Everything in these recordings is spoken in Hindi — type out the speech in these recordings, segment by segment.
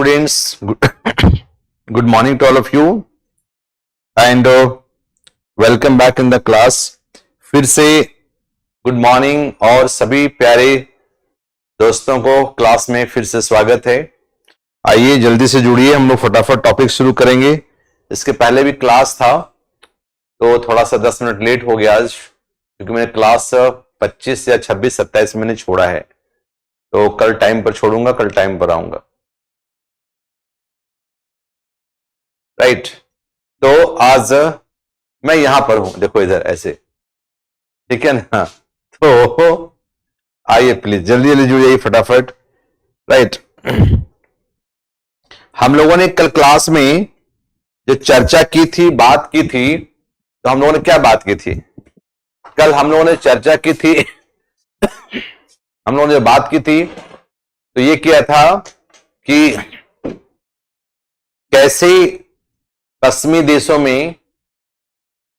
students, good morning to all of you and welcome back in the class. फिर से गुड मॉर्निंग और सभी प्यारे दोस्तों को क्लास में फिर से स्वागत है। आइए जल्दी से जुड़िए, हम लोग फटाफट टॉपिक शुरू करेंगे। इसके पहले भी क्लास था तो थोड़ा सा 10 मिनट लेट हो गया आज, क्योंकि मैंने क्लास 25 या 26-27 मैंने छोड़ा है, तो कल टाइम पर छोड़ूंगा, कल टाइम पर आऊंगा। राइट, तो आज मैं यहां पर हूं, देखो इधर ऐसे, ठीक है ना। तो आइए प्लीज जल्दी जल्दी जुड़िए फटाफट। राइट, हम लोगों ने कल क्लास में जो चर्चा की थी, बात की थी, तो हम लोगों ने क्या बात की थी? कल हम लोगों ने चर्चा की थी हम लोगों ने जो बात की थी तो ये किया था कि कैसे पश्चिमी देशों में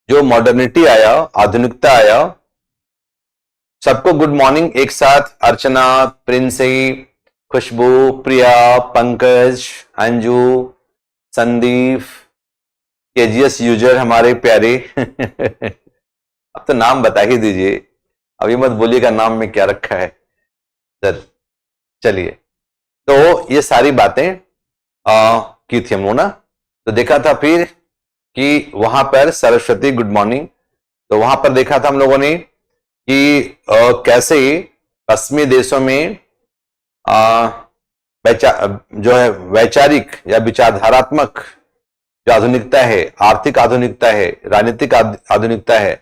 जो मॉडर्निटी आया, आधुनिकता आया, सबको गुड मॉर्निंग एक साथ। अर्चना, प्रिंसी, खुशबू, प्रिया, पंकज, अंजू, संदीप, केजीएस यूजर हमारे प्यारे अब तो नाम बता ही दीजिए, अभी मत बोलिएगा नाम में क्या रखा है सर। चलिए, तो ये सारी बातें की थी हम लोग ना, तो देखा था फिर कि वहां पर सरस्वती गुड मॉर्निंग, तो वहां पर देखा था हम लोगों ने कि कैसे पश्चिमी देशों में जो है वैचारिक या विचारधारात्मक जो आधुनिकता है, आर्थिक आधुनिकता है, राजनीतिक आधुनिकता है।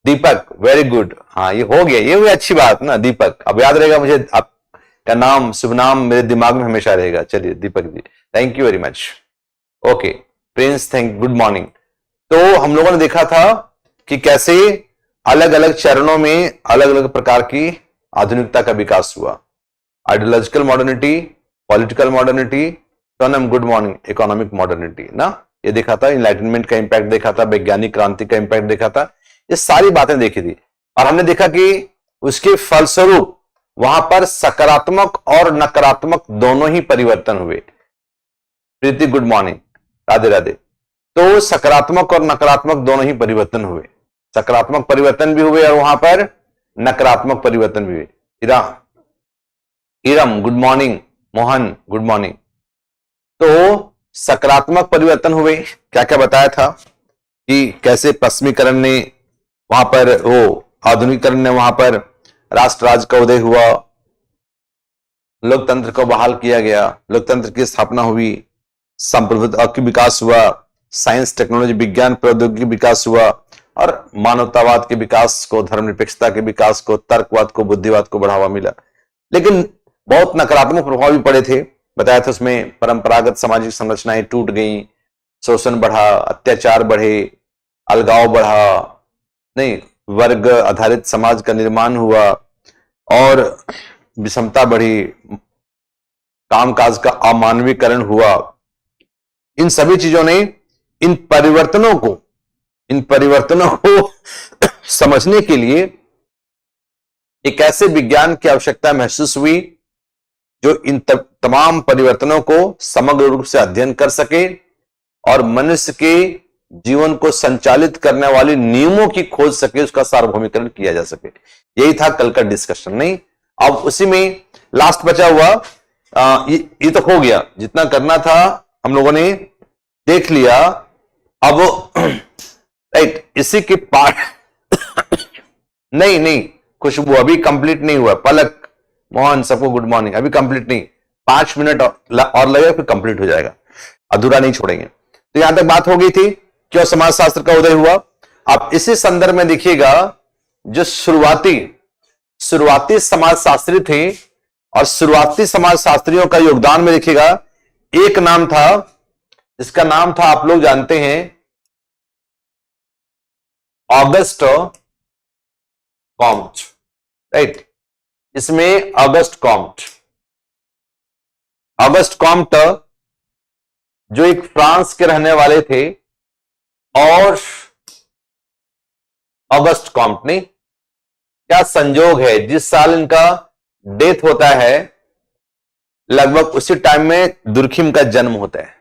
दीपक, वेरी गुड, हाँ ये हो गया, ये हुई अच्छी बात ना दीपक, अब याद रहेगा मुझे, आपका नाम, शुभ नाम मेरे दिमाग में हमेशा रहेगा। चलिए Deepak ji, thank you very much. Okay Prince, thank, good morning. तो हम लोगों ने देखा था कि कैसे अलग अलग चरणों में अलग अलग प्रकार की आधुनिकता का विकास हुआ। Ideological modernity, political modernity, good morning, economic modernity ना, ये देखा था। इनलाइटनमेंट का इंपैक्ट देखा था, वैज्ञानिक क्रांति का इंपैक्ट देखा था, ये सारी बातें देखी थी। और हमने देखा कि उसके फलस्वरूप वहां पर सकारात्मक और नकारात्मक दोनों ही परिवर्तन हुए। प्रीति गुड मॉर्निंग, राधे राधे। तो सकारात्मक और नकारात्मक दोनों ही परिवर्तन हुए, सकारात्मक परिवर्तन भी हुए और वहां पर नकारात्मक परिवर्तन भी हुए। Iram good morning, Mohan good morning. तो सकारात्मक परिवर्तन हुए, क्या क्या बताया था कि कैसे पश्चिमीकरण ने वहां पर, वो आधुनिकीकरण ने वहां पर राष्ट्र राज्य का उदय हुआ, लोकतंत्र को बहाल किया गया, लोकतंत्र की स्थापना हुई, संप्रभुत्व का विकास हुआ, साइंस टेक्नोलॉजी विज्ञान प्रौद्योगिकी विकास हुआ, और मानवतावाद के विकास को, धर्मनिरपेक्षता के विकास को, तर्कवाद को, बुद्धिवाद को बढ़ावा मिला। लेकिन बहुत नकारात्मक प्रभाव भी पड़े थे, बताया था उसमें परंपरागत सामाजिक संरचनाएं टूट गई, शोषण बढ़ा, अत्याचार बढ़े, अलगाव बढ़ा, नहीं वर्ग आधारित समाज का निर्माण हुआ, और विषमता बढ़ी, कामकाज का अमानवीकरण हुआ। इन सभी चीजों ने इन परिवर्तनों को समझने के लिए एक ऐसे विज्ञान की आवश्यकता महसूस हुई जो इन तमाम परिवर्तनों को समग्र रूप से अध्ययन कर सके और मनुष्य के जीवन को संचालित करने वाले नियमों की खोज सके, उसका सार्वभौमिकरण किया जा सके। यही था कल का डिस्कशन। नहीं, अब उसी में लास्ट बचा हुआ, ये तो हो गया, जितना करना था हम लोगों ने देख लिया। अब राइट, इसी के पार्ट नहीं खुशबू अभी कंप्लीट नहीं हुआ, पलक, मोहन, सबको गुड मॉर्निंग, अभी कंप्लीट नहीं, 5 मिनट और लगेगा, फिर कंप्लीट हो जाएगा, अधूरा नहीं छोड़ेंगे। तो यहां तक बात हो गई थी क्यों समाजशास्त्र का उदय हुआ। अब इसी संदर्भ में देखिएगा, जो शुरुआती समाजशास्त्री थे और शुरुआती समाजशास्त्रियों का योगदान में देखिएगा, एक नाम था जिसका नाम था, आप लोग जानते हैं, ऑगस्ट कॉम्ट। राइट, इसमें ऑगस्ट कॉम्ट जो एक फ्रांस के रहने वाले थे, और ऑगस्ट कॉम्ट ने, क्या संजोग है, जिस साल इनका डेथ होता है लगभग उसी टाइम में दुर्खिम का जन्म होता है,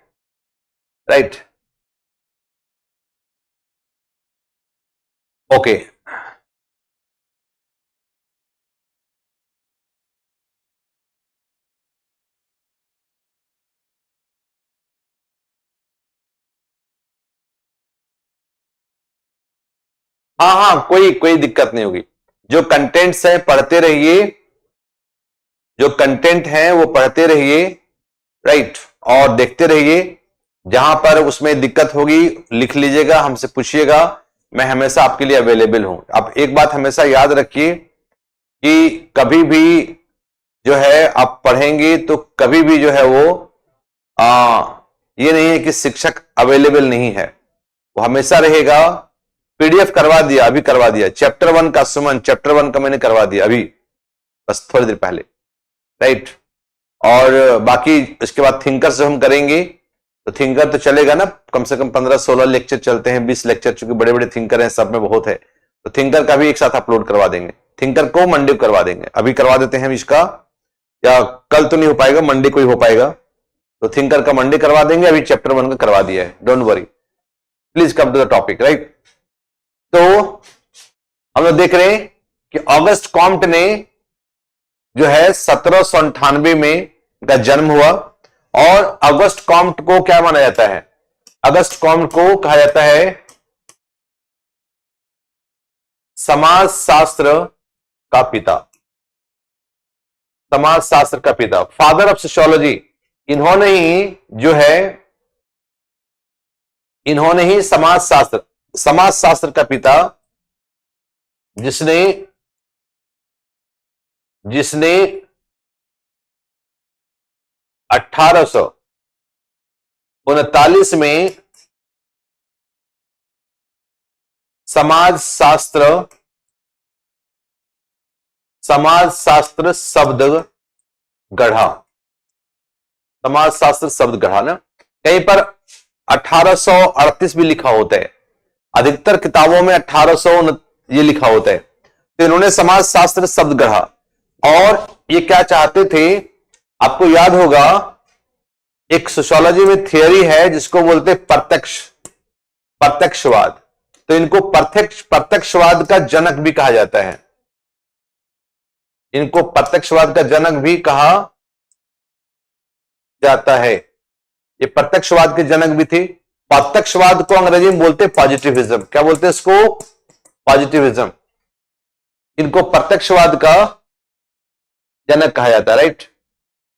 राइट। ओके, हाँ हाँ, कोई कोई दिक्कत नहीं होगी। जो कंटेंट्स है पढ़ते रहिए, जो कंटेंट है वो पढ़ते रहिए, राइट, और देखते रहिए। जहां पर उसमें दिक्कत होगी लिख लीजिएगा, हमसे पूछिएगा, मैं हमेशा आपके लिए अवेलेबल हूं। आप एक बात हमेशा याद रखिए कि कभी भी जो है आप पढ़ेंगे तो कभी भी जो है वो ये नहीं है कि शिक्षक अवेलेबल नहीं है, वो हमेशा रहेगा। पीडीएफ करवा दिया, अभी करवा दिया, चैप्टर 1 का, सुमन चैप्टर 1 का मैंने करवा दिया अभी, बस थोड़ी देर पहले, राइट। और बाकी इसके बाद थिंकर से हम करेंगे, तो थिंकर तो चलेगा ना, कम से कम 15-16 लेक्चर चलते हैं, 20 लेक्चर, चूंकि बड़े बड़े थिंकर हैं, सब में बहुत है, तो थिंकर का भी एक साथ अपलोड करवा देंगे। थिंकर को मंडे को करवा देंगे, अभी करवा देते हैं इसका, या कल तो नहीं हो पाएगा, मंडे को ही हो पाएगा, तो थिंकर का मंडे करवा देंगे। अभी चैप्टर 1 का करवा दिया है, don't worry, please come to the topic, right. तो हम लोग देख रहे हैं कि ऑगस्ट कॉम्ट ने जो है 1798 में का जन्म हुआ, और अगस्त कॉम्ट को क्या माना जाता है? अगस्त कॉम्ट को कहा जाता है समाज शास्त्र का पिता, समाज शास्त्र का पिता, फादर ऑफ सोशियोलॉजी। इन्होंने ही जो है, इन्होंने ही समाज शास्त्र का पिता, जिसने जिसने 1839 में समाज शास्त्र शब्द गढ़ा, समाज शास्त्र शब्द गढ़ा ना, कहीं पर 1838 भी लिखा होता है, अधिकतर किताबों में 1800 ये लिखा होता है। तो इन्होंने समाज शास्त्र शब्द गढ़ा, और ये क्या चाहते थे, आपको याद होगा, एक सोशियोलॉजी में थियरी है जिसको बोलते प्रत्यक्षवाद, तो इनको प्रत्यक्षवाद का जनक भी कहा जाता है, इनको प्रत्यक्षवाद का जनक भी कहा जाता है। ये प्रत्यक्षवाद के जनक भी थे। प्रत्यक्षवाद को अंग्रेजी में बोलते पॉजिटिविज्म, क्या बोलते हैं इसको? पॉजिटिविज्म। इनको प्रत्यक्षवाद का जनक कहा जाता है, राइट।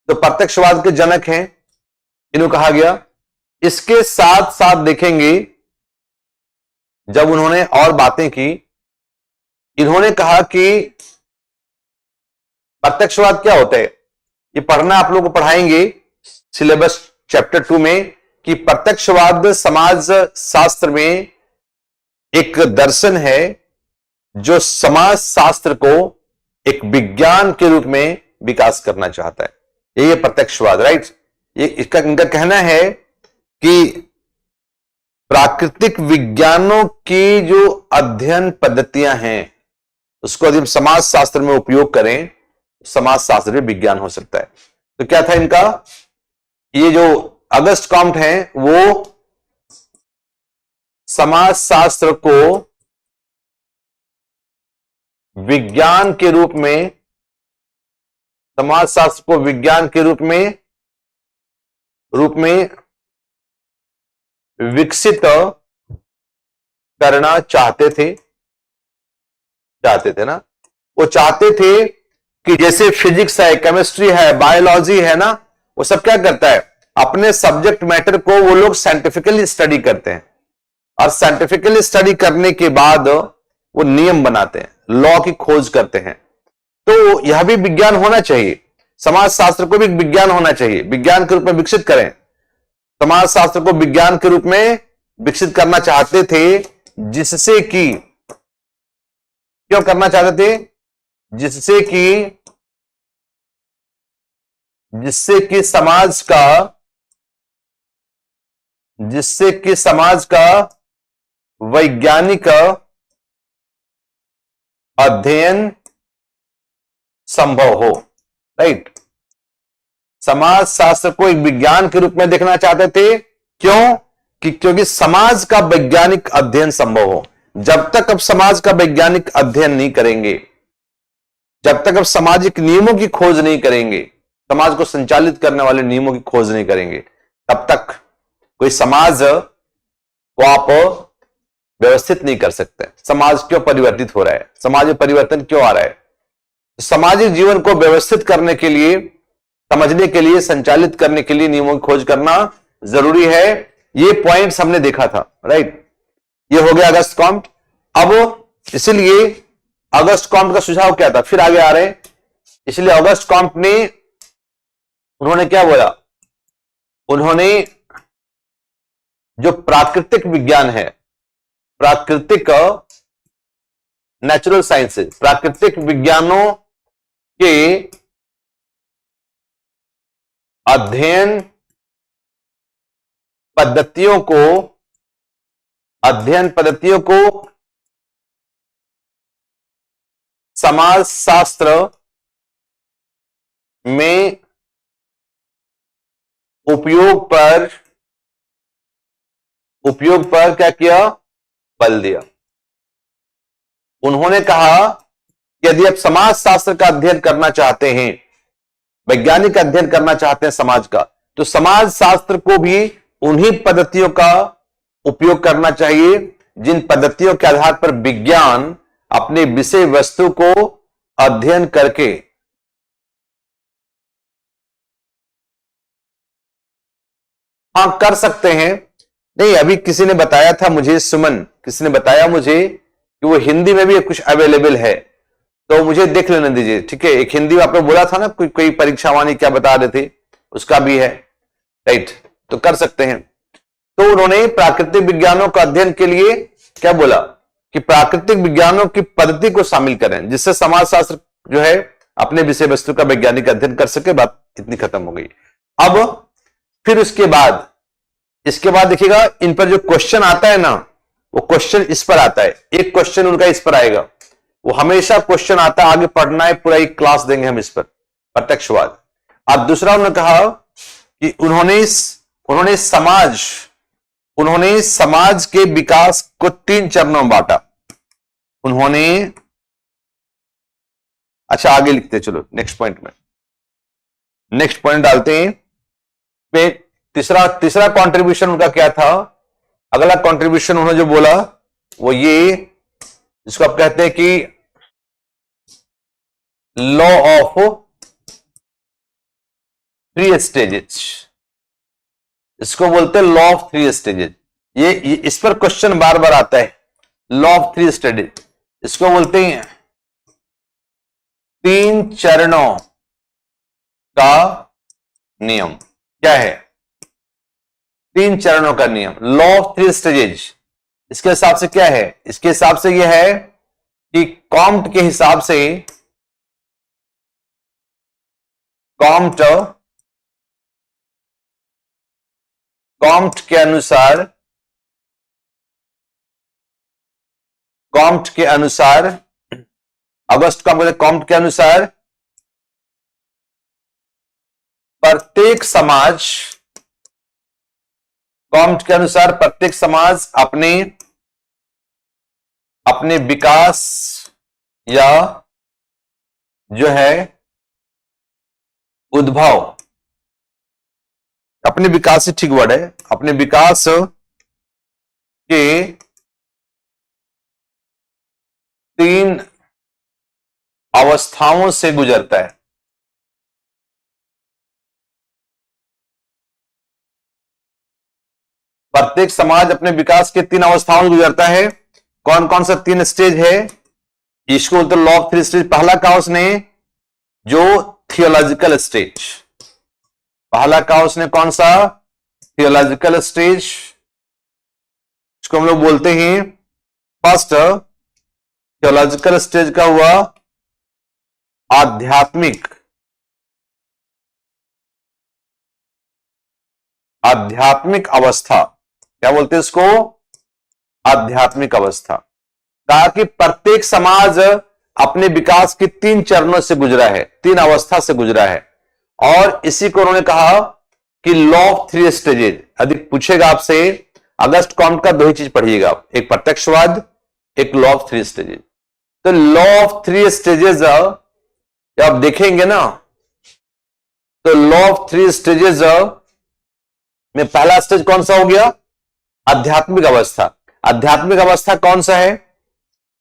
तो प्रत्यक्षवाद के जनक हैं, इन्हों कहा गया। इसके साथ साथ देखेंगे, जब उन्होंने और बातें की, इन्होंने कहा कि प्रत्यक्षवाद क्या होता है, ये पढ़ना आप लोगों को पढ़ाएंगे सिलेबस चैप्टर 2 में, कि प्रत्यक्षवाद समाज शास्त्र में एक दर्शन है जो समाज शास्त्र को एक विज्ञान के रूप में विकास करना चाहता है। ये प्रत्यक्षवाद, राइट। ये इसका इनका कहना है कि प्राकृतिक विज्ञानों की जो अध्ययन पद्धतियां हैं उसको यदि हम समाज शास्त्र में उपयोग करें, समाज शास्त्र में विज्ञान हो सकता है। तो क्या था इनका, ये जो अगस्त कॉम्ट है वो समाज शास्त्र को विज्ञान के रूप में, समाज शास्त्र को विज्ञान के रूप में विकसित करना चाहते थे ना। वो चाहते थे कि जैसे फिजिक्स है, केमिस्ट्री है, बायोलॉजी है ना, वो सब क्या करता है, अपने सब्जेक्ट मैटर को वो लोग साइंटिफिकली स्टडी करते हैं, और साइंटिफिकली स्टडी करने के बाद वो नियम बनाते हैं, लॉ की खोज करते हैं। तो यह भी विज्ञान होना चाहिए, समाज शास्त्र को भी विज्ञान होना चाहिए, विज्ञान के रूप में विकसित करें। समाज शास्त्र को विज्ञान के रूप में विकसित करना चाहते थे, जिससे कि, क्यों करना चाहते थे, जिससे कि समाज का वैज्ञानिक अध्ययन संभव हो, राइट। समाज शास्त्र को एक विज्ञान के रूप में देखना चाहते थे। क्यों? क्योंकि समाज का वैज्ञानिक अध्ययन संभव हो। जब तक आप समाज का वैज्ञानिक अध्ययन नहीं करेंगे, जब तक आप सामाजिक नियमों की खोज नहीं करेंगे, समाज को संचालित करने वाले नियमों की खोज नहीं करेंगे, तब तक कोई समाज को आप व्यवस्थित नहीं कर सकते। समाज क्यों परिवर्तित हो रहा है, समाज में परिवर्तन क्यों आ रहा है? सामाजिक जीवन को व्यवस्थित करने के लिए, समझने के लिए, संचालित करने के लिए नियमों की खोज करना जरूरी है। ये पॉइंट्स हमने देखा था, राइट। ये हो गया अगस्त कॉम्ट। अब इसलिए अगस्त कॉम्ट का सुझाव क्या था, फिर आगे आ रहे हैं। इसलिए अगस्त कॉम्ट ने, उन्होंने क्या बोला, उन्होंने जो प्राकृतिक विज्ञान है, प्राकृतिक नेचुरल साइंसेज, प्राकृतिक विज्ञानों के अध्ययन पद्धतियों को, अध्ययन पद्धतियों को समाज शास्त्र में उपयोग पर क्या किया, बल दिया। उन्होंने कहा कि यदि आप समाज शास्त्र का अध्ययन करना चाहते हैं, वैज्ञानिक अध्ययन करना चाहते हैं समाज का, तो समाज शास्त्र को भी उन्हीं पद्धतियों का उपयोग करना चाहिए जिन पद्धतियों के आधार पर विज्ञान अपने विषय वस्तु को अध्ययन करके कर सकते हैं। नहीं, अभी किसी ने बताया था मुझे, सुमन किसी ने बताया मुझे कि वो हिंदी में भी कुछ अवेलेबल है, तो मुझे देख लेने दीजिए, ठीक है। एक हिंदी में आपने बोला था ना, कोई परीक्षा वाणी क्या बता रहे थे, उसका भी है, राइट, तो कर सकते हैं। तो उन्होंने प्राकृतिक विज्ञानों का अध्ययन के लिए क्या बोला कि प्राकृतिक विज्ञानों की पद्धति को शामिल करें, जिससे समाज शास्त्र जो है अपने विषय वस्तु का वैज्ञानिक अध्ययन कर सके। बात इतनी खत्म हो गई। अब फिर इसके बाद देखिएगा, इन पर जो क्वेश्चन आता है ना, वो क्वेश्चन इस पर आता है। एक क्वेश्चन उनका इस पर आएगा, वो हमेशा क्वेश्चन आता है, आगे पढ़ना है, पूरा एक क्लास देंगे हम इस पर, प्रत्यक्षवाद। अब दूसरा उन्होंने कहा कि उन्होंने समाज के विकास को 3 चरणों में बांटा। उन्होंने, अच्छा आगे लिखते, चलो नेक्स्ट पॉइंट में, नेक्स्ट पॉइंट डालते हैं। तीसरा कंट्रीब्यूशन उनका क्या था, अगला कंट्रीब्यूशन उन्होंने जो बोला वो ये, जिसको आप कहते हैं कि लॉ ऑफ 3 स्टेजेस, इसको बोलते हैं लॉ ऑफ 3 स्टेजेस। ये इस पर क्वेश्चन बार बार आता है, लॉ ऑफ 3 स्टेजेस, इसको बोलते हैं 3 चरणों का नियम। क्या है? 3 चरणों का नियम, लॉ ऑफ 3 स्टेजेस। इसके हिसाब से क्या है? इसके हिसाब से यह है कि कॉम्ट के हिसाब से, कॉम्ट के अनुसार, अगस्त कॉम्ट के अनुसार प्रत्येक समाज अपने विकास या जो है उद्भव, अपने विकास से, ठीक वर्ड है, अपने विकास के 3 अवस्थाओं से गुजरता है। प्रत्येक समाज अपने विकास के 3 अवस्थाओं से गुजरता है। कौन कौन सा 3 स्टेज है? इसको बोलते लॉ ऑफ 3 स्टेज। पहला कहा उसने, जो थियोलॉजिकल स्टेज, पहला कहा उसने कौन सा? थियोलॉजिकल स्टेज, इसको हम लोग बोलते हैं फर्स्ट थियोलॉजिकल स्टेज का हुआ आध्यात्मिक अवस्था। क्या बोलते हैं इसको? आध्यात्मिक अवस्था। कहा कि प्रत्येक समाज अपने विकास के 3 चरणों से गुजरा है, 3 अवस्था से गुजरा है, और इसी को उन्होंने कहा कि लॉ ऑफ थ्री स्टेजेस। यदि पूछेगा आपसे अगस्त कॉम्ट का दो ही चीज पढ़िएगा, एक प्रत्यक्षवाद, एक लॉ ऑफ थ्री स्टेजेस। तो लॉ ऑफ थ्री स्टेजेस जब आप देखेंगे ना, तो लॉ ऑफ थ्री स्टेजेस में पहला स्टेज कौन सा हो गया? आध्यात्मिक अवस्था। आध्यात्मिक अवस्था कौन सा है?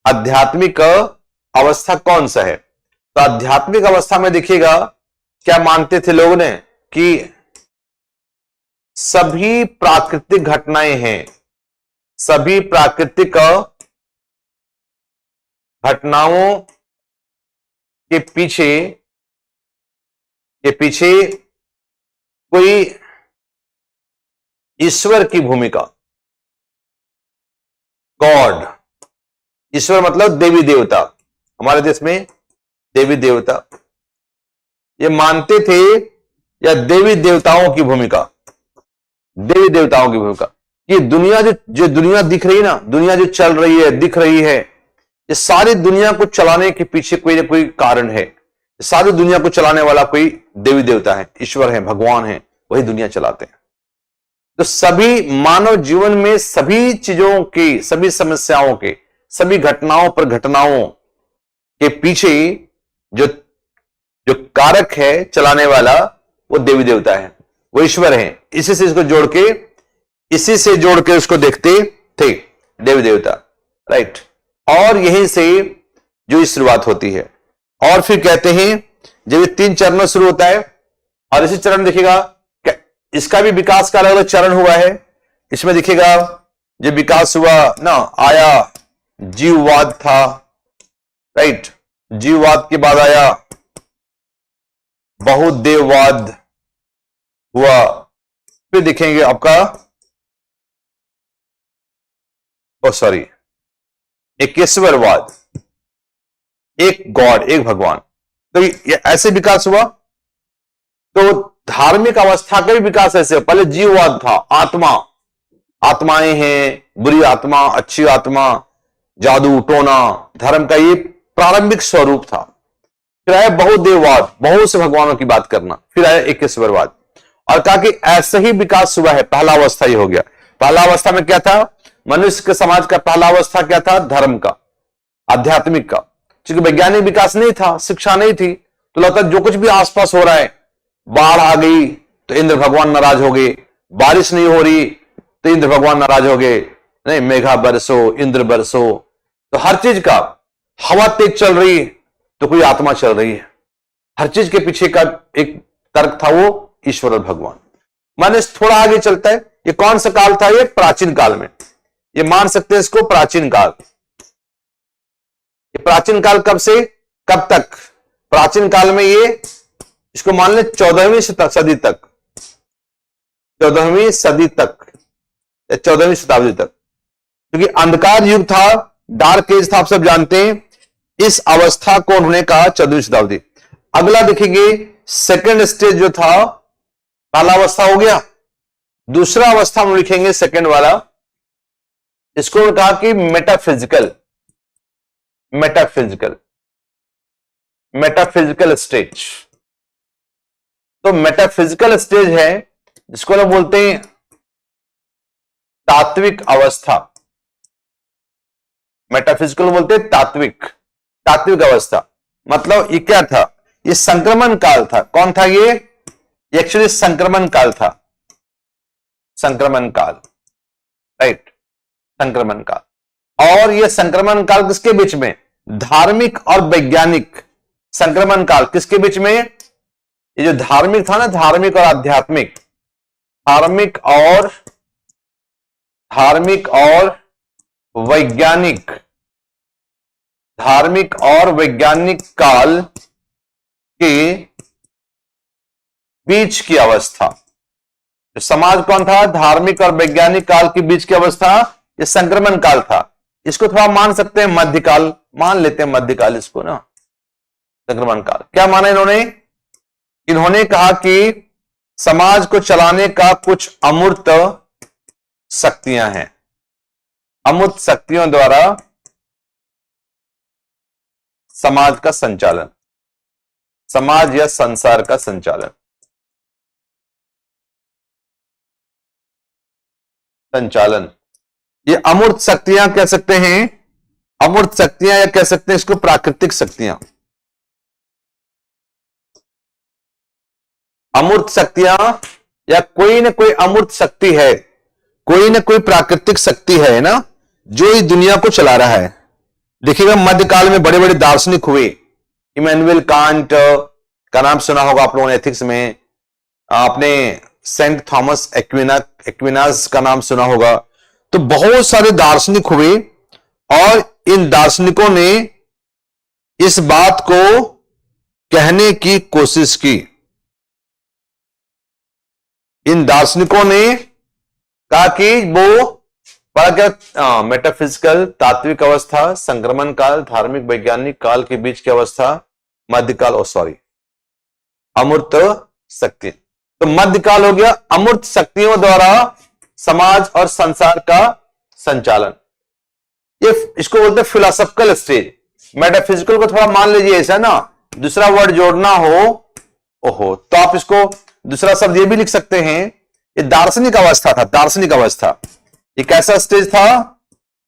आध्यात्मिक अवस्था कौन सा है? तो आध्यात्मिक अवस्था में देखिएगा क्या मानते थे लोगों ने कि सभी प्राकृतिक घटनाएं हैं, सभी प्राकृतिक घटनाओं के पीछे कोई ईश्वर की भूमिका, गॉड, ईश्वर मतलब देवी देवता, हमारे देश में देवी देवता, ये मानते थे, या देवी देवताओं की भूमिका, देवी देवताओं की भूमिका, कि दुनिया जो दुनिया दिख रही है ना, दुनिया जो चल रही है, दिख रही है, ये सारी दुनिया को चलाने के पीछे कोई ना कोई कारण है, सारी दुनिया को चलाने वाला कोई देवी देवता है, ईश्वर है, भगवान है, वही दुनिया चलाते हैं। तो सभी मानव जीवन में सभी चीजों की, सभी समस्याओं के, सभी घटनाओं पर घटनाओं के पीछे जो जो कारक है, चलाने वाला, वो देवी देवता है, वो ईश्वर है। इसी से जोड़ के उसको देखते थे, देवी देवता, राइट। और यहीं से जो शुरुआत होती है। और फिर कहते हैं जब ये 3 चरणों शुरू होता है, और इसी चरण देखिएगा इसका भी विकास का अलग अलग चरण हुआ है। इसमें देखिएगा जब विकास हुआ ना, आया जीववाद था, राइट, जीववाद के बाद आया बहुदेववाद हुआ, फिर देखेंगे आपका एकेश्वरवाद, एक गॉड, एक भगवान। तो ये ऐसे विकास हुआ। तो धार्मिक अवस्था का भी विकास ऐसे, पहले जीववाद था, आत्मा, आत्माएं हैं, बुरी आत्मा, अच्छी आत्मा, जादू टोना, धर्म का ये प्रारंभिक स्वरूप था। फिर आया बहुदेववाद, बहुत से भगवानों की बात करना, फिर आया एकेश्वरवाद, और कहा कि ऐसे ही विकास हुआ है। पहला अवस्था ये हो गया। पहला अवस्था में क्या था? मनुष्य के समाज का पहला अवस्था क्या था? धर्म का, आध्यात्मिक का। क्योंकि वैज्ञानिक विकास नहीं था, शिक्षा नहीं थी, तो लगता जो कुछ भी आसपास हो रहा है, बाढ़ आ गई तो इंद्र भगवान नाराज हो गए, बारिश नहीं हो रही तो इंद्र भगवान नाराज हो गए, नहीं मेघा बरसो, इंद्र बरसो, तो हर चीज का, हवा तेज चल रही तो कोई आत्मा चल रही है, हर चीज के पीछे का एक तर्क था, वो ईश्वर और भगवान। माने थोड़ा आगे चलता है, ये कौन सा काल था? ये प्राचीन काल में, ये मान सकते हैं इसको प्राचीन काल। ये प्राचीन काल कब से कब तक? प्राचीन काल में ये, इसको मान ले 14वीं सदी तक, 14वीं सदी तक, 14वीं शताब्दी तक, क्योंकि अंधकार युग था, डार्क एज था, आप सब जानते हैं। इस अवस्था को उन्होंने कहा 14वीं शताब्दी। अगला देखेंगे सेकंड स्टेज जो था, पहला अवस्था हो गया, दूसरा अवस्था हम लिखेंगे सेकंड वाला, इसको उन्होंने कहा कि मेटाफिजिकल, मेटाफिजिकल, मेटाफिजिकल स्टेज। तो मेटाफिजिकल स्टेज है जिसको लोग बोलते हैं तात्विक अवस्था, मेटाफिजिकल बोलते हैं तात्विक, तात्विक अवस्था। मतलब ये क्या था? ये संक्रमण काल था। कौन था ये? एक्चुअली संक्रमण काल था, संक्रमण काल, राइट, संक्रमण काल। और ये संक्रमण काल किसके बीच में? धार्मिक और वैज्ञानिक संक्रमण काल। किसके बीच में? ये जो धार्मिक था ना, धार्मिक और आध्यात्मिक, धार्मिक और वैज्ञानिक, धार्मिक और वैज्ञानिक काल के बीच की अवस्था। समाज कौन था? धार्मिक और वैज्ञानिक काल के बीच की अवस्था, ये संक्रमण काल था। इसको थोड़ा मान सकते हैं मध्यकाल, मान लेते हैं मध्यकाल इसको ना, संक्रमण काल। क्या माना इन्होंने? इन्होंने कहा कि समाज को चलाने का कुछ अमूर्त शक्तियां हैं, अमूर्त शक्तियों द्वारा समाज का संचालन, समाज या संसार का संचालन। संचालन। ये अमूर्त शक्तियां कह सकते हैं, अमूर्त शक्तियां, या कह सकते हैं इसको प्राकृतिक शक्तियां। अमूर्त शक्तियां या कोई ना कोई अमूर्त शक्ति है, कोई ना कोई प्राकृतिक शक्ति है ना, जो इस दुनिया को चला रहा है। देखिएगा मध्यकाल में बड़े बड़े दार्शनिक हुए, इमैनुअल कांट का नाम सुना होगा आप लोगों ने एथिक्स में, आपने सेंट थॉमस एक्विनास का नाम सुना होगा। तो बहुत सारे दार्शनिक हुए और इन दार्शनिकों ने इस बात को कहने की कोशिश की। इन दार्शनिकों ने कहा कि वो पढ़ा क्या, मेटाफिजिकल तात्विक अवस्था, संक्रमण काल, धार्मिक वैज्ञानिक काल के बीच की अवस्था, मध्यकाल, अमूर्त शक्ति। तो मध्यकाल हो गया अमूर्त शक्तियों द्वारा समाज और संसार का संचालन। ये इसको बोलते हैं फिलोसॉफिकल स्टेज। मेटाफिजिकल को थोड़ा मान लीजिए ऐसा ना, दूसरा वर्ड जोड़ना हो ओहो तो आप इसको दूसरा शब्द ये भी लिख सकते हैं, ये दार्शनिक अवस्था था। दार्शनिक अवस्था ये कैसा स्टेज था,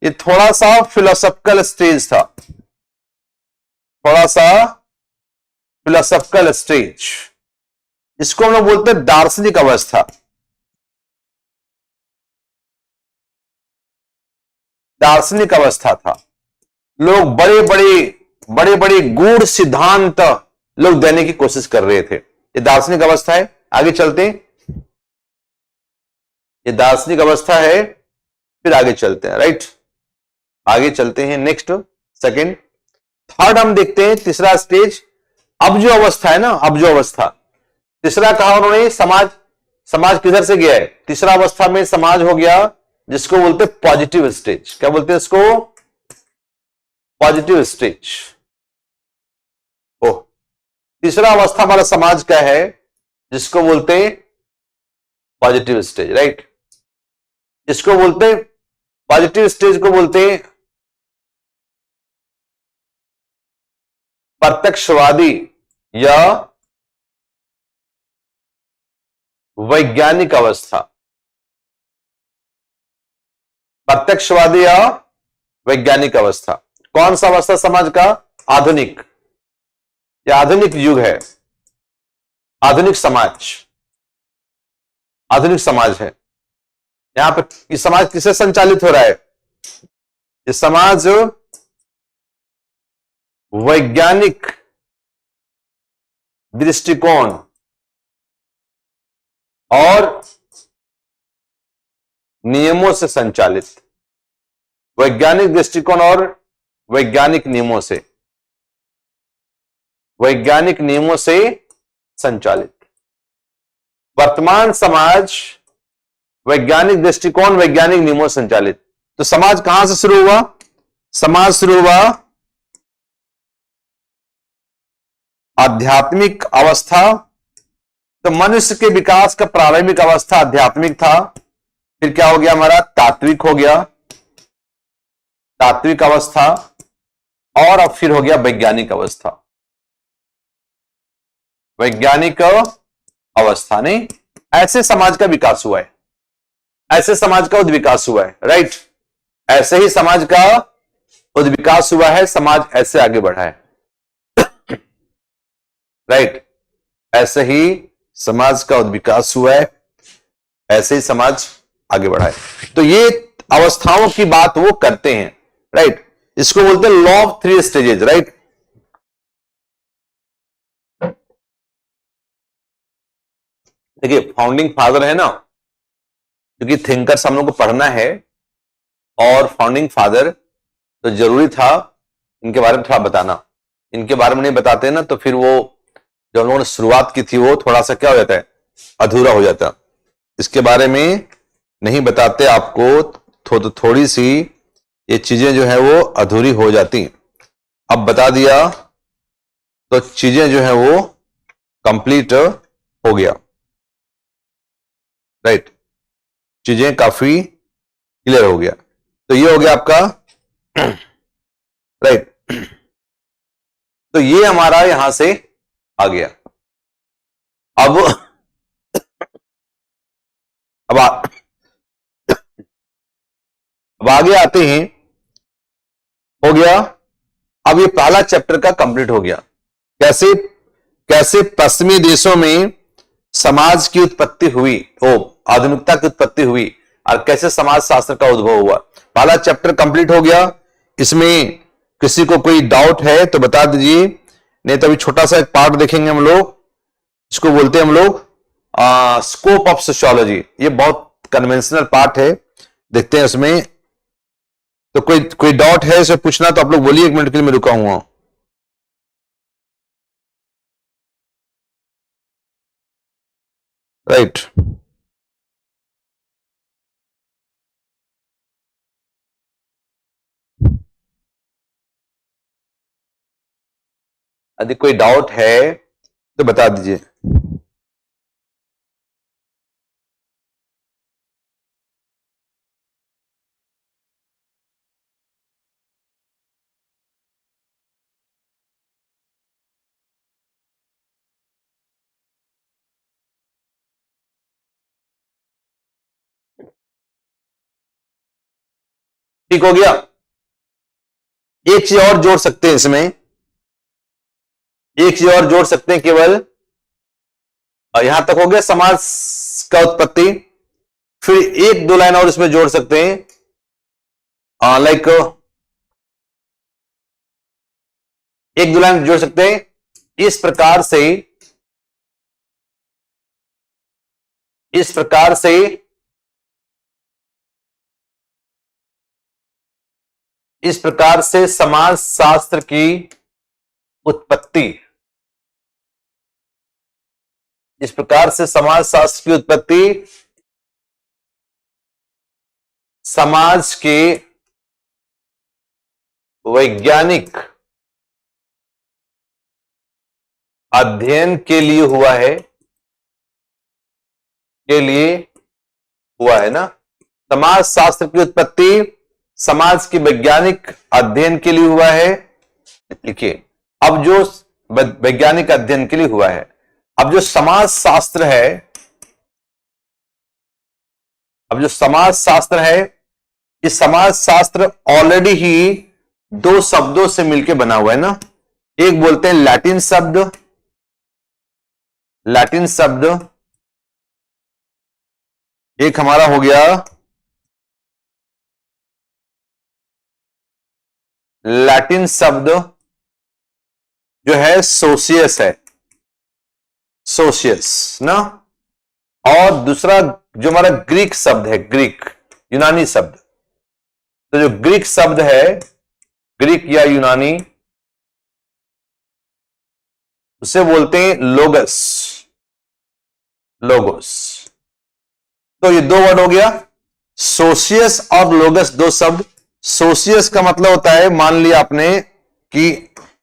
ये थोड़ा सा फिलोसॉफिकल स्टेज था, थोड़ा सा फिलोसॉफिकल स्टेज। इसको हम लोग बोलते हैं दार्शनिक अवस्था। दार्शनिक अवस्था था, लोग बड़े बड़े गूढ़ सिद्धांत लोग देने की कोशिश कर रहे थे। ये दार्शनिक अवस्था है। आगे चलते हैं, ये दार्शनिक अवस्था है, फिर आगे चलते हैं। राइट, आगे चलते हैं। नेक्स्ट, सेकंड, थर्ड हम देखते हैं तीसरा स्टेज, अब जो अवस्था है ना, अब जो अवस्था। तीसरा कहा उन्होंने समाज किधर से गया है, तीसरा अवस्था में समाज हो गया जिसको बोलते हैं पॉजिटिव स्टेज। क्या बोलते हैं इसको, पॉजिटिव स्टेज। ओह, तीसरा अवस्था हमारा समाज का है जिसको बोलते हैं पॉजिटिव स्टेज। राइट, इसको बोलते हैं पॉजिटिव स्टेज को बोलते हैं प्रत्यक्षवादी या वैज्ञानिक अवस्था। प्रत्यक्षवादी या वैज्ञानिक अवस्था। कौन सा अवस्था समाज का, आधुनिक, या आधुनिक युग है, आधुनिक समाज, आधुनिक समाज है। यहां पर ये समाज किससे संचालित हो रहा है, ये समाज वैज्ञानिक दृष्टिकोण और नियमों से संचालित, वैज्ञानिक दृष्टिकोण और वैज्ञानिक नियमों से, वैज्ञानिक नियमों से संचालित। वर्तमान समाज वैज्ञानिक दृष्टिकोण, वैज्ञानिक नियमों से संचालित। तो समाज कहां से शुरू हुआ, समाज शुरू हुआ आध्यात्मिक अवस्था। तो मनुष्य के विकास का प्रारंभिक अवस्था आध्यात्मिक था, फिर क्या हो गया हमारा, तात्विक हो गया, तात्विक अवस्था, और अब फिर हो गया वैज्ञानिक अवस्था। वैज्ञानिक अवस्था नहीं, ऐसे समाज का विकास हुआ है, ऐसे समाज का उद्विकास हुआ है। राइट, ऐसे ही समाज का उद्विकास हुआ है, समाज ऐसे आगे बढ़ा है। राइट, ऐसे ही समाज का उद्विकास हुआ है, ऐसे ही समाज आगे बढ़ा है। तो ये अवस्थाओं की बात वो करते हैं। राइट, इसको बोलते हैं law of three stages. Right, देखिए फाउंडिंग फादर है ना, क्योंकि थिंकर्स हम लोग को पढ़ना है और फाउंडिंग फादर तो जरूरी था इनके बारे में थोड़ा बताना। इनके बारे में नहीं बताते ना तो फिर वो जो हम लोगों ने शुरुआत की थी वो थोड़ा सा क्या हो जाता है, अधूरा हो जाता। इसके बारे में नहीं बताते आपको तो थोड़ी सी ये चीजें जो है वो अधूरी हो जाती। अब बता दिया तो चीजें जो है वो कंप्लीट हो गया। राइट, चीजें काफी क्लियर हो गया। तो ये हो गया आपका। राइट, तो ये हमारा यहां से आ गया। अब अब आगे आते हैं, हो गया। अब ये पहला चैप्टर का कंप्लीट हो गया। कैसे कैसे पश्चिमी देशों में समाज की उत्पत्ति हुई, आधुनिकता की उत्पत्ति हुई, और कैसे समाज शास्त्र का उद्भव हुआ। पहला चैप्टर कंप्लीट हो गया। इसमें किसी को कोई डाउट है तो बता दीजिए, नहीं तो अभी छोटा सा एक पार्ट देखेंगे हम लोग, इसको बोलते हैं हम लोग स्कोप ऑफ सोशियोलॉजी। ये बहुत कन्वेंशनल पार्ट है, देखते हैं इसमें। तो कोई डाउट है इसे पूछना तो आप लोग बोलिए, 1 मिनट के लिए मैं रुका हुआ हूं। राइट, यदि कोई डाउट है तो बता दीजिए। ठीक हो गया। एक चीज और जोड़ सकते हैं इसमें, एक चीज और जोड़ सकते हैं केवल, यहां तक हो गया समाज का उत्पत्ति। फिर 1-2 लाइन और इसमें जोड़ सकते हैं, लाइक 1-2 लाइन जोड़ सकते हैं। इस प्रकार से इस प्रकार से इस प्रकार से समाज शास्त्र की उत्पत्ति, इस प्रकार से समाज शास्त्र की उत्पत्ति समाज के वैज्ञानिक अध्ययन के लिए हुआ है, ना। समाज शास्त्र की उत्पत्ति समाज के वैज्ञानिक अध्ययन के लिए हुआ है। लिखिए, अब जो वैज्ञानिक अध्ययन के लिए हुआ है, अब जो समाज शास्त्र है, अब जो समाज शास्त्र है, इस समाज शास्त्र ऑलरेडी ही 2 शब्दों से मिलकर बना हुआ है ना। एक बोलते हैं लैटिन शब्द, एक हमारा हो गया लैटिन शब्द जो है सोशियस है, ना। और दूसरा जो हमारा ग्रीक शब्द है, यूनानी शब्द। तो जो ग्रीक शब्द है, ग्रीक या यूनानी, उसे बोलते हैं लोगोस। तो ये 2 वर्ड हो गया, सोशियस और लोगस, 2 शब्द। सोशियस का मतलब होता है, मान लिया आपने कि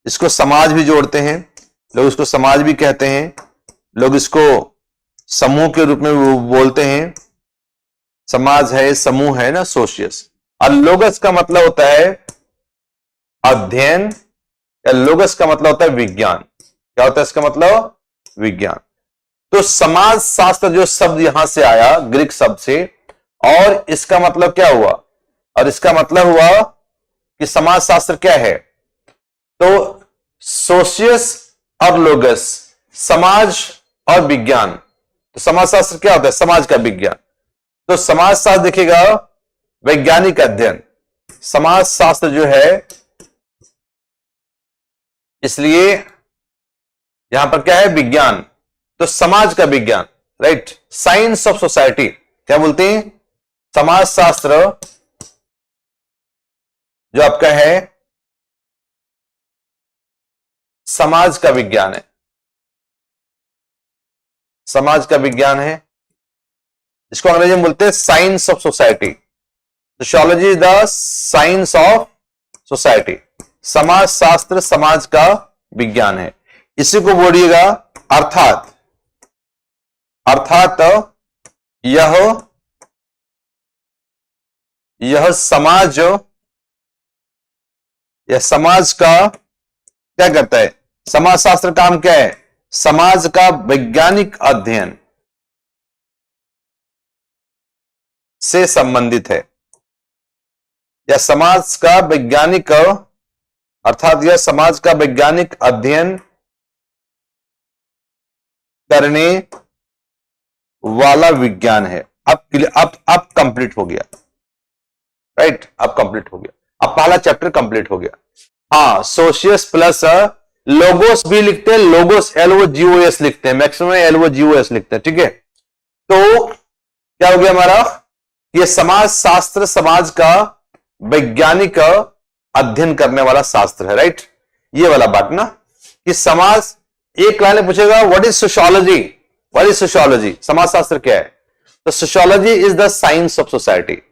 इसको समाज भी जोड़ते हैं, लोग इसको समाज भी कहते हैं, लोग इसको समूह के रूप में बोलते हैं, समाज है, समूह है ना, सोशियस। और लोगस का मतलब होता है अध्ययन, या लोगस का मतलब होता है विज्ञान। क्या होता है इसका मतलब? विज्ञान। तो समाज शास्त्र जो शब्द यहां से आया ग्रीक शब्द से, और इसका मतलब क्या हुआ? और इसका मतलब हुआ कि समाज शास्त्र क्या है? तो सोशियस और लोगस, समाज और विज्ञान। तो समाज शास्त्र क्या होता है? समाज का विज्ञान। तो समाज शास्त्र देखिएगा वैज्ञानिक अध्ययन, समाज शास्त्र जो है, इसलिए यहां पर क्या है? विज्ञान। तो समाज का विज्ञान, राइट, साइंस ऑफ सोसाइटी। क्या बोलते हैं? समाज शास्त्र जो आपका है समाज का विज्ञान है, समाज का विज्ञान है। इसको अंग्रेजी में बोलते हैं science of society. Sociology is the science of society. समाज शास्त्र समाज का विज्ञान है। इसी को बोलिएगा अर्थात यह समाज, यह समाज का क्या करता है? समाज शास्त्र काम क्या है? समाज का वैज्ञानिक अध्ययन से संबंधित है। या समाज का वैज्ञानिक, अर्थात यह समाज का वैज्ञानिक अध्ययन करने वाला विज्ञान है। अब कंप्लीट हो गया, राइट, अब कंप्लीट हो गया, अब पहला चैप्टर कंप्लीट हो गया। हाँ, सोशियस प्लस लोगोस भी लिखते हैं, लोगोस LOGOS लिखते हैं, मैक्सिमम LOGOS लिखते हैं, ठीक है। तो क्या हो गया हमारा, ये समाज शास्त्र समाज का वैज्ञानिक अध्ययन करने वाला शास्त्र है, राइट। ये वाला बात ना कि समाज, एक लाइन में पूछेगा what is sociology, what is sociology, समाज शास्त्र क्या है। तो sociology is the science of society,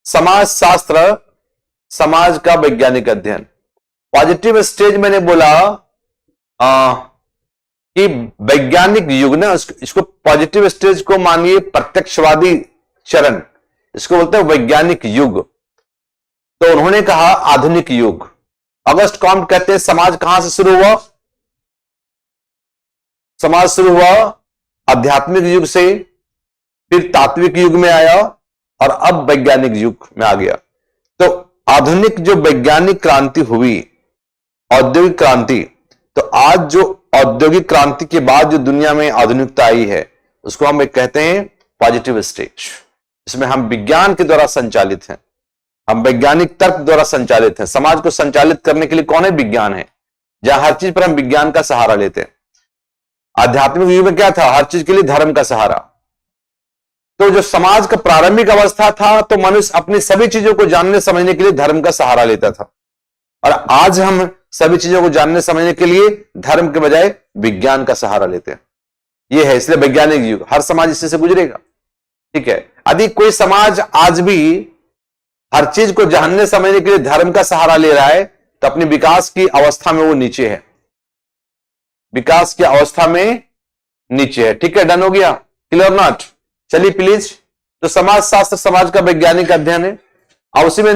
समाज शास्त्र समाज का वैज्ञानिक अध्ययन। पॉजिटिव स्टेज मैंने बोला कि वैज्ञानिक युग ना, इसको पॉजिटिव स्टेज को मानिए प्रत्यक्षवादी चरण, इसको बोलते हैं वैज्ञानिक युग। तो उन्होंने कहा आधुनिक युग। अगस्त कॉम्ट कहते हैं समाज कहां से शुरू हुआ, समाज शुरू हुआ आध्यात्मिक युग से, फिर तात्विक युग में आया और अब वैज्ञानिक युग में आ गया। तो आधुनिक जो वैज्ञानिक क्रांति हुई, औद्योगिक क्रांति, तो आज जो औद्योगिक क्रांति के बाद जो दुनिया में आधुनिकता आई है उसको हम एक कहते हैं पॉजिटिव स्टेज। इसमें हम विज्ञान के द्वारा संचालित हैं, हम वैज्ञानिक तर्क द्वारा संचालित हैं। समाज को संचालित करने के लिए कौन है, विज्ञान है, जहां हर चीज पर हम विज्ञान का सहारा लेते हैं। आध्यात्मिक युग में क्या था, हर चीज के लिए धर्म का सहारा। तो जो समाज का प्रारंभिक अवस्था था, तो मनुष्य अपनी सभी चीजों को जानने समझने के लिए धर्म का सहारा लेता था, और आज हम सभी चीजों को जानने समझने के लिए धर्म के बजाय विज्ञान का सहारा लेते हैं। यह है, इसलिए वैज्ञानिक युग, हर समाज इससे से गुजरेगा, ठीक है। यदि कोई समाज आज भी हर चीज को जानने समझने के लिए धर्म का सहारा ले रहा है, तो अपनी विकास की अवस्था में वो नीचे है, विकास की अवस्था में नीचे है, ठीक है। डन हो गया, क्लियर नॉट। चलिए प्लीज, तो समाज शास्त्र समाज का वैज्ञानिक अध्ययन है। अब उसी में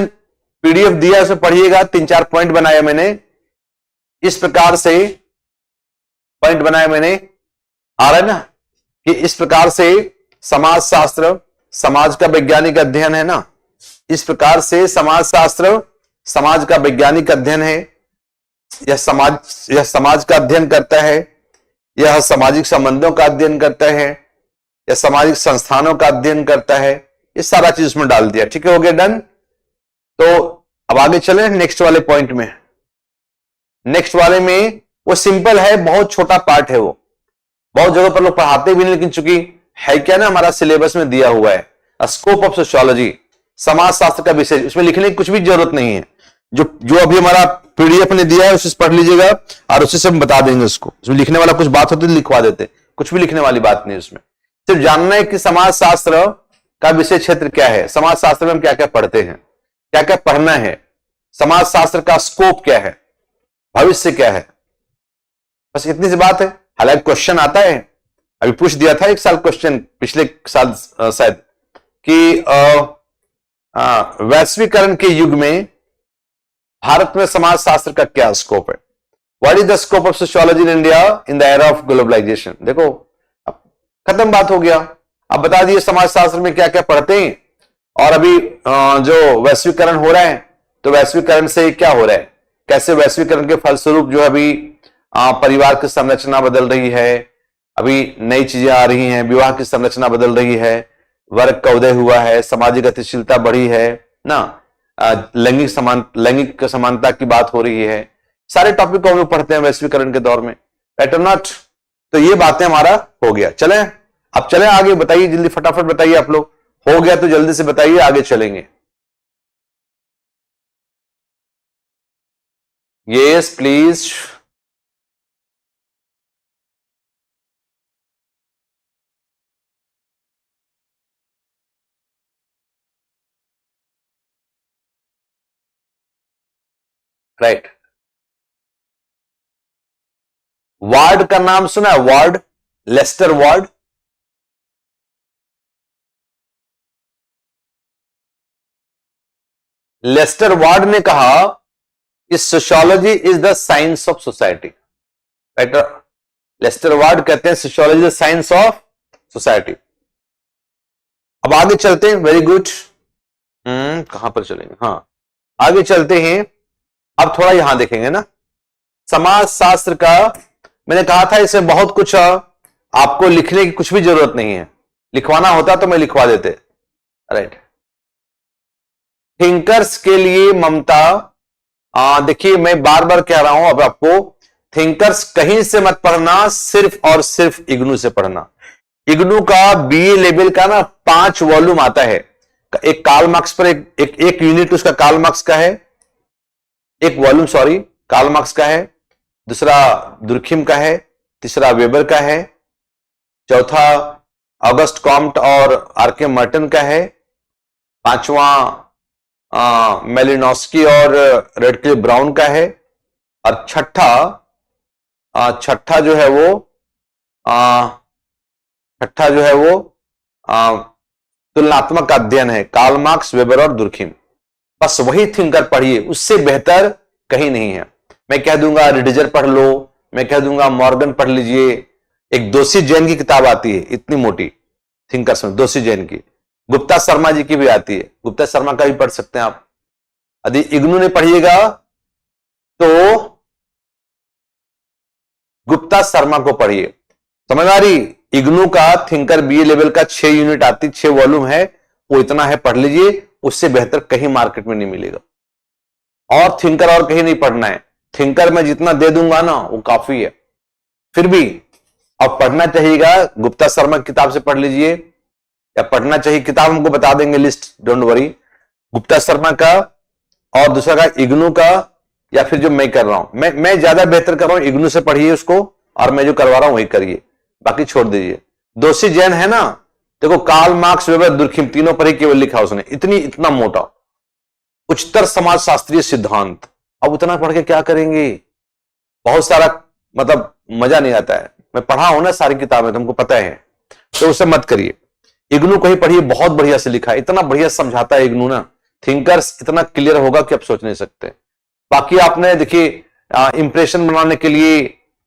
PDF दिया है, उसमें पढ़िएगा, 3-4 पॉइंट बनाया मैंने, इस प्रकार से पॉइंट बनाया मैंने, आ रहा है ना, कि इस प्रकार से समाज शास्त्र समाज का वैज्ञानिक अध्ययन है ना, इस प्रकार से समाज शास्त्र समाज का वैज्ञानिक अध्ययन है। यह समाज का अध्ययन करता है, यह सामाजिक संबंधों का अध्ययन करता है, यह सामाजिक संस्थानों का अध्ययन करता है, ये सारा चीज उसमें डाल दिया, ठीक है, हो गया, डन। तो अब आगे चले नेक्स्ट वाले पॉइंट में। नेक्स्ट वाले में वो सिंपल है, बहुत छोटा पार्ट है, वो बहुत जगह पर लोग पढ़ाते भी नहीं, लेकिन चूंकि है क्या ना, हमारा सिलेबस में दिया हुआ है, स्कोप ऑफ सोशियोलॉजी, समाज शास्त्र का विषय, उसमें लिखने की कुछ भी जरूरत नहीं है। जो अभी हमारा PDF ने दिया है उसे पढ़ लीजिएगा और उसे से हम बता देंगे उसको। उसमें लिखने वाला कुछ बात होती है लिखवा देते, कुछ भी लिखने वाली बात नहीं उसमें, सिर्फ जानना है कि समाज शास्त्र का विषय क्षेत्र क्या है, समाज शास्त्र में हम क्या क्या पढ़ते हैं, क्या क्या पढ़ना है, समाज शास्त्र का स्कोप क्या है, भविष्य क्या है, बस इतनी सी बात है। हालांकि क्वेश्चन आता है, अभी पूछ दिया था एक साल क्वेश्चन, पिछले साल शायद, कि वैश्वीकरण के युग में भारत में समाज शास्त्र का क्या स्कोप है, what is the scope of sociology in India in the era of globalisation. देखो अब खत्म बात हो गया, अब बता दिए समाज शास्त्र में क्या क्या पढ़ते हैं। और अभी जो वैश्वीकरण हो रहा है, तो वैश्वीकरण से क्या हो रहा है, कैसे वैश्वीकरण के फलस्वरूप जो अभी परिवार की संरचना बदल रही है, अभी नई चीजें आ रही हैं, विवाह की संरचना बदल रही है, वर्ग का उदय हुआ है, सामाजिक गतिशीलता बढ़ी है ना, लैंगिक समानता की बात हो रही है, सारे टॉपिक को हम लोग पढ़ते हैं वैश्वीकरण के दौर में, राइट और नॉट। तो ये बातें हमारा हो गया। चलें अब चलें आगे, बताइए जल्दी फटाफट बताइए आप लोग, हो गया तो जल्दी से बताइए, आगे चलेंगे। Yes please. राइट, वार्ड का नाम सुना है, Ward, Lester Ward. Lester Ward ने कहा कि sociology is the science of society, right. Lester Ward कहते हैं sociology the science of society. अब आगे चलते हैं, वेरी गुड। कहां पर चलेंगे, हाँ आगे चलते हैं। अब थोड़ा यहां देखेंगे ना, समाज शास्त्र का मैंने कहा था इसमें बहुत कुछ आपको लिखने की कुछ भी जरूरत नहीं है, लिखवाना होता तो मैं लिखवा देते। राइट, थिंकर्स के लिए ममता, देखिए मैं बार बार कह रहा हूं अब आपको, थिंकर्स कहीं से मत पढ़ना, सिर्फ और सिर्फ इग्नू से पढ़ना। इग्नू का बीए लेवल का ना 5 वॉल्यूम आता है, एक कार्ल मार्क्स पर एक यूनिट उसका कार्ल मार्क्स का है, एक वॉल्यूम सॉरी कार्ल मार्क्स का है, दूसरा दुर्खिम का है, तीसरा वेबर का है, चौथा ऑगस्ट कॉम्ट और आरके मर्टन का है, पांचवा मेलिनोस्की और रेडक्लिफ ब्राउन का है, और छठा जो है वो तुलनात्मक अध्ययन है, कार्ल मार्क्स, वेबर और दुर्खिम। बस वही थिंकर पढ़िए, उससे बेहतर कहीं नहीं है। मैं कह दूंगा रिडिजर पढ़ लो, मैं कह दूंगा मॉर्गन पढ़ लीजिए, एक दोषी जैन की किताब आती है इतनी मोटी थिंकर्स में, दोषी जैन की, गुप्ता शर्मा जी की भी आती है, गुप्ता शर्मा का भी पढ़ सकते हैं आप। यदि इग्नू ने पढ़िएगा तो गुप्ता शर्मा को पढ़िए। समझ आ रही? इग्नू का थिंकर बीए लेवल का 6 यूनिट आती, 6 वॉल्यूम है, वो इतना है, पढ़ लीजिए, उससे बेहतर कहीं मार्केट में नहीं मिलेगा। और थिंकर और कहीं नहीं पढ़ना है, थिंकर में जितना दे दूंगा ना वो काफी है। फिर भी अब पढ़ना चाहिएगा, गुप्ता शर्मा की किताब से पढ़ लीजिए, या पढ़ना चाहिए, किताब हमको बता देंगे list, don't worry. Gupta Sharma का और दूसरा का इग्नू का, या फिर जो मैं कर रहा हूं, मैं ज्यादा बेहतर कर रहा हूं, इग्नू से पढ़िए उसको, और मैं जो करवा रहा हूं वही करिए, बाकी छोड़ दीजिए। दोषी जैन है ना, देखो कार्ल मार्क्स, वेबर, दुर्खिम तीनों पर ही केवल लिखा उसने, इतना मोटा उच्चतर समाज शास्त्रीय सिद्धांत। अब उतना पढ़ के क्या करेंगे, बहुत सारा मतलब मजा नहीं आता है। मैं पढ़ा हूं ना सारी किताबें, तुमको पता है, तो उसे मत करिए। इग्नू को ही पढ़िए, बहुत बढ़िया से लिखा है, इतना बढ़िया समझाता है इग्नू ना, थिंकर्स इतना क्लियर होगा कि आप सोच नहीं सकते। बाकी आपने देखिए इंप्रेशन बनाने के लिए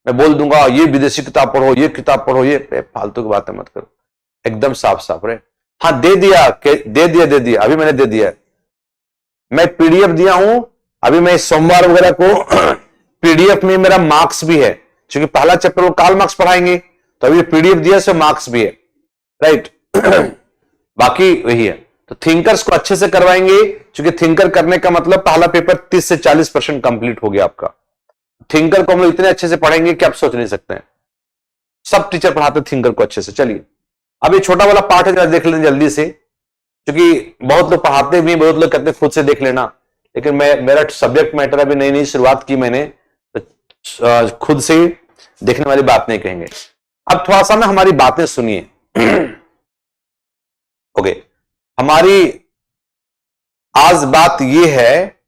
मैं बोल दूंगा ये विदेशी किताब पढ़ो, ये किताब पढ़ो, ये फालतू की बातें मत करो, एकदम साफ साफ रहे। हाँ दे दिया, अभी मैंने दे दिया, मैं पीडीएफ दिया हूं, अभी मैं सोमवार वगैरह को पीडीएफ में मेरा मार्क्स भी है, क्योंकि पहला चैप्टर वो कार्ल मार्क्स पढ़ाएंगे, तो अभी पीडीएफ दिया सो मार्क्स भी है, राइट। बाकी वही है, तो थिंकर्स को अच्छे से करवाएंगे, क्योंकि थिंकर करने का मतलब पहला पेपर 30 से 40% कंप्लीट हो गया आपका। थिंकर को हम लोग इतने अच्छे से पढ़ेंगे कि आप सोच नहीं सकते हैं, सब टीचर पढ़ाते थिंकर को अच्छे से। चलिए अब ये छोटा वाला पार्ट है, देख लें जल्दी से, क्योंकि बहुत लोग पढ़ाते भी, बहुत लोग कहते खुद से देख लेना, लेकिन मेरा सब्जेक्ट मैटर अभी नई नई शुरुआत की मैंने, तो खुद से देखने वाली बात नहीं कहेंगे। अब थोड़ा सा ना हमारी बातें सुनिए। ओके, हमारी आज बात ये है,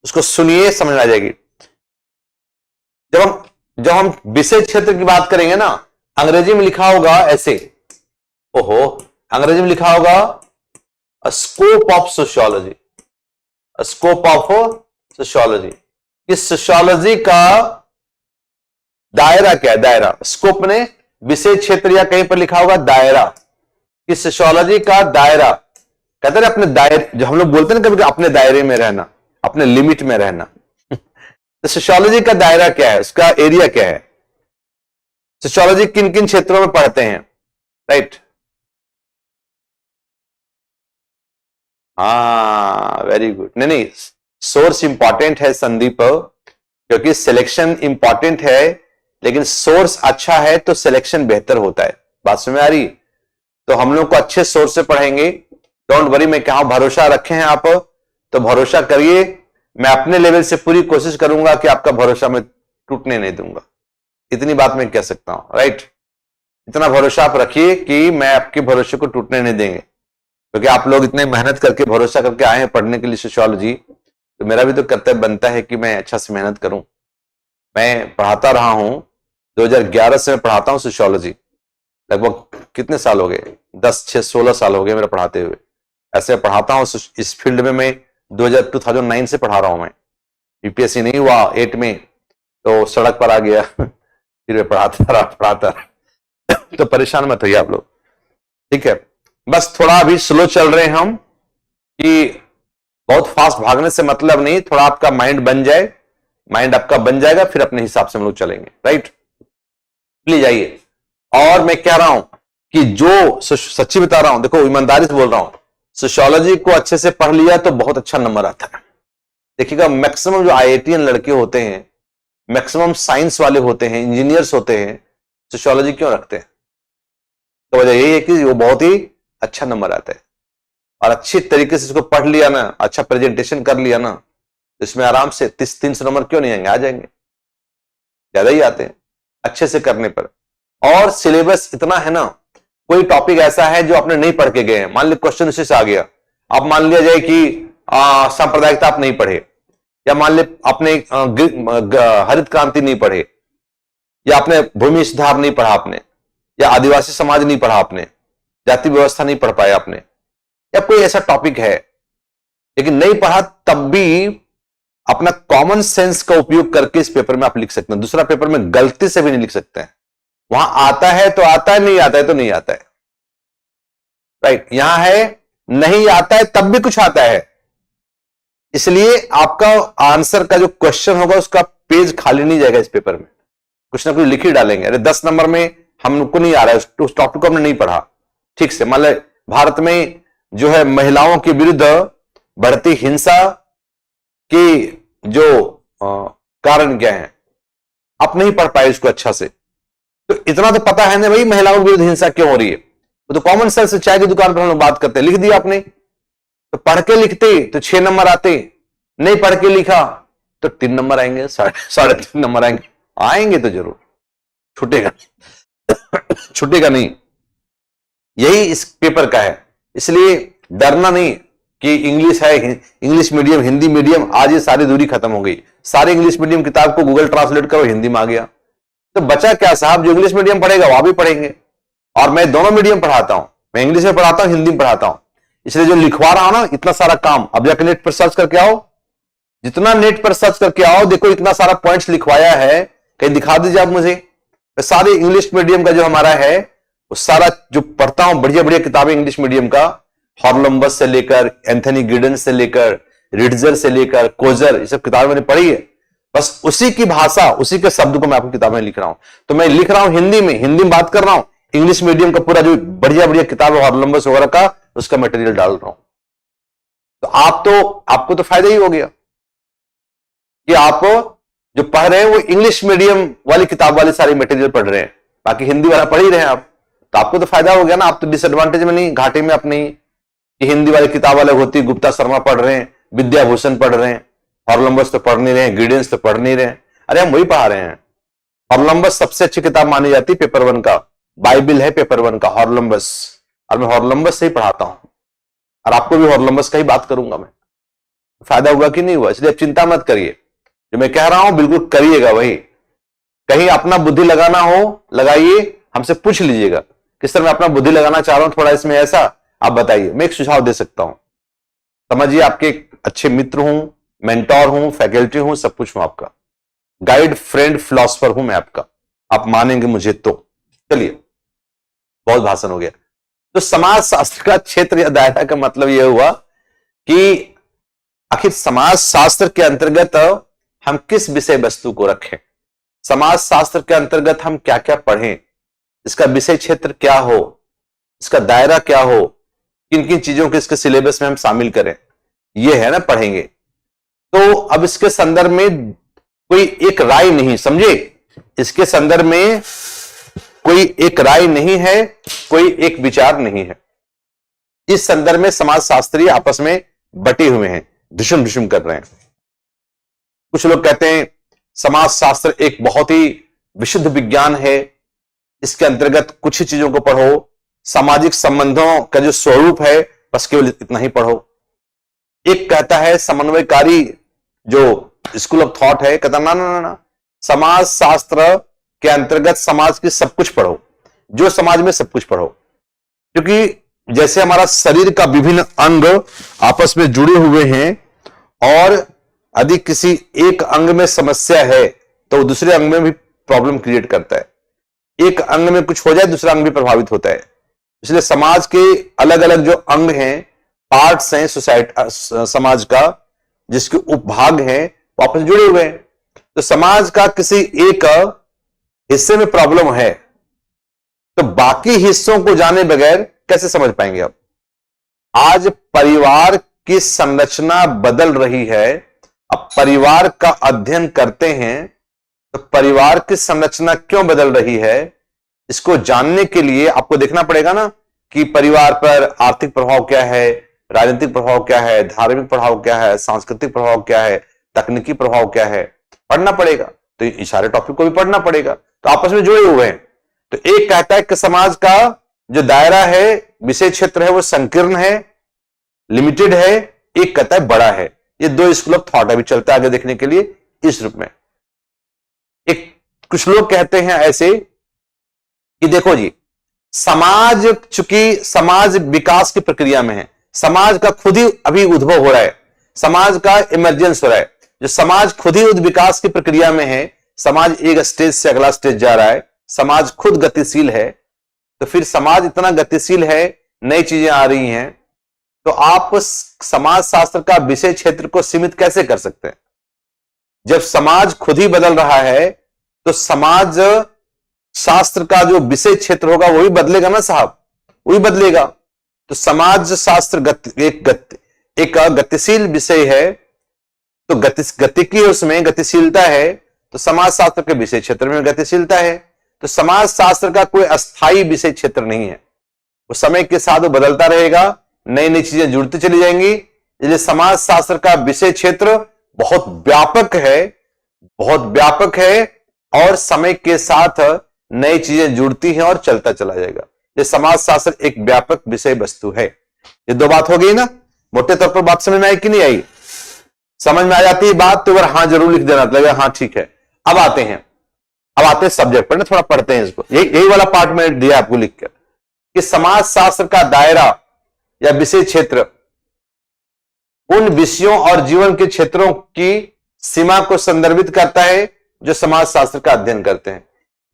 उसको सुनिए, समझ आ जाएगी। जब हम विषय क्षेत्र की बात करेंगे ना, अंग्रेजी में लिखा होगा ऐसे, ओहो, अंग्रेजी में लिखा होगा scope of sociology, scope of sociology. इस सोशियोलॉजी का दायरा क्या है, दायरा, स्कोप ने विषय क्षेत्र, या कहीं पर लिखा होगा दायरा, इस सोशियोलॉजी का दायरा, कहते हैं अपने दायरे, जो हम लोग बोलते हैं ना कभी, अपने दायरे में रहना, अपने लिमिट में रहना। तो सोशियोलॉजी का दायरा क्या है, उसका एरिया क्या है, सोशियोलॉजी किन किन क्षेत्रों में पढ़ते हैं, राइट। हाँ वेरी गुड, नहीं सोर्स इंपॉर्टेंट है संदीप, क्योंकि सिलेक्शन इंपॉर्टेंट है, लेकिन सोर्स अच्छा है तो सिलेक्शन बेहतर होता है। बात समझ आ रही? तो हम लोग को अच्छे सोर्स से पढ़ेंगे, डोंट वरी। मैं कहा भरोसा रखे हैं आप, तो भरोसा करिए, मैं अपने लेवल से पूरी कोशिश करूंगा कि आपका भरोसा मैं टूटने नहीं दूंगा, इतनी बात मैं कह सकता हूं, राइट। इतना भरोसा आप रखिए कि मैं आपके भरोसे को टूटने नहीं देंगे, क्योंकि आप लोग इतने मेहनत करके, भरोसा करके आए हैं पढ़ने के लिए सोशियोलॉजी, तो मेरा भी तो कर्तव्य बनता है कि मैं अच्छा से मेहनत करूं। मैं पढ़ाता रहा हूं, 2011 से मैं पढ़ाता हूं सोशियोलॉजी, लगभग कितने साल हो गए, 16 साल हो गए मेरा पढ़ाते हुए। ऐसे पढ़ाता हूं इस फील्ड में, मैं 2009 से पढ़ा रहा हूं। मैं यूपीएससी नहीं हुआ 8 में, तो सड़क पर आ गया, फिर मैं पढ़ाता रहा। तो परेशान मत होइए आप लोग, ठीक है। बस थोड़ा अभी स्लो चल रहे हैं हम, कि बहुत फास्ट भागने से मतलब नहीं, थोड़ा आपका माइंड बन जाए, माइंड आपका बन जाएगा, फिर अपने हिसाब से हम लोग चलेंगे, राइट। प्लीज आइए। और मैं कह रहा हूं कि जो सच्ची बता रहा हूं, देखो ईमानदारी से बोल रहा हूं, सोशियोलॉजी को अच्छे से पढ़ लिया तो बहुत अच्छा नंबर आता है। देखिएगा मैक्सिमम जो आईआईटीएन लड़के होते हैं, मैक्सिमम साइंस वाले होते हैं, इंजीनियर्स होते हैं, सोशियोलॉजी क्यों रखते हैं? तो वजह यही है कि वो बहुत ही अच्छा नंबर आता है, और अच्छी तरीके से इसको पढ़ लिया ना, अच्छा प्रेजेंटेशन कर लिया ना, इसमें आराम से 300 नंबर क्यों नहीं आएंगे, आ जाएंगे, ज्यादा ही आते हैं अच्छे से करने पर। और सिलेबस इतना है ना, कोई टॉपिक ऐसा है जो आपने नहीं पढ़ के गए हैं, मान लीजिए क्वेश्चन उसी से आ गया, अब मान लिया जाए कि सांप्रदायिकता आप नहीं पढ़े, या मान लीजिए आपने हरित क्रांति नहीं पढ़े, या आपने भूमि सुधार नहीं पढ़ा आपने, या आदिवासी समाज नहीं पढ़ा आपने, जाति व्यवस्था नहीं पढ़ पाए आपने, या कोई ऐसा टॉपिक है लेकिन नहीं पढ़ा, तब भी अपना कॉमन सेंस का उपयोग करके इस पेपर में आप लिख सकते हैं। दूसरा पेपर में गलती से भी नहीं लिख सकते हैं, वहां आता है तो आता है, नहीं आता है तो नहीं आता है, राइट। यहां है नहीं आता है तब भी कुछ आता है, इसलिए आपका आंसर का जो क्वेश्चन होगा उसका पेज खाली नहीं जाएगा इस पेपर में, कुछ ना कुछ लिख ही डालेंगे। अरे 10 नंबर में हमको नहीं आ रहा है, उस टॉपिक को हमने नहीं पढ़ा ठीक से, मान लो भारत में जो है महिलाओं के विरुद्ध बढ़ती हिंसा के जो कारण क्या है, आप नहीं पढ़ पाए उसको अच्छा से, तो इतना तो पता है ना भाई महिलाओं के विरुद्ध हिंसा क्यों हो रही है, तो कॉमन सेंस से चाय की दुकान पर हम लोग बात करते हैं, लिख दिया आपने, तो पढ़ के लिखते तो 6 नंबर आते, नहीं पढ़ के लिखा तो 3 नंबर आएंगे, 3.5 नंबर आएंगे, आएंगे तो जरूर, छूटेगा छूटेगा नहीं। यही इस पेपर का है, इसलिए डरना नहीं कि इंग्लिश है, इंग्लिश मीडियम हिंदी मीडियम, आज ये सारी दूरी खत्म हो गई, सारे इंग्लिश मीडियम किताब को गूगल ट्रांसलेट करो हिंदी में आ गया, तो बचा क्या साहब, जो इंग्लिश मीडियम पढ़ेगा वहां भी पढ़ेंगे। और मैं दोनों मीडियम पढ़ाता हूं, मैं इंग्लिश में पढ़ाता हूं, हिंदी में पढ़ाता हूं, इसलिए जो लिखवा रहा हूं ना इतना सारा काम, अब जाकर नेट पर सर्च करके आओ, जितना नेट पर सर्च करके आओ, देखो इतना सारा पॉइंट्स लिखवाया है, कहीं दिखा दीजिए आप मुझे। सारे इंग्लिश मीडियम का जो हमारा है वो सारा जो पढ़ता हूं, बढ़िया बढ़िया किताबें इंग्लिश मीडियम का, हॉर्लम्बस से लेकर एंथनी गिडन से लेकर रिडजर से लेकर कोजर, ये सब किताबें मैंने पढ़ी है, बस उसी की भाषा उसी के शब्द को मैं आपको किताबें लिख रहा हूं। तो मैं लिख रहा हूं हिंदी में बात कर रहा हूं, इंग्लिश मीडियम का पूरा जो बढ़िया बढ़िया किताब है हॉर्लम्बस वगैरह का, उसका मटेरियल डाल रहा हूं, तो आपको तो फायदा ही हो गया कि आप जो पढ़ रहे हैं वो इंग्लिश मीडियम वाली किताब वाले सारे मटेरियल पढ़ रहे हैं, बाकी हिंदी वाला पढ़ ही रहे हैं आप, तो आपको तो फायदा हो गया ना, आप तो डिसएडवांटेज में नहीं, घाटे में आप नहीं कि हिंदी वाली किताब अलग होती, गुप्ता शर्मा पढ़ रहे हैं, विद्याभूषण पढ़ रहे हैं, हॉर्लम्बस तो पढ़ नहीं रहे हैं, गिडेंस तो पढ़ नहीं रहे हैं, अरे हम वही पढ़ा रहे हैं। हॉर्लम्बस सबसे अच्छी किताब मानी जाती है पेपर 1 का, बाइबिल है पेपर 1 का हॉर्लम्बस, और मैं हॉर्लम्बस से ही पढ़ाता हूं, और आपको भी हॉर्लम्बस का ही बात करूंगा मैं। फायदा हुआ कि नहीं हुआ, इसलिए चिंता मत करिए, जो मैं कह रहा हूं बिल्कुल करिएगा वही। कहीं अपना बुद्धि लगाना हो लगाइए, हमसे पूछ लीजिएगा किस तरह मैं अपना बुद्धि लगाना चाह रहा हूं, थोड़ा इसमें ऐसा आप बताइए, मैं एक सुझाव दे सकता हूं। समझिए आपके अच्छे मित्र हूं, मेंटोर हूं, फैकल्टी हूं, सब कुछ हूं आपका, गाइड फ्रेंड फिलोसफर हूं मैं आपका, आप मानेंगे मुझे तो। चलिए बहुत भाषण हो गया। तो समाज शास्त्र का क्षेत्र या दायरा का मतलब यह हुआ कि आखिर समाज शास्त्र के अंतर्गत हम किस विषय वस्तु को रखें, समाज शास्त्र के अंतर्गत हम क्या क्या पढ़ें, इसका विषय क्षेत्र क्या हो, इसका दायरा क्या हो, किन किन चीजों को इसके सिलेबस में हम शामिल करें, यह है ना पढ़ेंगे। तो अब इसके संदर्भ में कोई एक राय नहीं, समझे, इसके संदर्भ में कोई एक राय नहीं है, कोई एक विचार नहीं है, इस संदर्भ में समाज शास्त्री आपस में बटे हुए हैं, ढुसुम ढुसुम कर रहे हैं। कुछ लोग कहते हैं समाज शास्त्र एक बहुत ही विशुद्ध विज्ञान है, इसके अंतर्गत कुछ ही चीजों को पढ़ो, सामाजिक संबंधों का जो स्वरूप है बस केवल इतना ही पढ़ो। एक कहता है समन्वयकारी जो स्कूल ऑफ थॉट है, कहता ना, समाज शास्त्र के अंतर्गत समाज की सब कुछ पढ़ो, जो समाज में सब कुछ पढ़ो, क्योंकि जैसे हमारा शरीर का विभिन्न अंग आपस में जुड़े हुए हैं, और यदि किसी एक अंग में समस्या है तो दूसरे अंग में भी प्रॉब्लम क्रिएट करता है, एक अंग में कुछ हो जाए दूसरा अंग भी प्रभावित होता है, इसलिए समाज के अलग अलग जो अंग हैं पार्ट्स हैं सोसाइटी समाज का, जिसके उपभाग हैं वो आपस में जुड़े हुए हैं। तो समाज का किसी एक हिस्से में प्रॉब्लम है तो बाकी हिस्सों को जाने बगैर कैसे समझ पाएंगे आप। आज परिवार की संरचना बदल रही है। अब परिवार का अध्ययन करते हैं तो परिवार की संरचना क्यों बदल रही है, इसको जानने के लिए आपको देखना पड़ेगा ना कि परिवार पर आर्थिक प्रभाव क्या है, राजनीतिक प्रभाव क्या है, धार्मिक प्रभाव क्या है, सांस्कृतिक प्रभाव क्या है, तकनीकी प्रभाव क्या है, पढ़ना पड़ेगा। तो इन सारे टॉपिक को भी पढ़ना पड़ेगा। तो आपस में जुड़े हुए हैं। तो एक कहता है कि समाज का जो दायरा है, विषय क्षेत्र है, वो संकीर्ण है, लिमिटेड है। एक कहता है बड़ा है। ये दो स्कूल ऑफ थॉट अभी चलता है आगे देखने के लिए इस रूप में। एक कुछ लोग कहते हैं ऐसे कि देखो जी, समाज चूंकि समाज विकास की प्रक्रिया में है, समाज का खुद ही अभी उद्भव हो रहा है, समाज का इमरजेंस हो रहा है। जो समाज खुद ही विकास की प्रक्रिया में है, समाज एक स्टेज से अगला स्टेज जा रहा है, समाज खुद गतिशील है। तो फिर समाज इतना गतिशील है, नई चीजें आ रही हैं, तो आप समाज शास्त्र का विषय क्षेत्र को सीमित कैसे कर सकते हैं? जब समाज खुद ही बदल रहा है तो समाज शास्त्र का जो विषय क्षेत्र होगा वही बदलेगा ना साहब, वही बदलेगा। तो समाज शास्त्र एक गतिशील विषय है, तो गतिकी उसमें गतिशीलता है, तो समाज शास्त्र के विषय क्षेत्र में गतिशीलता है। तो समाज शास्त्र का कोई अस्थायी विषय क्षेत्र नहीं है, वो समय के साथ वो बदलता रहेगा, नई नई चीजें जुड़ती चली जाएंगी। इसलिए समाज शास्त्र का विषय क्षेत्र बहुत व्यापक है, बहुत व्यापक है, और समय के साथ नई चीजें जुड़ती हैं और चलता चला जाएगा। ये समाज शास्त्र एक व्यापक विषय वस्तु है। ये दो बात हो गई ना। मोटे तौर पर बात समझ में आई कि नहीं आई? समझ में आ जाती है बात तो अगर हाँ जरूर लिख देना, लगेगा हाँ ठीक है। अब आते हैं सब्जेक्ट पर ना, थोड़ा पढ़ते हैं इसको। यही वाला पार्ट मैंने दिया आपको लिख कर कि समाज शास्त्र का दायरा या विषय क्षेत्र उन विषयों और जीवन के क्षेत्रों की सीमा को संदर्भित करता है जो समाज शास्त्र का अध्ययन करते हैं।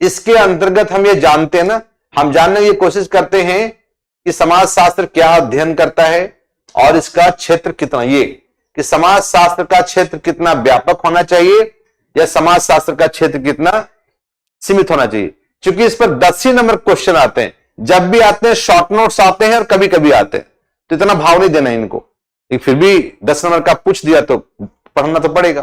इसके अंतर्गत हम ये जानते हैं ना, हम जानने की कोशिश करते हैं कि समाज शास्त्र क्या अध्ययन करता है और इसका क्षेत्र कितना, ये कि समाज शास्त्र का क्षेत्र कितना व्यापक होना चाहिए या समाज शास्त्र का क्षेत्र कितना सीमित होना चाहिए। क्योंकि इस पर 10 ही नंबर क्वेश्चन आते हैं, जब भी आते हैं शॉर्ट नोट्स आते हैं और कभी कभी आते हैं, तो इतना भाव नहीं देना इनको। फिर भी 10 नंबर का पूछ दिया तो पढ़ना तो पड़ेगा।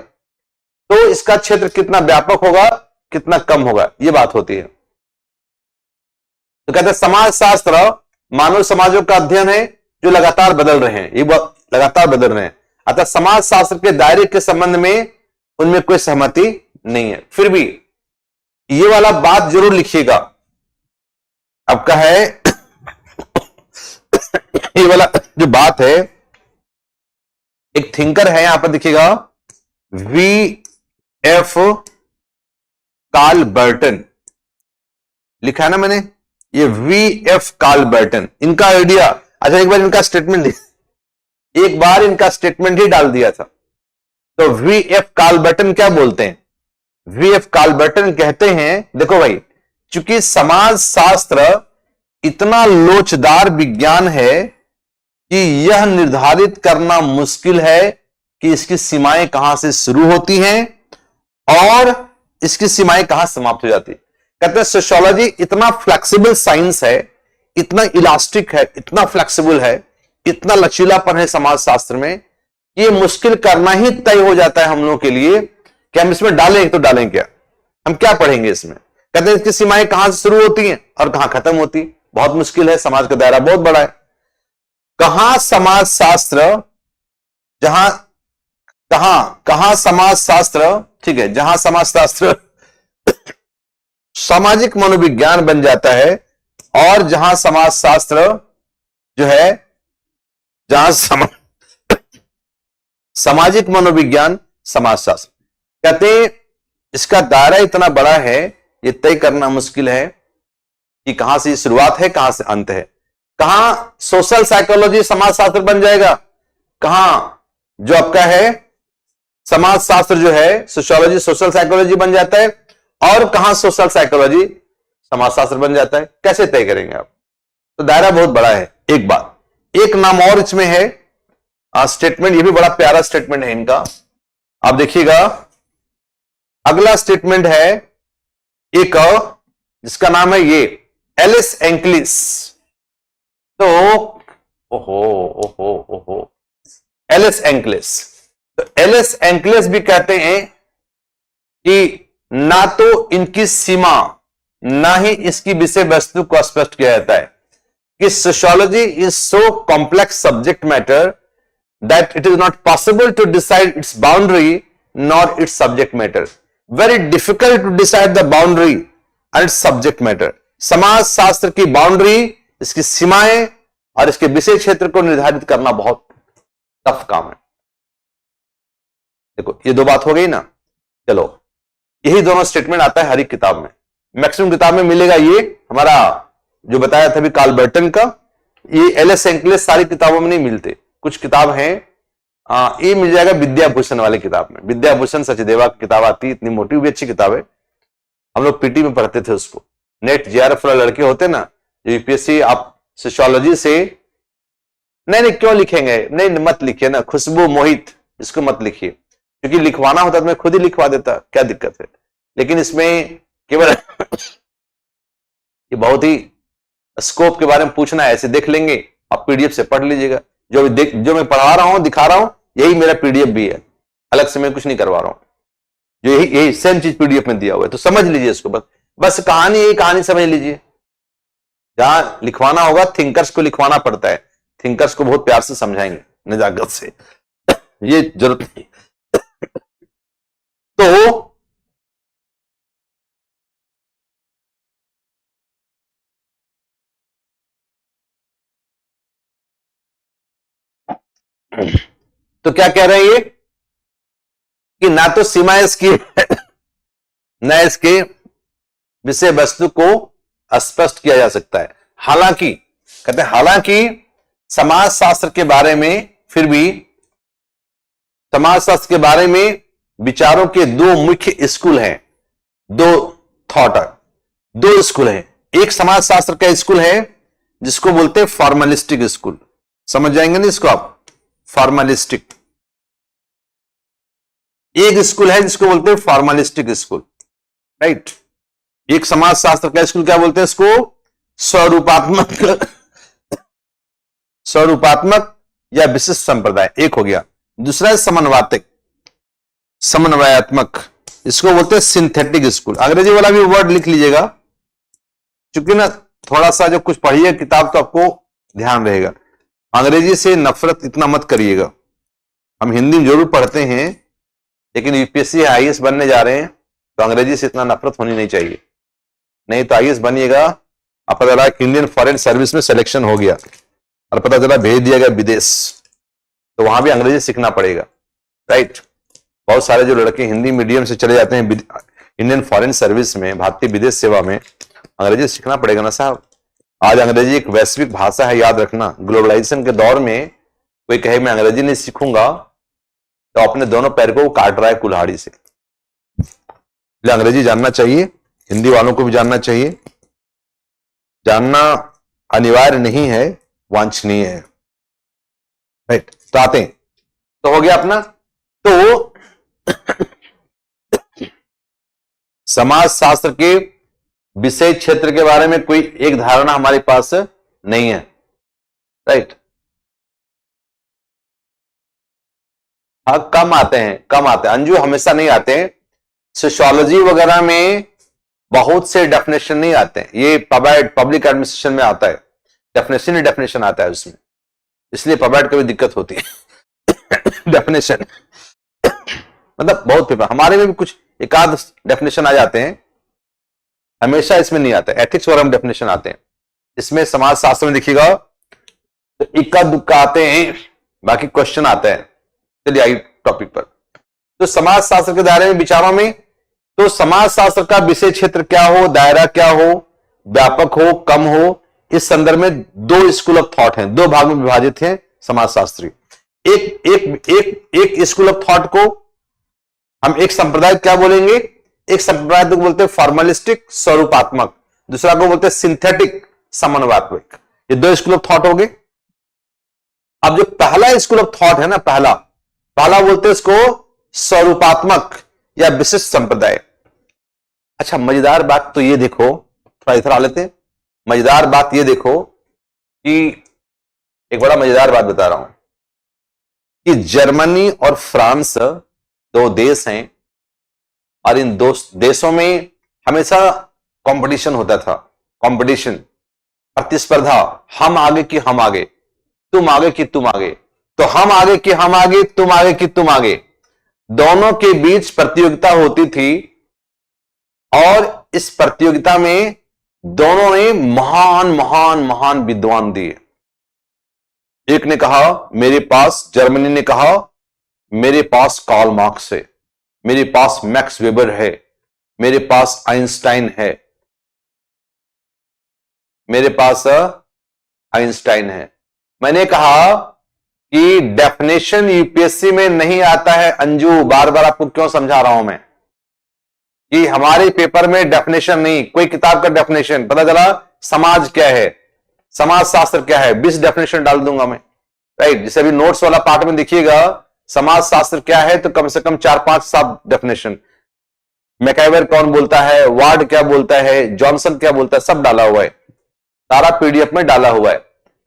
तो इसका क्षेत्र कितना व्यापक होगा, कितना कम होगा, यह बात होती है। तो कहते हैं समाज शास्त्र मानव समाजों का अध्ययन है जो लगातार बदल रहे हैं, ये लगातार बदल रहे हैं। अतः समाज शास्त्र के दायरे के संबंध में उनमें कोई सहमति नहीं है। फिर भी ये वाला बात जरूर लिखिएगा। आपका है ये वाला जो बात है, एक थिंकर है यहां पर देखिएगा, V.F. कार्ल बर्टन लिखा है ना मैंने, ये V.F. कार्ल बर्टन, इनका आइडिया। अच्छा एक बार इनका स्टेटमेंट ही डाल दिया था। तो V.F. कार्ल बर्टन क्या बोलते हैं? V.F. कार्ल बर्टन कहते हैं, देखो भाई, चूंकि समाज शास्त्र इतना लोचदार विज्ञान है कि यह निर्धारित करना मुश्किल है कि इसकी सीमाएं कहां से शुरू होती हैं और इसकी सीमाएं कहां समाप्त हो जाती है। कहते हैं सोशियोलॉजी इतना फ्लेक्सिबल साइंस है, इतना इलास्टिक है, इतना फ्लेक्सिबल है, इतना लचीलापन है समाज शास्त्र में, ये मुश्किल करना ही तय हो जाता है हम लोगों के लिए कि हम इसमें डालें तो डालें क्या, हम क्या पढ़ेंगे इसमें। कहते हैं इसकी सीमाएं कहां से शुरू होती हैं और कहां खत्म होती, बहुत मुश्किल है, समाज का दायरा बहुत बड़ा है। कहां समाज शास्त्र, कहां समाज शास्त्र, ठीक है, जहां समाज शास्त्र सामाजिक मनोविज्ञान बन जाता है और जहां समाज शास्त्र जो है, जहां सामाजिक मनोविज्ञान समाज शास्त्र, कहते हैं इसका दायरा इतना बड़ा है, यह तय करना मुश्किल है कि कहां से शुरुआत है कहां से अंत है। कहां सोशल साइकोलॉजी समाज शास्त्र बन जाएगा, कहां जो आपका है समाज शास्त्र जो है सोशियोलॉजी सोशल साइकोलॉजी बन जाता है और कहां सोशल साइकोलॉजी समाज शास्त्र बन जाता है, कैसे तय करेंगे आप? तो दायरा बहुत बड़ा है। एक बात, एक नाम और इसमें है स्टेटमेंट, ये भी बड़ा प्यारा स्टेटमेंट है इनका। आप देखिएगा, अगला स्टेटमेंट है एक जिसका नाम है ये एलिस एंक्लिस। तो ओहो ओहो ओहो, एलिस एंक्लिस, तो एलिस एंक्लिस भी कहते हैं कि ना तो इनकी सीमा ना ही इसकी विषय वस्तु को स्पष्ट किया जाता है कि sociology is so complex subject matter that it is not possible to decide its boundary nor its subject matter. Very difficult to decide the boundary and its subject matter. समाज शास्त्र की बाउंड्री, इसकी सीमाएं और इसके विषय क्षेत्र को निर्धारित करना बहुत टफ काम है। देखो ये दो बात हो गई ना। चलो, यही दोनों स्टेटमेंट आता है हर एक किताब में, मैक्सिमम किताब में मिलेगा। ये हमारा जो बताया था अभी कार्ल बर्टन का, ये एलिस एंक्लिस सारी किताबों में नहीं मिलते, कुछ किताब हैं। ये मिल जाएगा विद्याभूषण वाली किताब में। विद्याभूषण सचदेवा की किताब आती है, इतनी मोटी, भी अच्छी किताब है। हम लोग पीटी में पढ़ते थे उसको। नेट जेआरएफ वाले लड़के होते ना, जो यूपीएससी, आप सोशियोलॉजी से नहीं क्यों लिखेंगे, नहीं मत लिखिए ना, खुशबू मोहित इसको मत लिखिए, क्योंकि लिखवाना होता तो मैं खुद ही लिखवा देता, क्या दिक्कत है। लेकिन इसमें केवल ये बहुत ही स्कोप के बारे में पूछना है, ऐसे देख लेंगे, आप पीडीएफ से पढ़ लीजिएगा। जो मैं पढ़ा रहा हूं, दिखा रहा हूं, यही मेरा पीडीएफ भी है, अलग से मैं कुछ नहीं करवा रहा हूं, जो यही सेम चीज पीडीएफ में दिया हुआ है। तो समझ लीजिए इसको, बस कहानी, यही कहानी समझ लीजिए। जहां लिखवाना होगा थिंकर्स को लिखवाना पड़ता है, थिंकर्स को बहुत प्यार से समझाएंगे नजाकत से, ये जरूरत नहीं। तो क्या कह रहे हैं ये कि ना तो सीमा इसकी न इसके विषय वस्तु को स्पष्ट किया जा सकता है। हालांकि कहते हैं, हालांकि समाज शास्त्र के बारे में, फिर भी समाज शास्त्र के बारे में विचारों के दो मुख्य स्कूल हैं, दो स्कूल हैं। एक समाज शास्त्र का स्कूल है जिसको बोलते हैं फॉर्मलिस्टिक स्कूल, समझ जाएंगे ना इसको आप, फॉर्मलिस्टिक। एक स्कूल है जिसको बोलते हैं फॉर्मलिस्टिक स्कूल, राइट। एक समाज शास्त्र का स्कूल क्या बोलते हैं इसको, स्वरूपात्मक या विशिष्ट संप्रदाय, एक हो गया। दूसरा है समन्वयात्मक, इसको बोलते हैं सिंथेटिक स्कूल। अंग्रेजी वाला भी वर्ड लिख लीजिएगा, क्योंकि ना थोड़ा सा जब कुछ पढ़िए किताब तो आपको ध्यान रहेगा। अंग्रेजी से नफरत इतना मत करिएगा, हम हिंदी जरूर पढ़ते हैं, लेकिन यूपीएससी आईएएस बनने जा रहे हैं, तो अंग्रेजी से इतना नफरत होनी नहीं चाहिए। नहीं तो आईएएस बनिएगा, अब पता चला इंडियन फॉरेन सर्विस में सिलेक्शन हो गया और पता चला भेज दिया गया विदेश, तो वहां भी अंग्रेजी सीखना पड़ेगा, राइट। बहुत सारे जो लड़के हिंदी मीडियम से चले जाते हैं इंडियन फॉरेन सर्विस में, भारतीय विदेश सेवा में, अंग्रेजी सीखना पड़ेगा ना साहब। आज अंग्रेजी एक वैश्विक भाषा है, याद रखना। ग्लोबलाइजेशन के दौर में कोई कहे मैं अंग्रेजी नहीं सीखूंगा, तो अपने दोनों पैर को काट रहा है कुल्हाड़ी से। इसलिए अंग्रेजी जानना चाहिए, हिंदी वालों को भी जानना चाहिए। जानना अनिवार्य नहीं है, वांछनीय है, राइट। तो आते हैं, तो हो गया अपना। तो समाज शास्त्र के विषय क्षेत्र के बारे में कोई एक धारणा हमारे पास नहीं है, राइट। कम आते हैं अंजू, हमेशा नहीं आते हैं। सोशियोलॉजी वगैरह में बहुत से डेफिनेशन नहीं आते हैं, ये पब्लिक एडमिनिस्ट्रेशन में आता है, डेफिनेशन आता है उसमें, इसलिए पब्लिक को भी दिक्कत होती है। डेफिनेशन मतलब बहुत पेपर, हमारे में भी कुछ एकाध डेफिनेशन आ जाते हैं, हमेशा इसमें नहीं आता। एथिक्स वगैरह में डेफिनेशन आते हैं, इसमें समाज शास्त्र में देखिएगा तो इक्का दुक्का आते हैं, बाकी क्वेश्चन आता है। चलिए आई टॉपिक पर। तो समाज शास्त्र के दायरे में विचारों में, तो समाज शास्त्र का विषय क्षेत्र क्या हो, दायरा क्या हो, व्यापक हो कम हो, इस संदर्भ में दो स्कूल ऑफ थॉट हैं, दो भाग में विभाजित हैं समाज शास्त्री। एक स्कूल ऑफ थॉट को हम एक संप्रदाय क्या बोलेंगे, एक संप्रदाय को बोलते हैं फॉर्मलिस्टिक स्वरूपात्मक, दूसरा को बोलते हैं सिंथेटिक समन्वयात्मक। ये दो स्कूल ऑफ थॉट हो गए। अब जो पहला स्कूल ऑफ थॉट है ना, पहला पहला बोलते हैं इसको स्वरूपात्मक या विशिष्ट संप्रदाय। अच्छा, मजेदार बात तो ये देखो, थोड़ा इधर आ लेते हैं। मजेदार बात ये देखो कि एक बड़ा मजेदार बात बता रहा हूं कि जर्मनी और फ्रांस दो देश हैं, और इन दो देशों में हमेशा कंपटीशन होता था। कंपटीशन, प्रतिस्पर्धा, हम आगे कि हम आगे, तुम आगे कि तुम आगे, तो हम आगे कि हम आगे, तुम आगे कि तुम आगे, दोनों के बीच प्रतियोगिता होती थी। और इस प्रतियोगिता में दोनों ने महान महान महान विद्वान दिए। एक ने कहा मेरे पास, जर्मनी ने कहा मेरे पास कार्ल मार्क्स है, मेरे पास मैक्स वेबर है, मेरे पास आइंस्टाइन है, मेरे पास आइंस्टाइन है। मैंने कहा कि डेफिनेशन यूपीएससी में नहीं आता है अंजू, बार बार आपको क्यों समझा रहा हूं मैं कि हमारे पेपर में डेफिनेशन नहीं, कोई किताब का डेफिनेशन पता चला समाज क्या है, समाज शास्त्र क्या है, 20 डेफिनेशन डाल दूंगा मैं, राइट। जैसे अभी नोट्स वाला पार्ट में देखिएगा समाज शास्त्र क्या है, तो कम से कम 4-5-7 डेफिनेशन, मैकआइवर कौन बोलता है, वार्ड क्या बोलता है, जॉनसन क्या बोलता है, सब डाला हुआ है, सारा पीडीएफ में डाला हुआ है।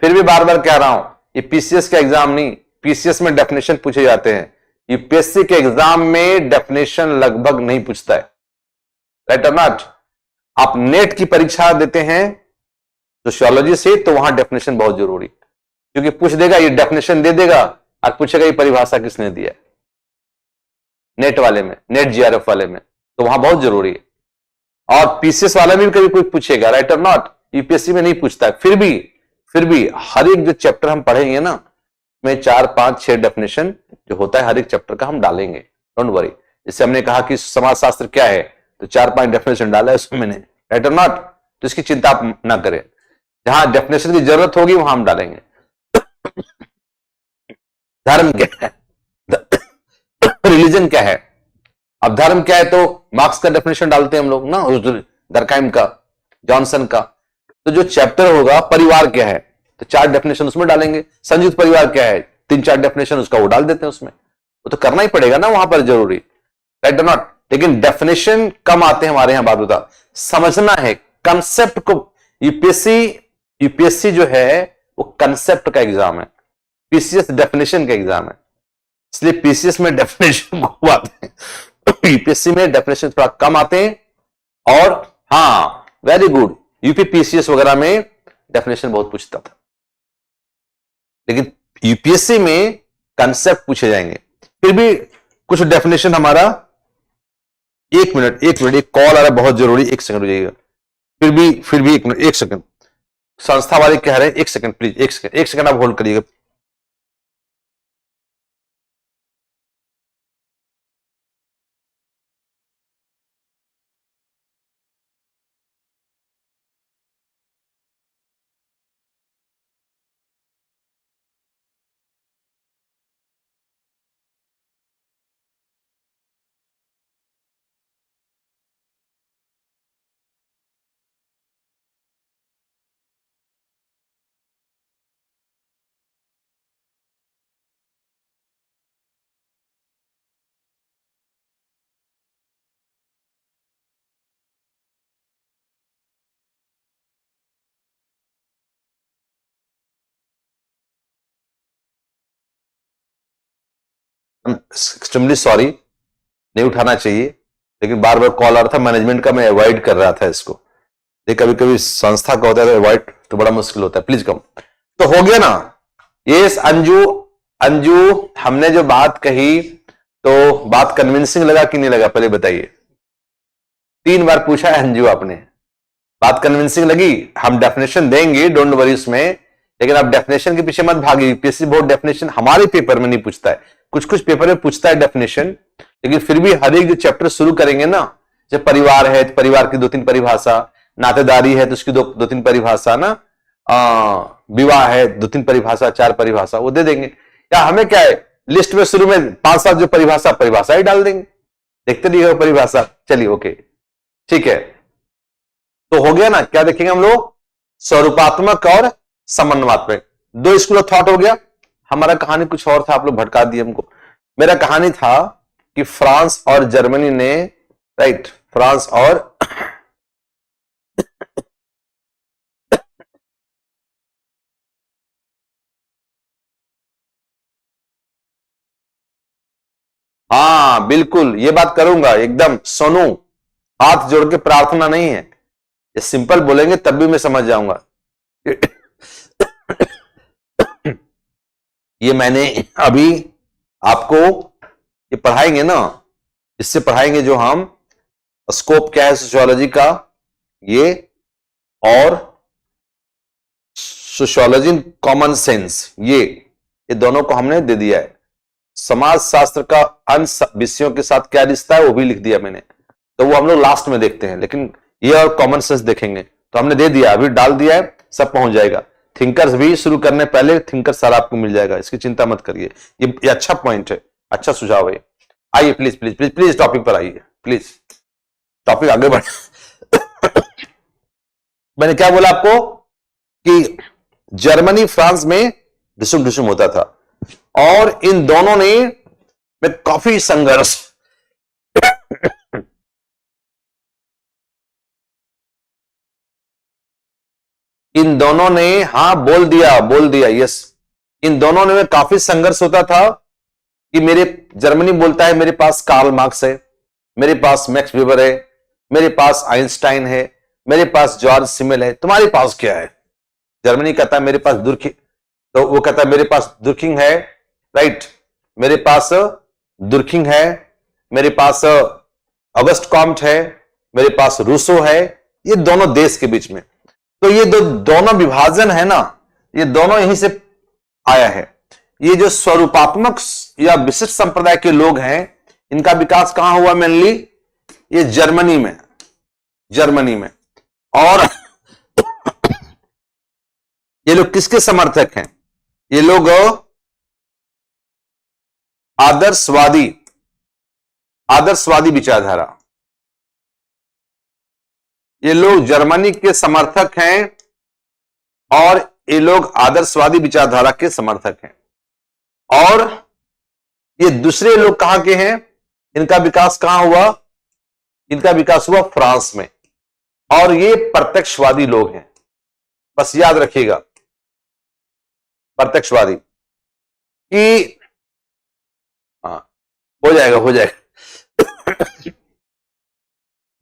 फिर भी बार बार कह रहा हूं, ये पीसीएस का एग्जाम नहीं, पीसीएस में डेफिनेशन पूछे जाते हैं, यूपीएससी के एग्जाम में डेफिनेशन लगभग नहीं पूछता है, राइट और नॉट। आप नेट की परीक्षा देते हैं सोशियोलॉजी से, तो वहां डेफिनेशन बहुत जरूरी, क्योंकि पूछ देगा, ये डेफिनेशन दे देगा और पूछेगा ये परिभाषा किसने दिया है, नेट वाले में, नेट जीआरएफ वाले में, तो वहां बहुत जरूरी है। और पीसीएस वाला में भी कभी कोई पूछेगा, राइट और नॉट, यूपीएससी में नहीं पूछता है। फिर भी हर एक जो चैप्टर हम पढ़ेंगे ना, में 4-5-6 डेफिनेशन जो होता है हर एक चैप्टर का हम डालेंगे, डोंट वरी। जैसे हमने कहा कि समाजशास्त्र क्या है, तो 4-5 डेफिनेशन डाला है उसमें मैंने, राइट और नॉट, तो इसकी चिंता आप ना करें, जहां डेफिनेशन की जरूरत होगी वहां हम डालेंगे। धर्म क्या है, रिलीजन क्या है, अब धर्म क्या है तो मार्क्स का डेफिनेशन डालते हैं हम लोग ना, दरकाइम का, जॉनसन का। तो जो चैप्टर होगा परिवार क्या है, तो 4 डेफिनेशन उसमें डालेंगे। संयुक्त परिवार क्या है, 3-4 डेफिनेशन उसका वो डाल देते हैं उसमें, वो तो करना ही पड़ेगा ना वहां पर, जरूरी, राइट और नॉट। लेकिन डेफिनेशन कम आते हैं हमारे यहां, बात बता, समझना है कंसेप्ट को। यूपीएससी जो है वो कंसेप्ट का एग्जाम है, पीसीएस डेफिनेशन का एग्जाम है, इसलिए पीसीएस में डेफिनेशन खूब आते हैं, यूपीएससी में डेफिनेशन थोड़ा कम आते हैं। और हाँ, वेरी गुड, यूपी पीसीएस वगैरह में डेफिनेशन बहुत पूछता था, लेकिन यूपीएससी में कंसेप्ट पूछे जाएंगे। फिर भी कुछ डेफिनेशन हमारा, एक मिनट एक कॉल आ रहा है बहुत जरूरी, 1 सेकंड हो जाइएगा। फिर भी 1 मिनट 1 सेकंड, संस्था वाले कह रहे हैं 1 सेकंड प्लीज, 1 सेकंड आप होल्ड करिएगा। एक्सट्रीमली सॉरी, नहीं उठाना चाहिए, लेकिन बार बार कॉल आ रहा था मैनेजमेंट का, मैं अवॉइड कर रहा था इसको। ये कभी कभी संस्था का होता है तो अवॉइड तो बड़ा मुश्किल होता है, प्लीज कम। तो हो गया ना, ये अंजू हमने जो बात कही, तो बात कन्विंसिंग लगा कि नहीं लगा, पहले बताइए। 3 बार पूछा है अंजू आपने, बात कन्विंसिंग लगी? हम डेफिनेशन देंगे, डोंट वरी उसमें, लेकिन आप डेफिनेशन के पीछे मत भागिए। यूपीएससी बोर्ड डेफिनेशन हमारे पेपर में नहीं पूछता है, कुछ कुछ पेपर में पूछता है डेफिनेशन, लेकिन फिर भी हर एक जो चैप्टर शुरू करेंगे ना, जब परिवार है तो परिवार की 2-3 परिभाषा, नातेदारी है तो उसकी 2-3 परिभाषा ना, विवाह है 2-3 परिभाषा, 4 परिभाषा वो दे देंगे। या हमें क्या है, लिस्ट में शुरू में 5-7 जो परिभाषा ही डाल देंगे, देखते रहिएगा परिभाषा। चलिए ओके, ठीक है, तो हो गया ना। क्या देखेंगे हम लोग, स्वरूपात्मक और समन्वयात्मक, 2 स्कूल ऑफ थॉट हो गया। हमारा कहानी कुछ और था, आप लोग भटका दिए हमको। मेरा कहानी था कि फ्रांस और जर्मनी ने, राइट, फ्रांस और हाँ बिल्कुल, ये बात करूंगा एकदम। सोनू, हाथ जोड़ के प्रार्थना नहीं है, ये सिंपल बोलेंगे तब भी मैं समझ जाऊंगा। ये मैंने अभी आपको ये पढ़ाएंगे ना, इससे पढ़ाएंगे जो हम स्कोप क्या है सोशियोलॉजी का, ये और सोशियोलॉजी कॉमन सेंस, ये दोनों को हमने दे दिया है। समाज शास्त्र का अन्य विषयों के साथ क्या रिश्ता है वो भी लिख दिया मैंने, तो वो हम लोग लास्ट में देखते हैं, लेकिन ये और कॉमन सेंस देखेंगे। तो हमने दे दिया, अभी डाल दिया है, सब पहुंच जाएगा। थिंकर्स भी शुरू करने पहले थिंकर सारा आपको मिल जाएगा, इसकी चिंता मत करिए। ये अच्छा पॉइंट है, अच्छा सुझाव है। आइए please please please please topic पर आइए, प्लीज टॉपिक आगे बढ़। मैंने क्या बोला आपको कि जर्मनी फ्रांस में ढुसुम ढुसुम होता था, और इन दोनों ने में काफी संघर्ष, इन दोनों ने, हाँ बोल दिया यस, इन दोनों ने में काफी संघर्ष होता था कि मेरे, जर्मनी बोलता है मेरे पास कार्ल मार्क्स है, मेरे पास मैक्स वेबर है, मेरे पास आइंस्टाइन है, मेरे पास जॉर्ज सिमेल है, तुम्हारे पास क्या है? जर्मनी कहता है मेरे पास दुर्खिंग, तो वो कहता है मेरे पास दुर्खिंग है, राइट, मेरे पास दुर्खिंग है, मेरे पास अगस्ट कॉम्ट है, मेरे पास रूसो है। ये दोनों देश के बीच में, तो ये दोनों विभाजन है ना, ये दोनों यहीं से आया है। ये जो स्वरूपात्मक या विशिष्ट संप्रदाय के लोग हैं, इनका विकास कहां हुआ मेनली? ये जर्मनी में। और ये लोग किसके समर्थक हैं? ये लोग आदर्शवादी विचारधारा, ये लोग जर्मनी के समर्थक हैं, और ये लोग आदर्शवादी विचारधारा के समर्थक हैं। और ये दूसरे लोग कहां के हैं? इनका विकास कहां हुआ? इनका विकास हुआ फ्रांस में, और ये प्रत्यक्षवादी लोग हैं। बस याद रखिएगा, प्रत्यक्षवादी कि, हाँ हो जाएगा।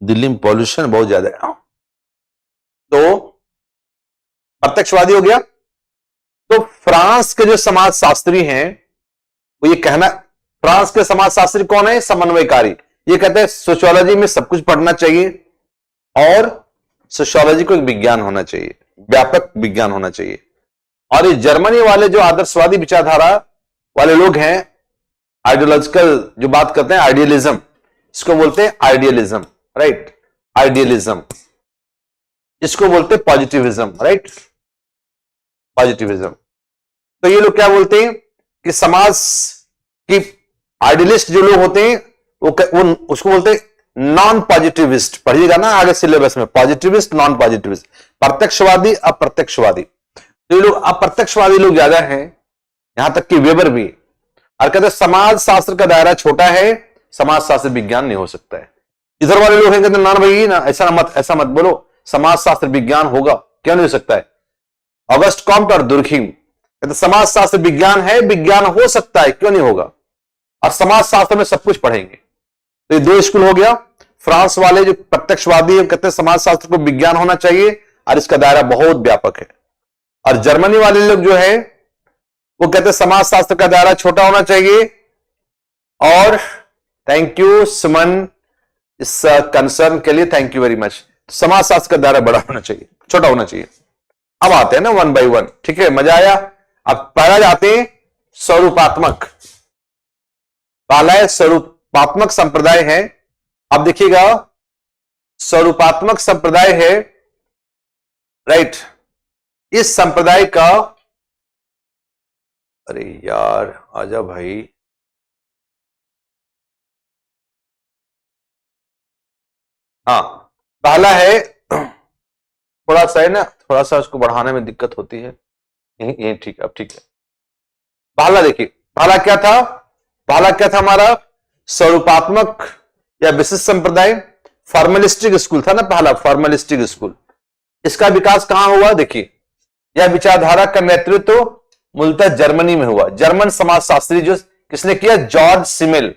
दिल्ली में पॉल्यूशन बहुत ज्यादा है, तो प्रत्यक्षवादी हो गया। तो फ्रांस के जो समाजशास्त्री हैं, वो ये कहना, फ्रांस के समाजशास्त्री कौन है? समन्वयकारी। ये कहते हैं सोशियोलॉजी में सब कुछ पढ़ना चाहिए, और सोशियोलॉजी को एक विज्ञान होना चाहिए, व्यापक विज्ञान होना चाहिए। और ये जर्मनी वाले जो आदर्शवादी विचारधारा वाले लोग हैं, आइडियोलॉजिकल जो बात करते हैं, आइडियलिज्म, इसको बोलते हैं आइडियलिज्म, राइट, आइडियलिज्म, इसको बोलते हैं पॉजिटिविज्म, राइट, पॉजिटिविज्म। तो ये लोग क्या बोलते हैं कि समाज की आइडियलिस्ट जो लोग होते हैं, वो उसको बोलते हैं नॉन पॉजिटिविस्ट। पढ़िएगा ना आगे सिलेबस में, पॉजिटिविस्ट, नॉन पॉजिटिविस्ट, प्रत्यक्षवादी, अप्रत्यक्षवादी। तो ये लोग अप्रत्यक्षवादी लोग ज्यादा हैं, यहां तक कि वेबर भी। और कहते हैं समाज शास्त्र का दायरा छोटा है, समाज शास्त्र विज्ञान नहीं हो सकता है। इधर वाले लोग हैं कहते ना भाई, ना ऐसा मत बोलो, समाज शास्त्र विज्ञान होगा, क्यों नहीं हो सकता है? ऑगस्ट कॉम्ट और दुर्खिम कहते समाज शास्त्र विज्ञान है, विज्ञान हो सकता है, क्यों नहीं होगा? और समाज शास्त्र में सब कुछ पढ़ेंगे। तो ये दो स्कूल हो गया। फ्रांस वाले जो प्रत्यक्षवादी है, कहते हैं समाज शास्त्र को विज्ञान होना चाहिए, और इसका दायरा बहुत व्यापक है। और जर्मनी वाले लोग जो है, वो कहते हैं समाज शास्त्र का दायरा छोटा होना चाहिए। और थैंक यू सुमन, इस कंसर्न के लिए थैंक यू वेरी मच। समाज शास्त्र का दायरा बड़ा होना चाहिए, छोटा होना चाहिए। अब आते हैं ना वन बाय वन, ठीक है, मजा आया। अब पहला जाते हैं स्वरूपात्मक, पहला है स्वरूपात्मक संप्रदाय है। अब देखिएगा, स्वरूपात्मक संप्रदाय है, राइट, इस संप्रदाय का, अरे यार आजा भाई, हाँ पहला है, थोड़ा सा है ना, थोड़ा सा उसको बढ़ाने में दिक्कत होती है, यही ठीक है, अब ठीक है। पहला देखिए, पहला क्या था, पहला क्या था हमारा, स्वरूपात्मक या विशिष्ट संप्रदाय, फॉर्मलिस्टिक स्कूल था ना पहला, फॉर्मलिस्टिक स्कूल। इसका विकास कहां हुआ, देखिए, यह विचारधारा का नेतृत्व मूलतः जर्मनी में हुआ। जर्मन समाजशास्त्री जो किसने किया, जॉर्ज सिमेल।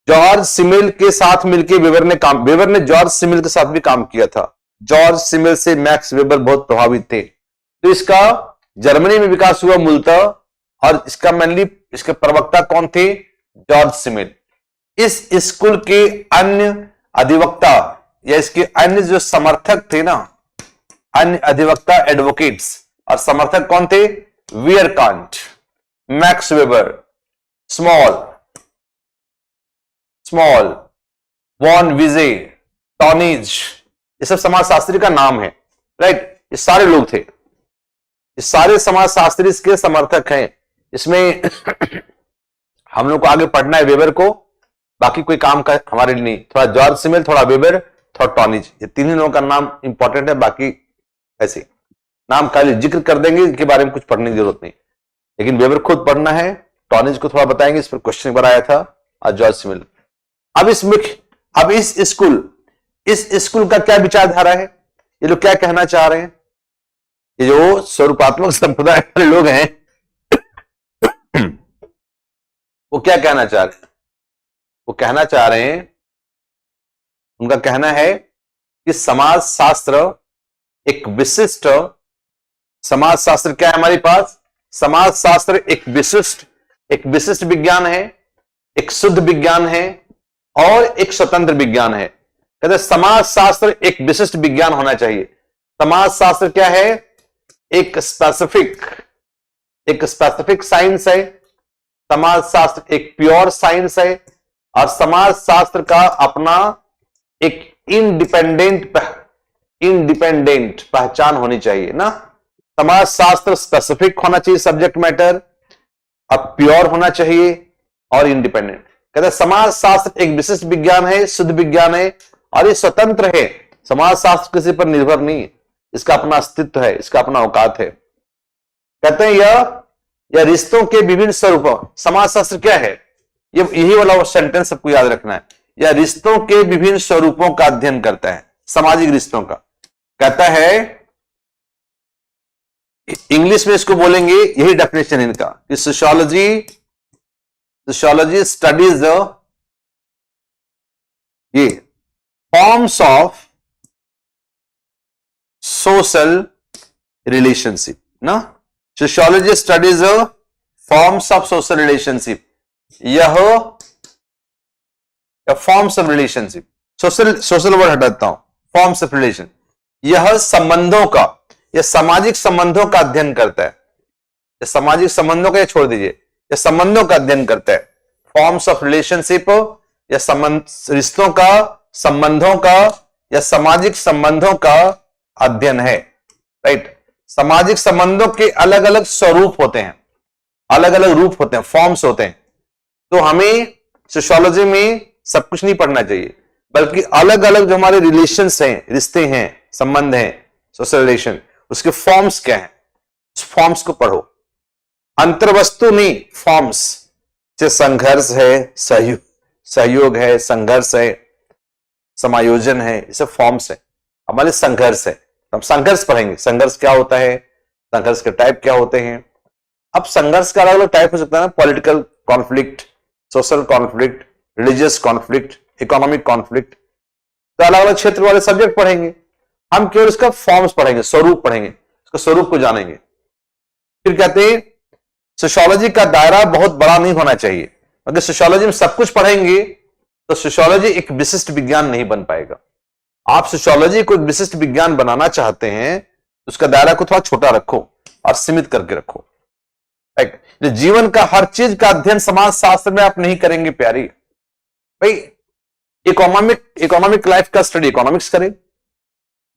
जॉर्ज सिमेल के साथ मिलकर वेबर ने जॉर्ज सिमेल के साथ भी काम किया था। जॉर्ज सिमेल से मैक्स वेबर बहुत प्रभावित थे। तो इसका जर्मनी में विकास हुआ मूलतः, और इसका मेनली इसके प्रवक्ता कौन थे, जॉर्ज सिमेल। इस स्कूल के अन्य अधिवक्ता या इसके अन्य जो समर्थक थे ना, अन्य अधिवक्ता एडवोकेट्स और समर्थक कौन थे, वियरकांट, मैक्स वेबर, स्मॉल, वॉन विजे, टॉनिज, ये सब समाजशास्त्री का नाम है, राइट। ये सारे लोग थे, ये सारे समाजशास्त्री इसके समर्थक हैं। इसमें हम लोग को आगे पढ़ना है वेबर को, बाकी कोई काम का हमारे लिए नहीं। थोड़ा जॉर्ज सिमेल, थोड़ा वेबर, थोड़ा टॉनिज, ये तीन ही लोगों का नाम इंपॉर्टेंट है, बाकी ऐसे नाम खाली जिक्र कर देंगे, इनके बारे में कुछ पढ़ने की जरूरत नहीं। लेकिन वेबर खुद पढ़ना है, टॉनिज को थोड़ा बताएंगे, इस पर क्वेश्चन बनाया था, और जॉर्ज सिमेल। अब इस स्कूल का क्या विचारधारा है, ये लोग क्या कहना चाह रहे हैं, ये जो स्वरूपात्मक संप्रदाय वाले लोग हैं वो क्या कहना चाह रहे हैं, वो कहना चाह रहे हैं, उनका कहना है कि समाजशास्त्र एक विशिष्ट, समाजशास्त्र क्या है हमारे पास, समाजशास्त्र एक विशिष्ट विज्ञान है, एक शुद्ध विज्ञान है और एक स्वतंत्र विज्ञान है। कहते समाजशास्त्र एक विशिष्ट विज्ञान होना चाहिए। समाजशास्त्र क्या है, एक स्पेसिफिक साइंस है। समाजशास्त्र एक प्योर साइंस है, और समाजशास्त्र का अपना एक इंडिपेंडेंट पहचान होनी चाहिए ना। समाजशास्त्र स्पेसिफिक होना चाहिए सब्जेक्ट मैटर, अब प्योर होना चाहिए और इंडिपेंडेंट। कहते समाजशास्त्र एक विशिष्ट विज्ञान है, शुद्ध विज्ञान है, और ये स्वतंत्र है। समाजशास्त्र किसी पर निर्भर नहीं, इसका अपना अस्तित्व है, इसका अपना औकात है। कहते हैं यह रिश्तों के विभिन्न स्वरूपों, समाजशास्त्र क्या है, यही वाला सेंटेंस सबको याद रखना है, यह रिश्तों के विभिन्न स्वरूपों का अध्ययन करता है, सामाजिक रिश्तों का। कहता है, इंग्लिश में इसको बोलेंगे, यही डेफिनेशन इनका, कि सोशियोलॉजी स्टडीज ये फॉर्म्स ऑफ सोशल रिलेशनशिप ना। Sociology studies forms of social relationship, यह forms of relationship, social word हटाता हूं, फॉर्म्स ऑफ रिलेशन, यह संबंधों का, यह सामाजिक संबंधों का अध्ययन करता है। यह सामाजिक संबंधों का, यह छोड़ दीजिए, यह संबंधों का अध्ययन करता है। फॉर्म्स ऑफ रिलेशनशिप, यह रिश्तों का, संबंधों का, या सामाजिक संबंधों का अध्ययन है, राइट। सामाजिक संबंधों के अलग अलग स्वरूप होते हैं, अलग अलग रूप होते हैं, फॉर्म्स होते हैं। तो हमें सोशियोलॉजी में सब कुछ नहीं पढ़ना चाहिए, बल्कि अलग अलग जो हमारे रिलेशंस हैं, रिश्ते हैं, संबंध हैं, सोशल रिलेशन, उसके फॉर्म्स क्या हैं, उस फॉर्म्स को पढ़ो। अंतर्वस्तु नहीं, फॉर्म्स, जैसे संघर्ष है, सहयोग है, संघर्ष है, समायोजन है, ये सब फॉर्म्स है। हमारे संघर्ष है, हम संघर्ष पढ़ेंगे, संघर्ष क्या होता है, संघर्ष के टाइप क्या होते हैं। अब संघर्ष का अलग अलग टाइप हो सकता है ना, political conflict, social conflict, religious conflict, economic conflict, तो अलग अलग क्षेत्र वाले सब्जेक्ट पढ़ेंगे। हम केवल इसका फॉर्म्स पढ़ेंगे, स्वरूप पढ़ेंगे, इसका स्वरूप को जानेंगे। फिर कहते हैं सोशियोलॉजी का दायरा बहुत बड़ा नहीं होना चाहिए। अगर सोशियोलॉजी में सब कुछ पढ़ेंगे तो सोशियोलॉजी एक विशिष्ट विज्ञान नहीं बन पाएगा। आप सोशियोलॉजी को एक विशिष्ट विज्ञान बनाना चाहते हैं, उसका दायरा को थोड़ा छोटा रखो और सीमित करके रखो। जीवन का हर चीज का अध्ययन समाज शास्त्र में आप नहीं करेंगे प्यारी भाई। इकोनॉमिक लाइफ का स्टडी इकोनॉमिक्स करें,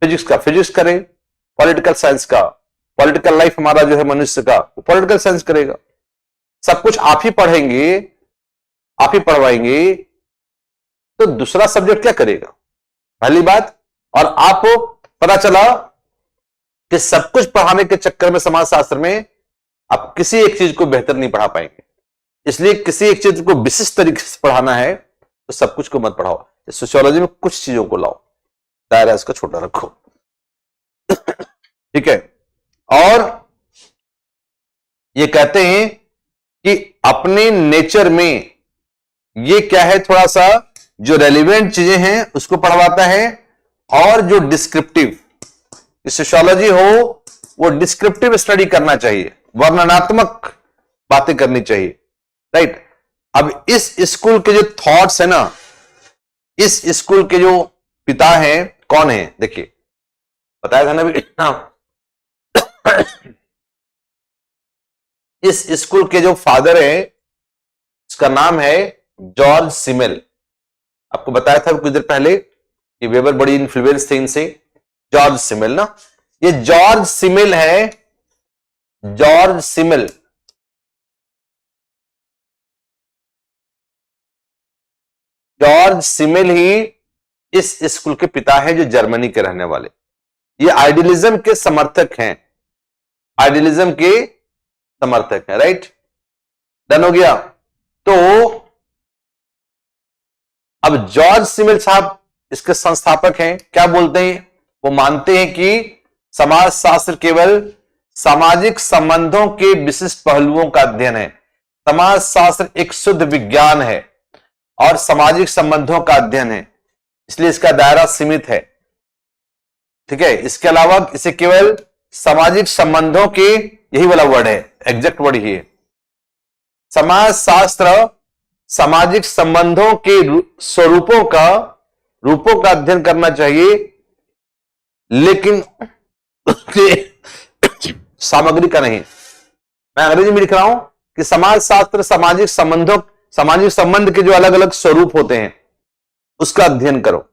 फिजिक्स का फिजिक्स करें, पॉलिटिकल साइंस का, पॉलिटिकल लाइफ हमारा जो है मनुष्य का, वो पॉलिटिकल साइंस करेगा। सब कुछ आप ही पढ़ेंगे, आप ही पढ़वाएंगे, तो दूसरा सब्जेक्ट क्या करेगा, पहली बात। और आपको पता चला कि सब कुछ पढ़ाने के चक्कर में समाज शास्त्र में आप किसी एक चीज को बेहतर नहीं पढ़ा पाएंगे। इसलिए किसी एक चीज को विशिष्ट तरीके से पढ़ाना है तो सब कुछ को मत पढ़ाओ, सोशियोलॉजी में कुछ चीजों को लाओ, दायरा इसका छोटा रखो। ठीक है। और ये कहते हैं कि अपने नेचर में ये क्या है, थोड़ा सा जो रेलिवेंट चीजें हैं उसको पढ़वाता है, और जो डिस्क्रिप्टिव सोशियोलॉजी हो वो डिस्क्रिप्टिव स्टडी करना चाहिए, वर्णनात्मक बातें करनी चाहिए, राइट। अब इस स्कूल के जो थॉट्स है ना, इस स्कूल के जो पिता हैं कौन है, देखिए बताया था ना भी इस स्कूल के जो फादर है उसका नाम है जॉर्ज सिमेल। आपको बताया था कुछ देर पहले कि वेबर बड़ी इन्फ्लुएंस थे इनसे, जॉर्ज सिमेल ना, ये जॉर्ज सिमेल है, जॉर्ज सिमेल। जॉर्ज सिमेल ही इस स्कूल के पिता हैं जो जर्मनी के रहने वाले। ये आइडियलिज्म के समर्थक हैं, आइडियलिज्म के समर्थक हैं, राइट। डन हो गया। तो अब जॉर्ज सिमेल साहब इसके संस्थापक हैं। क्या बोलते हैं, वो मानते हैं कि समाज शास्त्र केवल सामाजिक संबंधों के विशिष्ट पहलुओं का अध्ययन है। समाज शास्त्र एक शुद्ध विज्ञान है और सामाजिक संबंधों का अध्ययन है, इसलिए इसका दायरा सीमित है। ठीक है। इसके अलावा इसे केवल सामाजिक संबंधों के, यही वाला वर्ड है, एग्जैक्ट वर्ड ही है, समाज शास्त्र सामाजिक संबंधों के स्वरूपों का, रूपों का अध्ययन करना चाहिए, लेकिन उसके सामग्री का नहीं। मैं अंग्रेजी में लिख रहा हूं कि समाज शास्त्र सामाजिक संबंधों, सामाजिक संबंध के जो अलग अलग स्वरूप होते हैं उसका अध्ययन करो,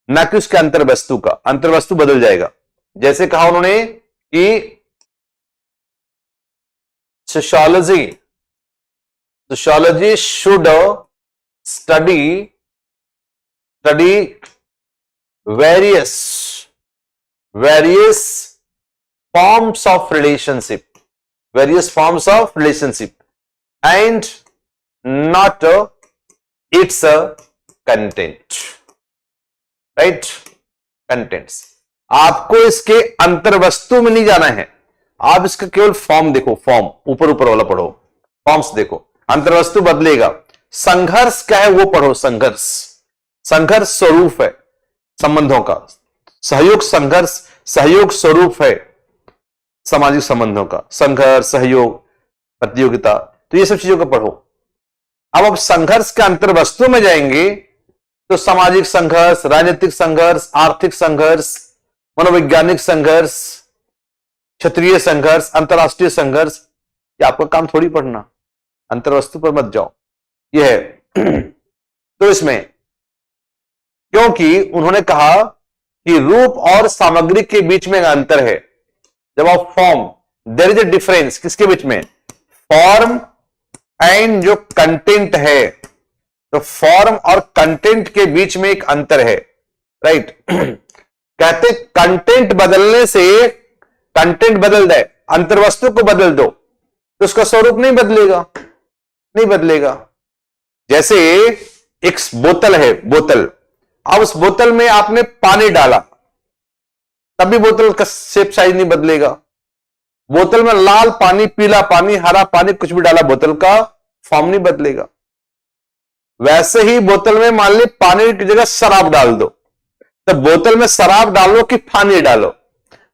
ना कि उसके अंतर्वस्तु का। अंतर्वस्तु बदल जाएगा। जैसे कहा उन्होंने कि sociology should study various forms of relationship, various forms of relationship and not its content, right? contents। आपको इसके अंतर्वस्तु में नहीं जाना है, आप इसका केवल फॉर्म देखो, फॉर्म ऊपर ऊपर वाला पढ़ो, फॉर्म्स देखो, अंतर्वस्तु बदलेगा। संघर्ष क्या है वो पढ़ो, संघर्ष, संघर्ष स्वरूप है संबंधों का, सहयोग संघर्ष, सहयोग स्वरूप है सामाजिक संबंधों का, संघर्ष, सहयोग, प्रतियोगिता, तो ये सब चीजों को पढ़ो। अब आप संघर्ष के अंतर्वस्तु में जाएंगे तो सामाजिक संघर्ष, राजनीतिक संघर्ष, आर्थिक संघर्ष, मनोवैज्ञानिक संघर्ष, क्षेत्रीय संघर्ष, अंतरराष्ट्रीय संघर्ष, ये आपका काम थोड़ी पढ़ना, अंतर्वस्तु पर मत जाओ। यह है तो इसमें, क्योंकि उन्होंने कहा कि रूप और सामग्री के बीच में अंतर है। जब आप form, there is a difference किसके बीच में, फॉर्म एंड जो कंटेंट है, तो फॉर्म और कंटेंट के बीच में एक अंतर है, राइट। कहते कंटेंट बदलने से, कंटेंट बदल दे, अंतर्वस्तु को बदल दो तो उसका स्वरूप नहीं बदलेगा, नहीं बदलेगा। जैसे एक बोतल है, बोतल, अब उस बोतल में आपने पानी डाला तभी बोतल का शेप साइज नहीं बदलेगा। बोतल में लाल पानी, पीला पानी, हरा पानी, कुछ भी डाला, बोतल का फॉर्म नहीं बदलेगा। वैसे ही बोतल में मान ली पानी की जगह शराब डाल दो, तो बोतल में शराब डालो कि पानी डालो,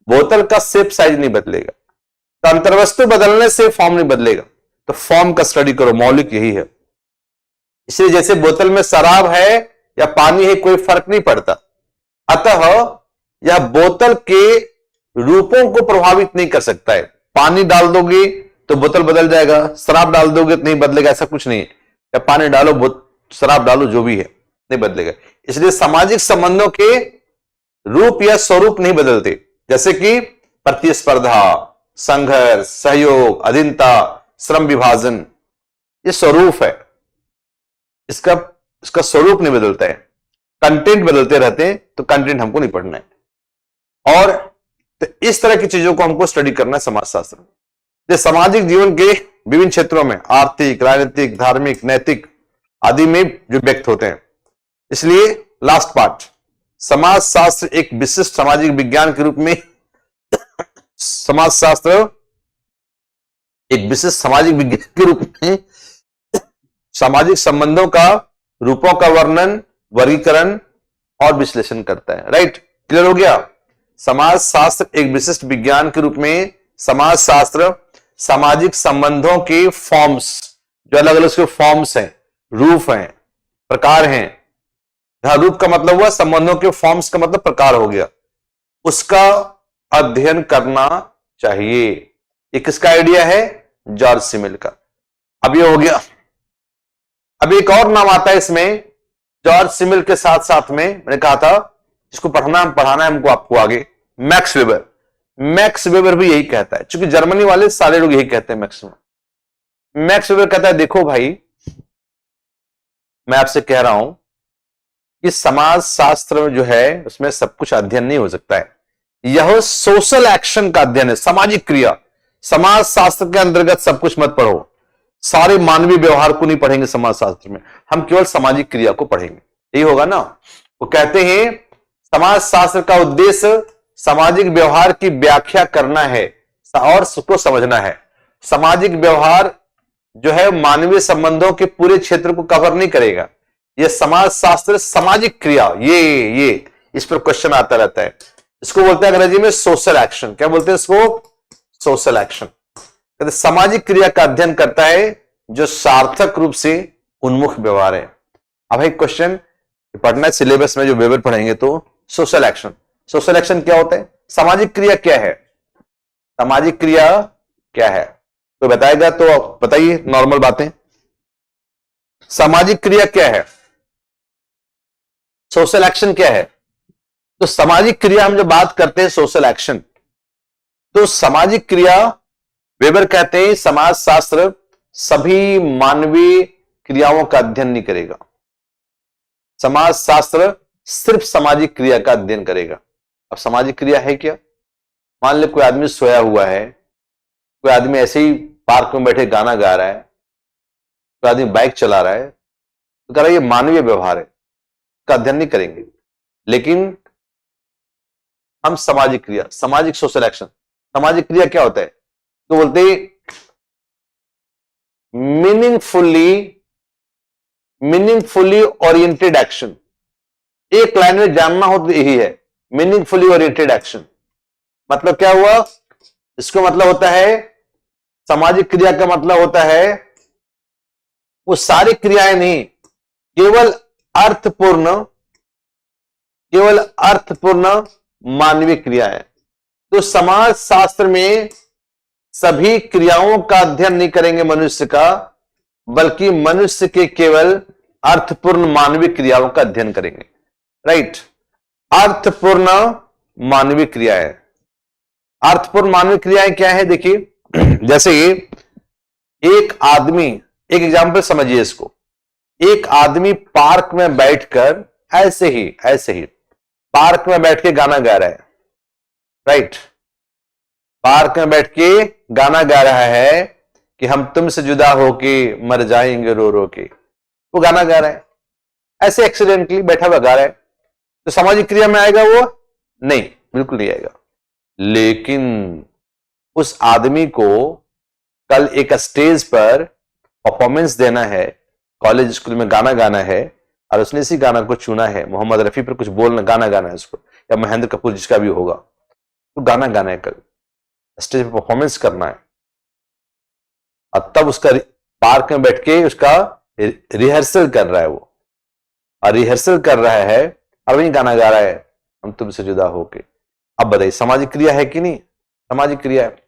बोतल का शेप साइज नहीं बदलेगा। तो अंतर्वस्तु बदलने से फॉर्म नहीं बदलेगा। तो फॉर्म का स्टडी करो, मौलिक यही है। इसलिए जैसे बोतल में शराब है या पानी है, कोई फर्क नहीं पड़ता। अतः यह बोतल के रूपों को प्रभावित नहीं कर सकता है। पानी डाल दोगे तो बोतल बदल जाएगा, शराब डाल दोगे तो नहीं बदलेगा, ऐसा कुछ नहीं है। या पानी डालो, शराब डालो, जो भी है, नहीं बदलेगा। इसलिए सामाजिक संबंधों के रूप या स्वरूप नहीं बदलते, जैसे कि प्रतिस्पर्धा, संघर्ष, सहयोग, अधीनता, श्रम विभाजन, ये स्वरूप है, इसका स्वरूप नहीं बदलता है। कंटेंट बदलते रहते हैं, तो कंटेंट हमको नहीं पढ़ना है। और तो इस तरह की चीजों को हमको स्टडी करना है समाजशास्त्र में। जो सामाजिक जीवन के विभिन्न क्षेत्रों में आर्थिक, राजनीतिक, धार्मिक, नैतिक आदि में जो व्यक्त होते हैं। इसलिए लास्ट पार्ट, समाज शास्त्र एक विशिष्ट सामाजिक विज्ञान के रूप में समाज शास्त्र एक विशिष्ट सामाजिक विज्ञान के रूप में सामाजिक संबंधों का, रूपों का वर्णन, वर्गीकरण और विश्लेषण करता है। राइट, क्लियर हो गया। समाज शास्त्र एक विशिष्ट विज्ञान के रूप में समाज शास्त्र सामाजिक संबंधों के फॉर्म्स, जो अलग अलग उसके फॉर्म्स हैं, रूप हैं, प्रकार हैं। यहां रूप का मतलब हुआ संबंधों के, फॉर्म्स का मतलब प्रकार हो गया, उसका अध्ययन करना चाहिए। ये किसका आइडिया है? जॉर्ज सिमिल का। अब ये हो गया। अब एक और नाम आता है इसमें जॉर्ज सिमिल के साथ साथ में, मैंने कहा था इसको पढ़ाना है हमको, आपको आगे, मैक्स वेबर। मैक्स वेबर भी यही कहता है, क्योंकि जर्मनी वाले सारे लोग यही कहते हैं मैक्सिमम। मैक्स वेबर कहता है देखो भाई, मैं आपसे कह रहा हूं कि समाज शास्त्र में जो है उसमें सब कुछ अध्ययन नहीं हो सकता है। यह सोशल एक्शन का अध्ययन है, सामाजिक क्रिया। समाज शास्त्र के अंतर्गत सब कुछ मत पढ़ो, सारे मानवीय व्यवहार को नहीं पढ़ेंगे समाज शास्त्र में, हम केवल सामाजिक क्रिया को पढ़ेंगे। यही होगा ना। वो कहते हैं समाज शास्त्र का उद्देश्य सामाजिक व्यवहार की व्याख्या करना है और उसको समझना है। सामाजिक व्यवहार जो है मानवीय संबंधों के पूरे क्षेत्र को कवर नहीं करेगा। यह समाज शास्त्र सामाजिक क्रिया, ये इस पर क्वेश्चन आता रहता है। इसको बोलते हैं अंग्रेजी में सोशल एक्शन। क्या बोलते हैं इसको? Social action. कहते सामाजिक क्रिया का अध्ययन करता है जो सार्थक रूप से उन्मुख व्यवहार है। अब एक क्वेश्चन पढ़ना है सिलेबस में, जो वेबर पढ़ेंगे तो सोशल एक्शन। सोशल एक्शन क्या होता है? सामाजिक क्रिया क्या है? सामाजिक क्रिया क्या है? कोई बताएगा तो बताइए, नॉर्मल बातें। सामाजिक क्रिया क्या है? सोशल एक्शन क्या है? तो सामाजिक क्रिया हम जब बात करते हैं सोशल एक्शन, तो सामाजिक क्रिया वेबर कहते हैं समाज शास्त्र सभी मानवीय क्रियाओं का अध्ययन नहीं करेगा। समाज शास्त्र सिर्फ सामाजिक क्रिया का अध्ययन करेगा। अब सामाजिक क्रिया है क्या? मान ले कोई आदमी सोया हुआ है, कोई आदमी ऐसे ही पार्क में बैठे गाना गा रहा है, कोई आदमी बाइक चला रहा है, तो कह रहा है ये मानवीय व्यवहार है, का अध्ययन नहीं करेंगे। लेकिन हम सामाजिक क्रिया, सामाजिक सोशल एक्शन, सामाजिक क्रिया क्या होता है? तो बोलते मीनिंगफुली ओरिएंटेड एक्शन। एक लाइन में जानना हो तो यही है, मीनिंगफुली ओरिएंटेड एक्शन। मतलब क्या हुआ? इसको मतलब होता है, सामाजिक क्रिया का मतलब होता है वो सारी क्रियाएं नहीं, केवल अर्थपूर्ण मानवीय क्रियाएं। तो समाज शास्त्र में सभी क्रियाओं का अध्ययन नहीं करेंगे मनुष्य का, बल्कि मनुष्य के केवल अर्थपूर्ण मानवीय क्रियाओं का अध्ययन करेंगे। राइट, अर्थपूर्ण मानवीय क्रियाएं। अर्थपूर्ण मानवीय क्रियाएं क्या है? देखिए, जैसे एक आदमी, एक एग्जाम्पल समझिए इसको। एक आदमी पार्क में बैठकर ऐसे ही पार्क में बैठ के गाना गा रहा है। राइट, पार्क में बैठ के गाना गा रहा है कि हम तुमसे जुदा होके मर जाएंगे रो रो के। वो गाना गा रहा है, ऐसे एक्सीडेंटली बैठा हुआ गा रहा है, तो सामाजिक क्रिया में आएगा वो? नहीं, बिल्कुल नहीं आएगा। लेकिन उस आदमी को कल एक स्टेज पर परफॉर्मेंस देना है, कॉलेज स्कूल में गाना गाना है, और उसने इसी गाना को चुना है, मोहम्मद रफी पर कुछ बोलना, गाना गाना है उसको, या महेंद्र कपूर जिसका भी होगा, तो गाना गाना है, कल स्टेज पर परफॉर्मेंस करना है। और तब उसका पार्क में बैठ के उसका रिहर्सल कर रहा है वो, और रिहर्सल कर रहा है और वही गाना गा रहा है, हम तुमसे जुदा होके। अब बताइए, सामाजिक क्रिया है कि नहीं? सामाजिक क्रिया है।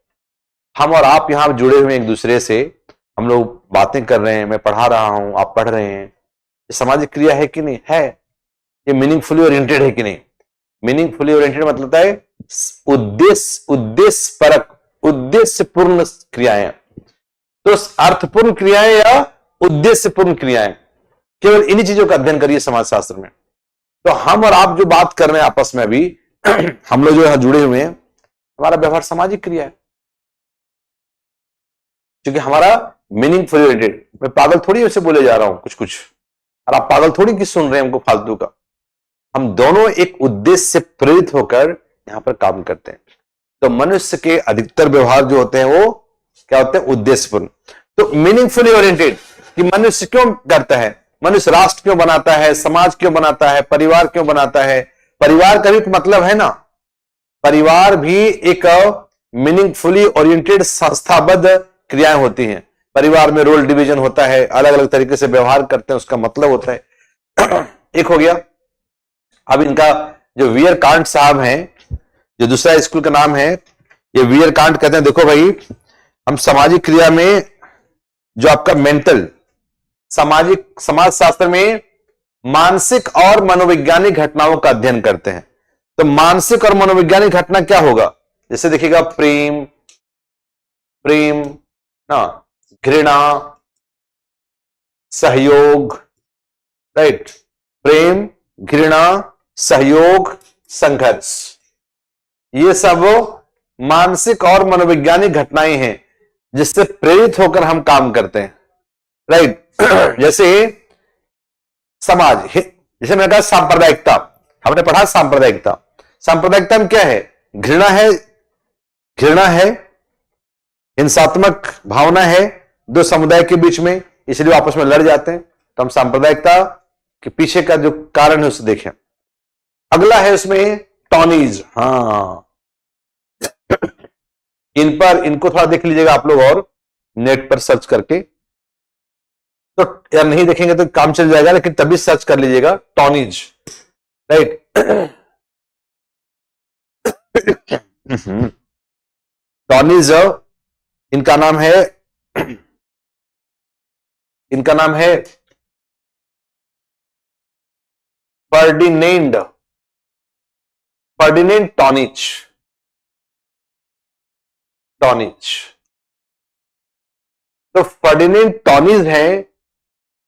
हम और आप यहां जुड़े हुए एक दूसरे से, हम लोग बातें कर रहे हैं, मैं पढ़ा रहा हूं, आप पढ़ रहे हैं, ये सामाजिक क्रिया है कि नहीं? है। ये मीनिंगफुली ओरिएंटेड है कि नहीं? मीनिंगफुली ओरिएंटेड मतलब होता है उद्देश्यपूर्ण क्रियाएं। तो अर्थपूर्ण क्रियाएं या उद्देश्यपूर्ण क्रियाएं, केवल इन्हीं चीजों का अध्ययन करिए समाज शास्त्र में। तो हम और आप जो बात कर रहे हैं आपस में अभी हम लोग जो यहां जुड़े हुए हैं, हमारा व्यवहार सामाजिक क्रिया है। क्योंकि हमारा मीनिंगफुल ओरिएंटेड। मैं पागल थोड़ी उसे बोले जा रहा हूं कुछ कुछ, और आप पागल थोड़ी किस सुन रहे हैं हमको फालतू का। हम दोनों एक उद्देश्य से प्रेरित होकर यहां पर काम करते हैं। तो मनुष्य के अधिकतर व्यवहार जो होते हैं वो क्या होते हैं, उद्देश्यपूर्ण। तो मीनिंगफुली ओरिएंटेड कि मनुष्य क्यों करता है, मनुष्य राष्ट्र क्यों बनाता है, समाज क्यों बनाता है, परिवार क्यों बनाता है। परिवार का भी तो मतलब है ना, परिवार भी एक मीनिंगफुली ओरिएंटेड संस्थाबद्ध क्रियाएं होती हैं। परिवार में रोल डिवीजन होता है, अलग अलग तरीके से व्यवहार करते हैं, उसका मतलब होता है। एक हो गया। अब इनका जो वियरकांड साहब हैं, जो दूसरा स्कूल का नाम है, ये वियरकांड कहते हैं। देखो भाई, हम सामाजिक क्रिया में जो आपका मेंटल, सामाजिक समाजशास्त्र में मानसिक और मनोवैज्ञानिक घटनाओं का अध्ययन करते हैं। तो मानसिक और मनोवैज्ञानिक घटना क्या होगा, जैसे देखिएगा प्रेम, प्रेम ना, घृणा, सहयोग, राइट, प्रेम, घृणा, सहयोग, संघर्ष, ये सब मानसिक और मनोवैज्ञानिक घटनाएं हैं जिससे प्रेरित होकर हम काम करते हैं, राइट। जैसे समाज, जैसे मैंने कहा सांप्रदायिकता, हमने पढ़ा सांप्रदायिकता। सांप्रदायिकता में क्या है, घृणा है, घृणा है, हिंसात्मक भावना है दो समुदाय के बीच में, इसलिए आपस में लड़ जाते हैं। तो हम सांप्रदायिकता के पीछे का जो कारण है उसे देखें। अगला है उसमें टॉनीज। हाँ, इनको थोड़ा देख लीजिएगा आप लोग और नेट पर सर्च करके। तो यार नहीं देखेंगे तो काम चल जाएगा, लेकिन तभी सर्च कर लीजिएगा टॉनीज, राइट। टॉनीज, इनका नाम है, इनका नाम है फर्डिनेंड टॉनिच, टॉनिच। तो फर्डिनेंड टॉनिज है,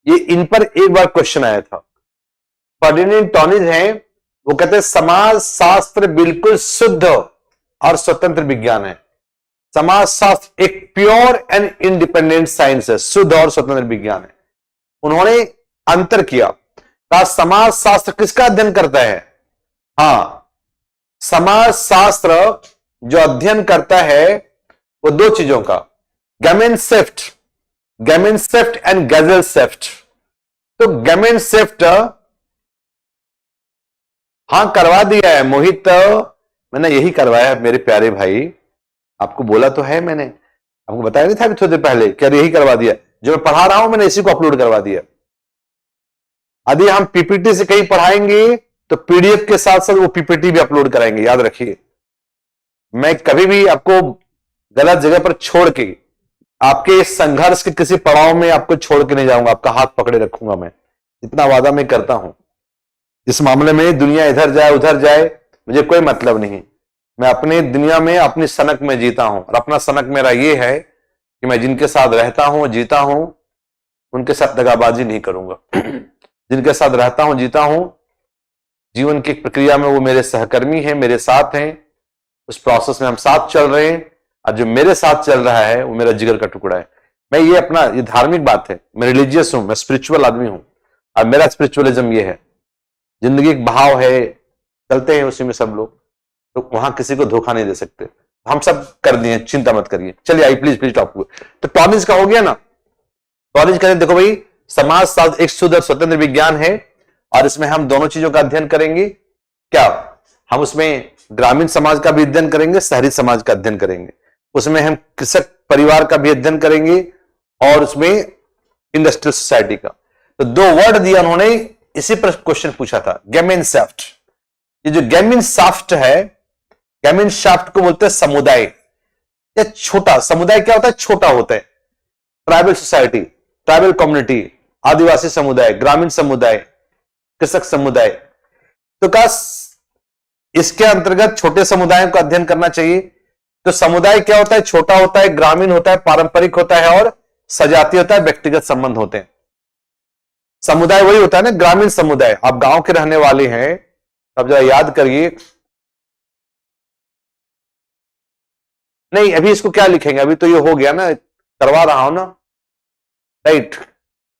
ये इन पर एक बार क्वेश्चन आया था। फर्डिनेंड टॉनिज है, वो कहते हैं समाज शास्त्र बिल्कुल शुद्ध और स्वतंत्र विज्ञान है। समाज शास्त्र एक प्योर एंड इंडिपेंडेंट साइंस है, शुद्ध और स्वतंत्र विज्ञान है। उन्होंने अंतर किया, कहा समाज शास्त्र किसका अध्ययन करता है। हाँ, समाज शास्त्र जो अध्ययन करता है वो दो चीजों का, गेमेनसेफ्ट एंड गैजेलसेफ्ट। तो गेमेनसेफ्ट हां करवा दिया है मोहित, मैंने यही करवाया है मेरे प्यारे भाई, आपको बोला तो है, मैंने आपको बताया नहीं था अभी थोड़ी देर पहले, क्या यही करवा दिया, जो मैं पढ़ा रहा हूं मैंने इसी को अपलोड करवा दिया। यदि हम पीपीटी से कहीं पढ़ाएंगे तो पीडीएफ के साथ साथ वो पीपीटी भी अपलोड कराएंगे, याद रखिए। मैं कभी भी आपको गलत जगह पर छोड़ के, आपके संघर्ष के किसी पड़ाव में आपको छोड़ के नहीं जाऊंगा, आपका हाथ पकड़े रखूंगा, मैं इतना वादा मैं करता हूं। इस मामले में दुनिया इधर जाए उधर जाए मुझे कोई मतलब नहीं, मैं अपनी दुनिया में अपनी सनक में जीता हूं, और अपना सनक मेरा यह है कि मैं जिनके साथ रहता हूं जीता हूं उनके साथ दगाबाजी नहीं करूंगा। जिनके साथ रहता हूं जीता हूं, जीवन की प्रक्रिया में वो मेरे सहकर्मी हैं, मेरे साथ हैं, उस प्रोसेस में हम साथ चल रहे हैं, और जो मेरे साथ चल रहा है वो मेरा जिगर का टुकड़ा है। मैं ये अपना, ये धार्मिक बात है, मैं रिलीजियस हूं, मैं स्पिरिचुअल आदमी हूं, और मेरा स्पिरिचुअलिज्म ये है, जिंदगी एक बहाव है, चलते हैं उसी में सब लोग, तो वहां किसी को धोखा नहीं दे सकते, हम सब कर दिए, चिंता मत करिए। चलिए आई प्लीज टॉप। तो टॉनिज का हो गया ना, टॉनिज कहते देखो भाई, समाज शास्त्र एक शुद्ध और स्वतंत्र विज्ञान है, और इसमें हम दोनों चीजों का अध्ययन करेंगे। क्या हम उसमें ग्रामीण समाज का भी अध्ययन करेंगे, शहरी समाज का अध्ययन करेंगे, उसमें हम कृषक परिवार का भी अध्ययन करेंगे, और उसमें इंडस्ट्रियल सोसाइटी का। तो दो वर्ड दिया उन्होंने, इसी पर क्वेश्चन पूछा था, गेमेनशाफ्ट। ये जो गेमेनशाफ्ट है, गेमेनशाफ्ट को बोलते हैं समुदाय या छोटा समुदाय। क्या होता है, छोटा होता है। ट्राइबल सोसाइटी, ट्राइबल कम्युनिटी, आदिवासी समुदाय, ग्रामीण समुदाय, कृषक समुदाय। तो क्या इसके अंतर्गत छोटे समुदायों का अध्ययन करना चाहिए। तो समुदाय क्या होता है, छोटा होता है, ग्रामीण होता है, पारंपरिक होता है, और सजातीय होता है, व्यक्तिगत संबंध होते हैं। समुदाय वही होता है ना, ग्रामीण समुदाय। आप गांव के रहने वाले हैं, अब जरा याद करिए, नहीं अभी इसको क्या लिखेंगे, अभी तो ये हो गया ना, करवा रहा हूं ना, राइट,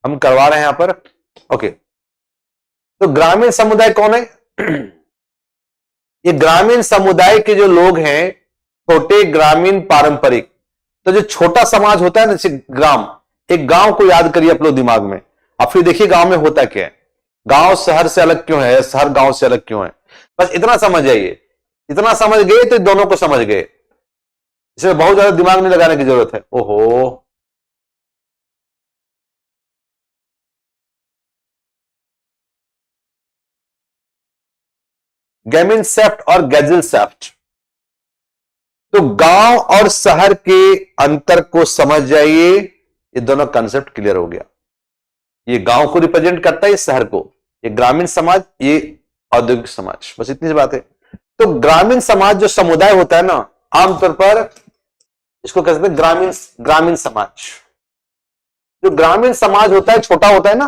हम करवा रहे हैं यहां पर। ओके, तो ग्रामीण समुदाय कौन है? ये ग्रामीण समुदाय के जो लोग हैं, छोटे ग्रामीण पारंपरिक, तो जो छोटा समाज होता है ना, जैसे ग्राम, एक गांव को याद करिए आप लोग दिमाग में, अब फिर देखिए गांव में होता क्या है, गांव शहर से अलग क्यों है, शहर गांव से अलग क्यों है, बस इतना समझ जाइए। इतना समझ गए तो दोनों को समझ गए, इसमें बहुत ज्यादा दिमाग नहीं लगाने की जरूरत है। ओहो, गैमिन सेफ्ट और गैजिल सेफ्ट, तो गांव और शहर के अंतर को समझ जाइए, ये दोनों कंसेप्ट क्लियर हो गया। ये गांव को रिप्रेजेंट करता है, ये शहर को, ये ग्रामीण समाज, ये औद्योगिक समाज, बस इतनी सी बात है। तो ग्रामीण समाज जो समुदाय होता है ना, आमतौर पर इसको कहते हैं ग्रामीण ग्रामीण समाज। जो ग्रामीण समाज होता है, छोटा होता है ना,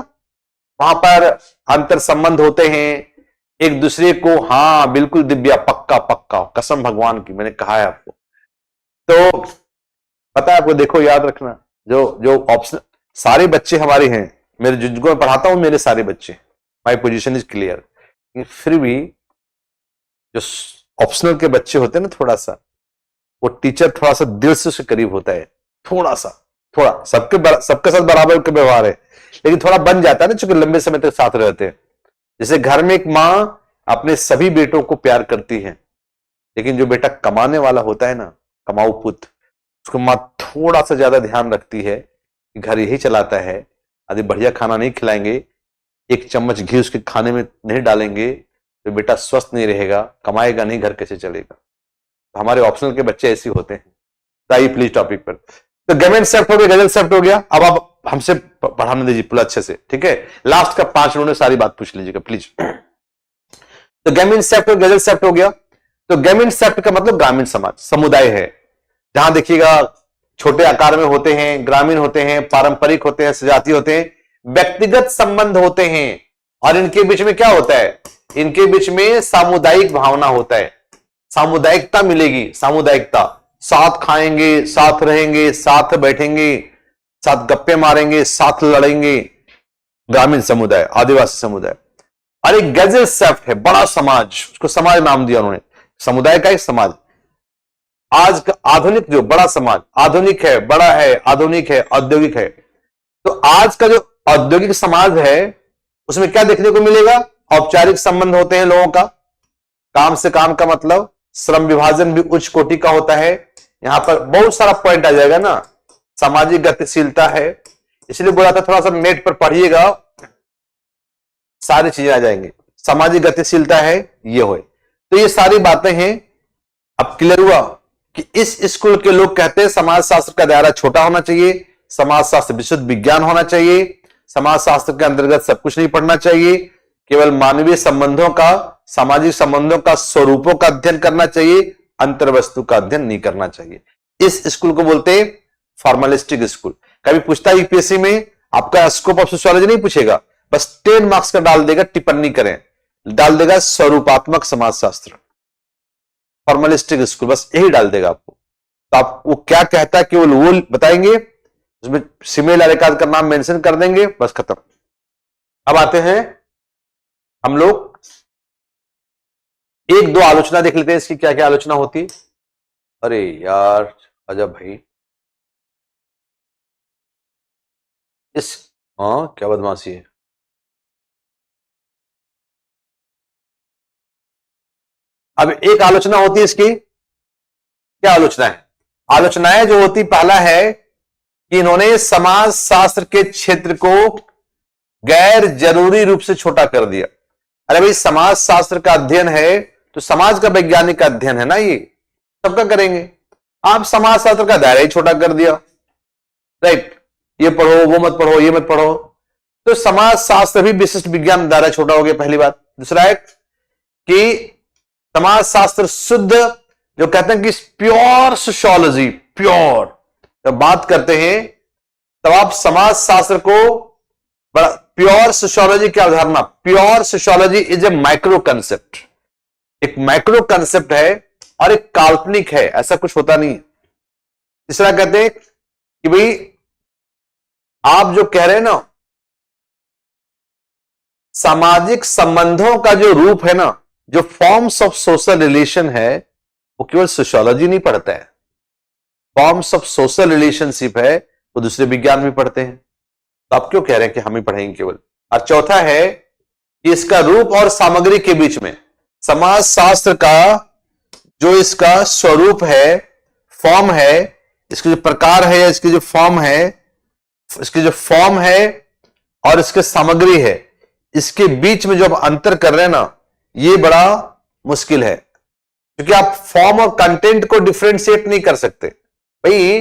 वहां पर अंतर संबंध होते हैं एक दूसरे को। हाँ बिल्कुल दिव्या, पक्का पक्का, कसम भगवान की, मैंने कहा है आपको। तो पता है आपको, देखो याद रखना, जो जो ऑप्शन, सारे बच्चे हमारे हैं, मेरे जिनको मैं पढ़ाता हूं मेरे सारे बच्चे, माई पोजिशन इज क्लियर। फिर भी जो ऑप्शनल के बच्चे होते हैं ना, थोड़ा सा वो टीचर थोड़ा सा दिल से उसके करीब होता है, थोड़ा सा, थोड़ा, सबके साथ बराबर का व्यवहार है, लेकिन थोड़ा बन जाता है ना, चूंकि लंबे समय तक साथ रहते हैं। जैसे घर में एक माँ अपने सभी बेटों को प्यार करती है, लेकिन जो बेटा कमाने वाला होता है ना, कमाऊ पुत्र, उसको माँ थोड़ा सा ज्यादा ध्यान रखती है कि घर यही चलाता है, यदि बढ़िया खाना नहीं खिलाएंगे, एक चम्मच घी उसके खाने में नहीं डालेंगे, तो बेटा स्वस्थ नहीं रहेगा, कमाएगा नहीं, घर कैसे चलेगा। तो हमारे ऑप्शनल के बच्चे ऐसे होते हैं। आइए प्लीज टॉपिक पर। तो गवर्नमेंट सेफ्ट हो गया, गजल सेफ्ट हो गया, अब आप हमसे पढ़ाने दीजिए पूरा अच्छे से, ठीक है। लास्ट का 5 मिनट में सारी बात पूछ लीजिएगा प्लीज। तो गवर्नमेंट सेफ्ट और गजल सेफ्ट हो गया। तो गवर्नमेंट सेफ्ट का मतलब ग्रामीण समाज, समुदाय है, जहां देखिएगा छोटे आकार में होते हैं, ग्रामीण होते हैं, पारंपरिक होते हैं, सजाती होते हैं, व्यक्तिगत संबंध होते हैं, और इनके बीच में क्या होता है, इनके बीच में सामुदायिक भावना होता है, सामुदायिकता मिलेगी, सामुदायिकता, साथ खाएंगे, साथ रहेंगे, साथ बैठेंगे, साथ गप्पे मारेंगे, साथ लड़ेंगे, ग्रामीण समुदाय, आदिवासी समुदाय। और एक गैजेट सेफ्ट है, बड़ा समाज, उसको समाज नाम दिया उन्होंने, समुदाय का एक समाज। आज का आधुनिक जो बड़ा समाज, आधुनिक है, बड़ा है, आधुनिक है, औद्योगिक है। तो आज का जो औद्योगिक समाज है, उसमें क्या देखने को मिलेगा, औपचारिक संबंध होते हैं लोगों का, काम से काम का मतलब, श्रम विभाजन भी उच्च कोटि का होता है। यहां पर बहुत सारा पॉइंट आ जाएगा ना, सामाजिक गतिशीलता है, इसलिए बोला था थोड़ा सा नेट पर पढ़िएगा, सारी चीजें आ जाएंगी। सामाजिक गतिशीलता है, ये हो, तो ये सारी बातें हैं। अब क्लियर हुआ कि इस स्कूल के लोग कहते हैं समाज शास्त्र का दायरा छोटा होना चाहिए, समाज शास्त्र विशुद्ध विज्ञान होना चाहिए, समाज शास्त्र के अंतर्गत सब कुछ नहीं पढ़ना चाहिए, केवल मानवीय संबंधों का, सामाजिक संबंधों का, स्वरूपों का अध्ययन करना चाहिए, अंतर्वस्तु का अध्ययन नहीं करना चाहिए। इस स्कूल को बोलते हैं फॉर्मलिस्टिक स्कूल। कभी पूछता है यूपीएससी में, आपका स्कोप ऑफ सोशियोलॉजी नहीं पूछेगा, बस 10 मार्क्स का डाल देगा, टिप्पणी करें, डाल देगा स्वरूपात्मक समाजशास्त्र, फॉर्मलिस्टिक स्कूल, बस यही डाल देगा आपको। तो आप वो क्या कहता है केवल वो बताएंगे, उसमें सिमेल एकाद का नाम मेंशन कर देंगे, बस खत्म। अब आते हैं हम लोग, एक दो आलोचना देख लेते हैं इसकी, क्या क्या आलोचना होती। अरे यार अजब भाई, इस, हाँ क्या बदमाशी है। अब एक आलोचना होती है इसकी, क्या आलोचना है, आलोचनाएं जो होती, पहला है कि इन्होंने समाज शास्त्र के क्षेत्र को गैर जरूरी रूप से छोटा कर दिया। अरे भाई समाज शास्त्र का अध्ययन है तो समाज का वैज्ञानिक अध्ययन है ना, ये सबका करेंगे, आप समाज शास्त्र का दायरा ही छोटा कर दिया, राइट, ये पढ़ो, वो मत पढ़ो, ये मत पढ़ो, तो समाज शास्त्र भी विशिष्ट विज्ञान दायरा छोटा हो गया, पहली बात। दूसरा है कि समाज शास्त्र शुद्ध, जो कहते हैं कि प्योर सोशियोलॉजी, प्योर, जब बात करते हैं तब आप समाज शास्त्र को बड़ा, प्योर सोशियोलॉजी की अवधारणा, pure sociology is a micro concept, एक माइक्रो कंसेप्ट है और एक काल्पनिक है, ऐसा कुछ होता नहीं। तीसरा कहते हैं कि भाई आप जो कह रहे हैं ना, सामाजिक संबंधों का जो रूप है ना, जो फॉर्म्स ऑफ सोशल रिलेशन है, वो केवल सोशियोलॉजी नहीं पढ़ता है। फॉर्म्स ऑफ सोशल रिलेशनशिप है वो दूसरे विज्ञान में पढ़ते हैं। तो आप क्यों कह रहे हैं कि हम ही पढ़ेंगे केवल? और चौथा है कि इसका रूप और सामग्री के बीच में समाज शास्त्र का जो इसका स्वरूप है, फॉर्म है, इसके जो प्रकार है, इसकी जो फॉर्म है, इसकी जो फॉर्म है और इसके सामग्री है, इसके बीच में जो आप अंतर कर रहे हैं ना, ये बड़ा मुश्किल है, क्योंकि आप फॉर्म और कंटेंट को डिफरेंशिएट नहीं कर सकते। भाई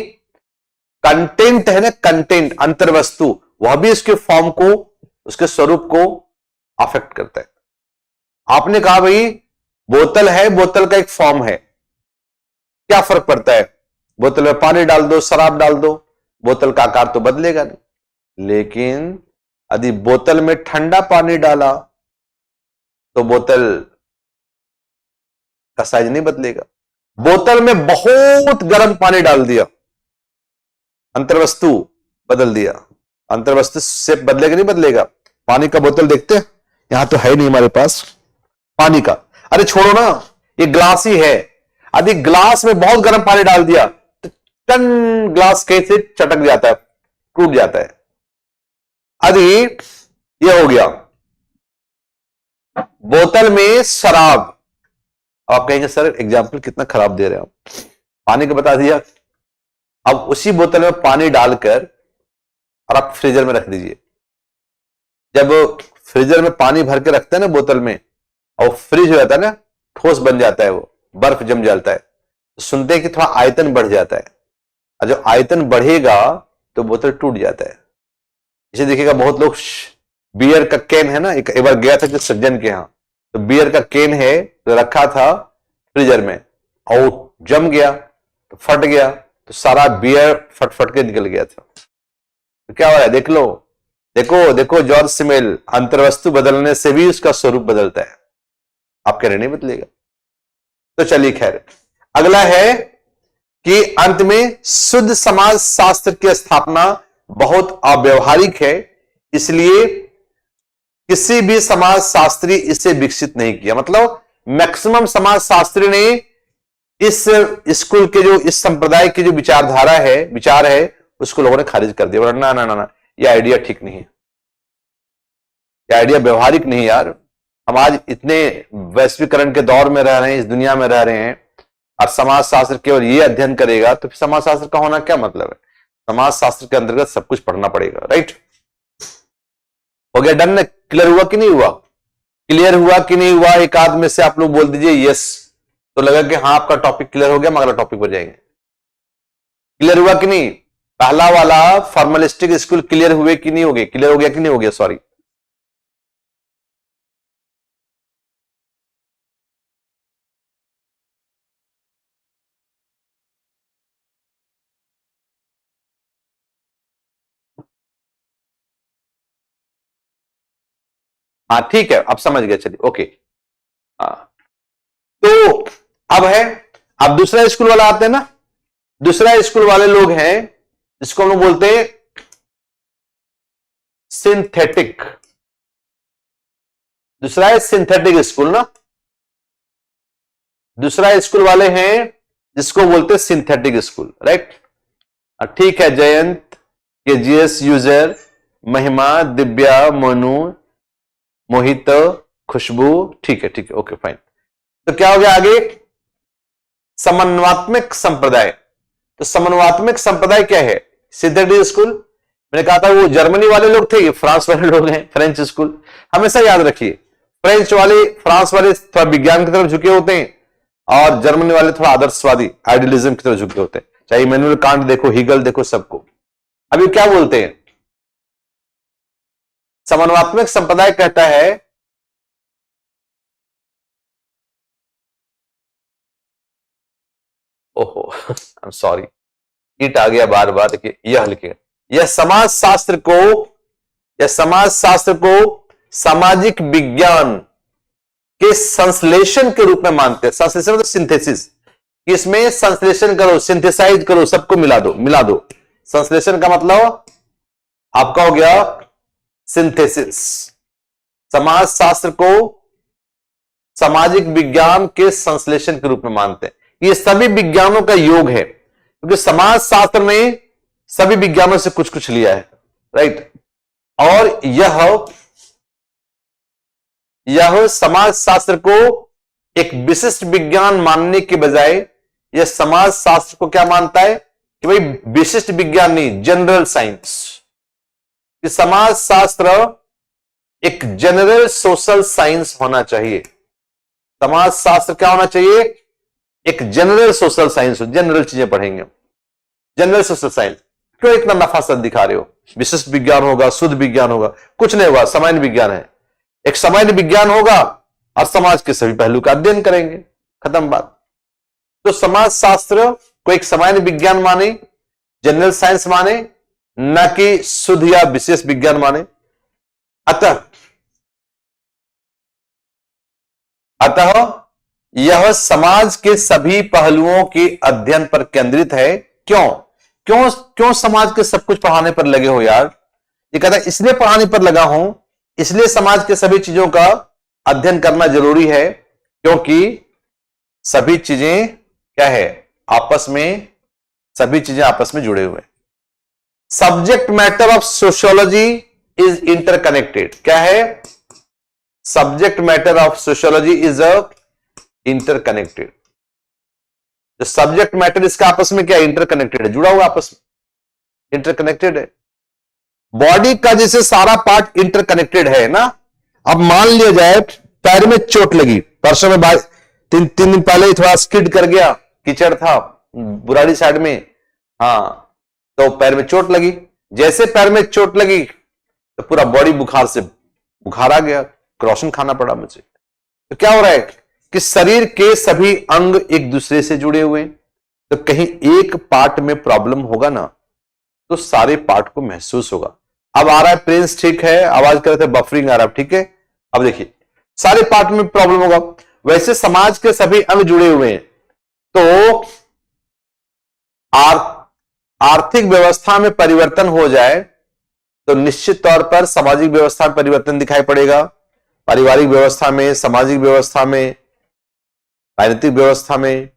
कंटेंट है ना, कंटेंट अंतर्वस्तु, वह भी इसके फॉर्म को, उसके स्वरूप को अफेक्ट करता है। आपने कहा भाई बोतल है, बोतल का एक फॉर्म है, क्या फर्क पड़ता है? बोतल में पानी डाल दो, शराब डाल दो, बोतल का आकार तो बदलेगा नहीं। लेकिन यदि बोतल में ठंडा पानी डाला तो बोतल का साइज नहीं बदलेगा। बोतल में बहुत गर्म पानी डाल दिया, अंतर्वस्तु बदल दिया, अंतर्वस्तु शेप बदलेगा नहीं बदलेगा? पानी का बोतल देखते हैं, यहां तो है नहीं हमारे पास पानी का। अरे छोड़ो ना, ये ग्लास ही है, यदि ग्लास में बहुत गर्म पानी डाल दिया तो टन ग्लास कैसे चटक जाता है, टूट जाता है। यदि ये हो गया बोतल में शराब, आप कहेंगे सर एग्जाम्पल कितना खराब दे रहे हैं आप, पानी का बता दिया। अब उसी बोतल में पानी डालकर और आप फ्रीजर में रख दीजिए। जब फ्रीजर में पानी भर के रखते हैं ना बोतल में, और फ्रीज हो जाता है ना, ठोस बन जाता है, वो बर्फ जम जाता है, तो सुनते हैं कि थोड़ा आयतन बढ़ जाता है, और जब आयतन बढ़ेगा तो बोतल टूट जाता है। इसे देखिएगा बहुत लोग, बियर का कैन है ना, एक बार गया था कि सज्जन के यहां, तो बियर का कैन है तो रखा था फ्रीजर में, और जम गया तो फट गया, तो सारा बियर फट फट के निकल गया था। तो क्या हो रहा है देख लो, देखो देखो जॉर्ज सिमेल, अंतर्वस्तु बदलने से भी उसका स्वरूप बदलता है। आप कह रहे नहीं बदलेगा? तो चलिए खैर, अगला है कि अंत में शुद्ध समाज शास्त्र की स्थापना बहुत अव्यवहारिक है, इसलिए किसी भी समाज शास्त्री इसे विकसित नहीं किया। मतलब मैक्सिमम समाज शास्त्री ने इस स्कूल के जो, इस संप्रदाय की जो विचारधारा है, विचार है, उसको लोगों ने खारिज कर दिया। ना ना ना ना, ये आइडिया ठीक नहीं है, ये आइडिया व्यवहारिक नहीं यार। हम आज इतने वैश्वीकरण के दौर में रह रहे हैं, इस दुनिया में रह रहे हैं, और समाज शास्त्र केवल ये अध्ययन करेगा तो फिर समाज शास्त्र का होना क्या मतलब है? समाज शास्त्र के अंतर्गत सब कुछ पढ़ना पड़ेगा, राइट? हो गया, डन? क्लियर हुआ कि नहीं हुआ? क्लियर हुआ कि नहीं हुआ? एक आध में से आप लोग बोल दीजिए यस, तो लगा कि हाँ आपका टॉपिक क्लियर हो गया, हम अगला टॉपिक पर जाएंगे। क्लियर हुआ कि नहीं? पहला वाला फॉर्मलिस्टिक स्कूल क्लियर हुए कि नहीं हो गए? क्लियर हो गया कि नहीं हो गया? सॉरी, हाँ ठीक है, अब समझ गया, चलिए ओके। हाँ, तो अब है, अब दूसरा स्कूल वाला आते हैं ना, दूसरा स्कूल वाले लोग हैं जिसको हम लोग बोलते हैं सिंथेटिक। दूसरा है सिंथेटिक स्कूल ना, दूसरा स्कूल वाले हैं जिसको बोलते हैं सिंथेटिक स्कूल, राइट? ठीक है, जयंत, केजीएस यूजर, महिमा, दिव्या, मोनू, मोहित, खुशबू, ठीक है ठीक है, ओके फाइन। तो क्या हो गया आगे? समन्वात्मक संप्रदाय। तो समन्वात्मक संप्रदाय क्या है? सिंथेटिक स्कूल, मैंने कहा था वो जर्मनी वाले लोग थे, ये फ्रांस वाले लोग हैं, फ्रेंच स्कूल। हमेशा याद रखिए, फ्रेंच वाले, फ्रांस वाले थोड़ा विज्ञान की तरफ झुके होते हैं, और जर्मनी वाले थोड़ा आदर्शवादी, आइडियलिज्म की तरफ झुके होते हैं। चाहे इमैनुअल कांट देखो, हीगल देखो, सबको। अभी क्या बोलते हैं? समन्वात्मक संप्रदाय कहता है ओहो आई एम सॉरी, ईट आ गया बार बार, देखिए यह लिखे, यह समाज शास्त्र को, यह समाज शास्त्र को सामाजिक विज्ञान के संश्लेषण के रूप में मानते हैं। संश्लेषण मतलब सिंथेसिस, इसमें संश्लेषण करो, सिंथेसाइज करो, सबको मिला दो, मिला दो, संश्लेषण का मतलब आपका हो गया सिंथेसिस। समाज शास्त्र को सामाजिक विज्ञान के संश्लेषण के रूप में मानते हैं। ये सभी विज्ञानों का योग है, क्योंकि समाज शास्त्र में सभी विज्ञानों से कुछ कुछ लिया है, राइट। और यह समाज शास्त्र को एक विशिष्ट विज्ञान मानने के बजाय यह समाज शास्त्र को क्या मानता है कि भाई विशिष्ट विज्ञान नहीं, जनरल साइंस। समाज शास्त्र एक जनरल सोशल साइंस होना चाहिए। समाज शास्त्र क्या होना चाहिए? एक जनरल सोशल साइंस हो, जनरल चीजें पढ़ेंगे, जनरल सोशल साइंस। क्यों इतना नफासत दिखा रहे हो? विशिष्ट विज्ञान होगा, शुद्ध विज्ञान होगा, कुछ नहीं होगा, सामान्य विज्ञान है। एक सामान्य विज्ञान होगा और समाज के सभी पहलू का अध्ययन करेंगे, खत्म बात। तो समाज शास्त्र को एक सामान्य विज्ञान माने, जनरल साइंस माने, न कि शुद्ध या विशेष विज्ञान माने। अतः यह समाज के सभी पहलुओं के अध्ययन पर केंद्रित है। क्यों क्यों क्यों समाज के सब कुछ पढ़ाने पर लगे हो यार? ये कहता है इसलिए पढ़ाने पर लगा हूं, इसलिए समाज के सभी चीजों का अध्ययन करना जरूरी है, क्योंकि सभी चीजें क्या है? आपस में, सभी चीजें आपस में जुड़े हुए। Subject matter of sociology is interconnected. क्या है? Subject matter of sociology is interconnected. जो सब्जेक्ट मैटर इसका आपस में क्या इंटरकनेक्टेड है, जुड़ा हुआ आपस में, इंटरकनेक्टेड है। बॉडी का जैसे सारा पार्ट इंटरकनेक्टेड है ना। अब मान लिया जाए पैर में चोट लगी, परसों में तीन दिन पहले ही थोड़ा स्किड कर गया, कीचड़ था बुराड़ी साइड में, हाँ, तो पैर में चोट लगी। जैसे पैर में चोट लगी तो पूरा बॉडी बुखार आ गया, क्रॉशन खाना पड़ा मुझे। तो क्या हो रहा है कि शरीर के सभी अंग एक दूसरे से जुड़े हुए हैं। तो कहीं एक पार्ट में प्रॉब्लम होगा ना, तो सारे पार्ट को महसूस होगा। अब आ रहा है प्रिंस, ठीक है, आवाज कर रहे थे बफरिंग आ रहा है, ठीक है। अब देखिए सारे पार्ट में प्रॉब्लम होगा। वैसे समाज के सभी अंग जुड़े हुए हैं, तो आर्थिक व्यवस्था में परिवर्तन हो जाए तो निश्चित तौर पर सामाजिक व्यवस्था में परिवर्तन दिखाई पड़ेगा। पारिवारिक व्यवस्था में, सामाजिक व्यवस्था में, राजनीतिक व्यवस्था में।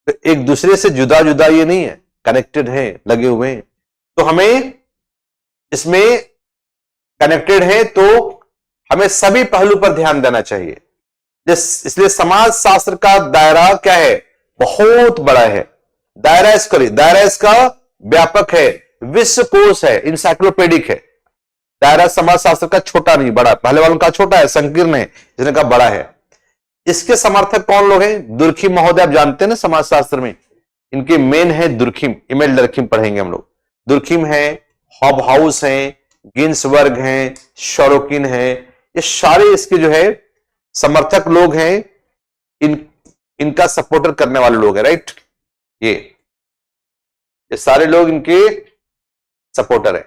तो एक दूसरे से जुदा जुदा ये नहीं है, कनेक्टेड है, लगे हुए हैं। तो हमें इसमें कनेक्टेड है, तो हमें सभी पहलू पर ध्यान देना चाहिए। इसलिए समाज शास्त्र का दायरा क्या है? बहुत बड़ा है। दायरा इसका व्यापक है, विश्वकोश है, इंसाइक्लोपीडिक है। दायरा समाज शास्त्र का छोटा नहीं, बड़ा। पहले वालों का छोटा है, संकीर्ण है, इसने का बड़ा है। इसके समर्थक कौन लोग हैं? दुर्खिम महोदय, आप जानते हैं ना समाज शास्त्र में इनके मेन है दुर्खिम, इमेल डर्खिम पढ़ेंगे हम लोग। दुर्खिम है, हॉबहाउस हैं, गिन्सबर्ग हैं, शोरोकिन है, ये सारे इसके जो है समर्थक लोग हैं, इनका सपोर्टर करने वाले लोग हैं, राइट। ये सारे लोग इनके सपोर्टर है।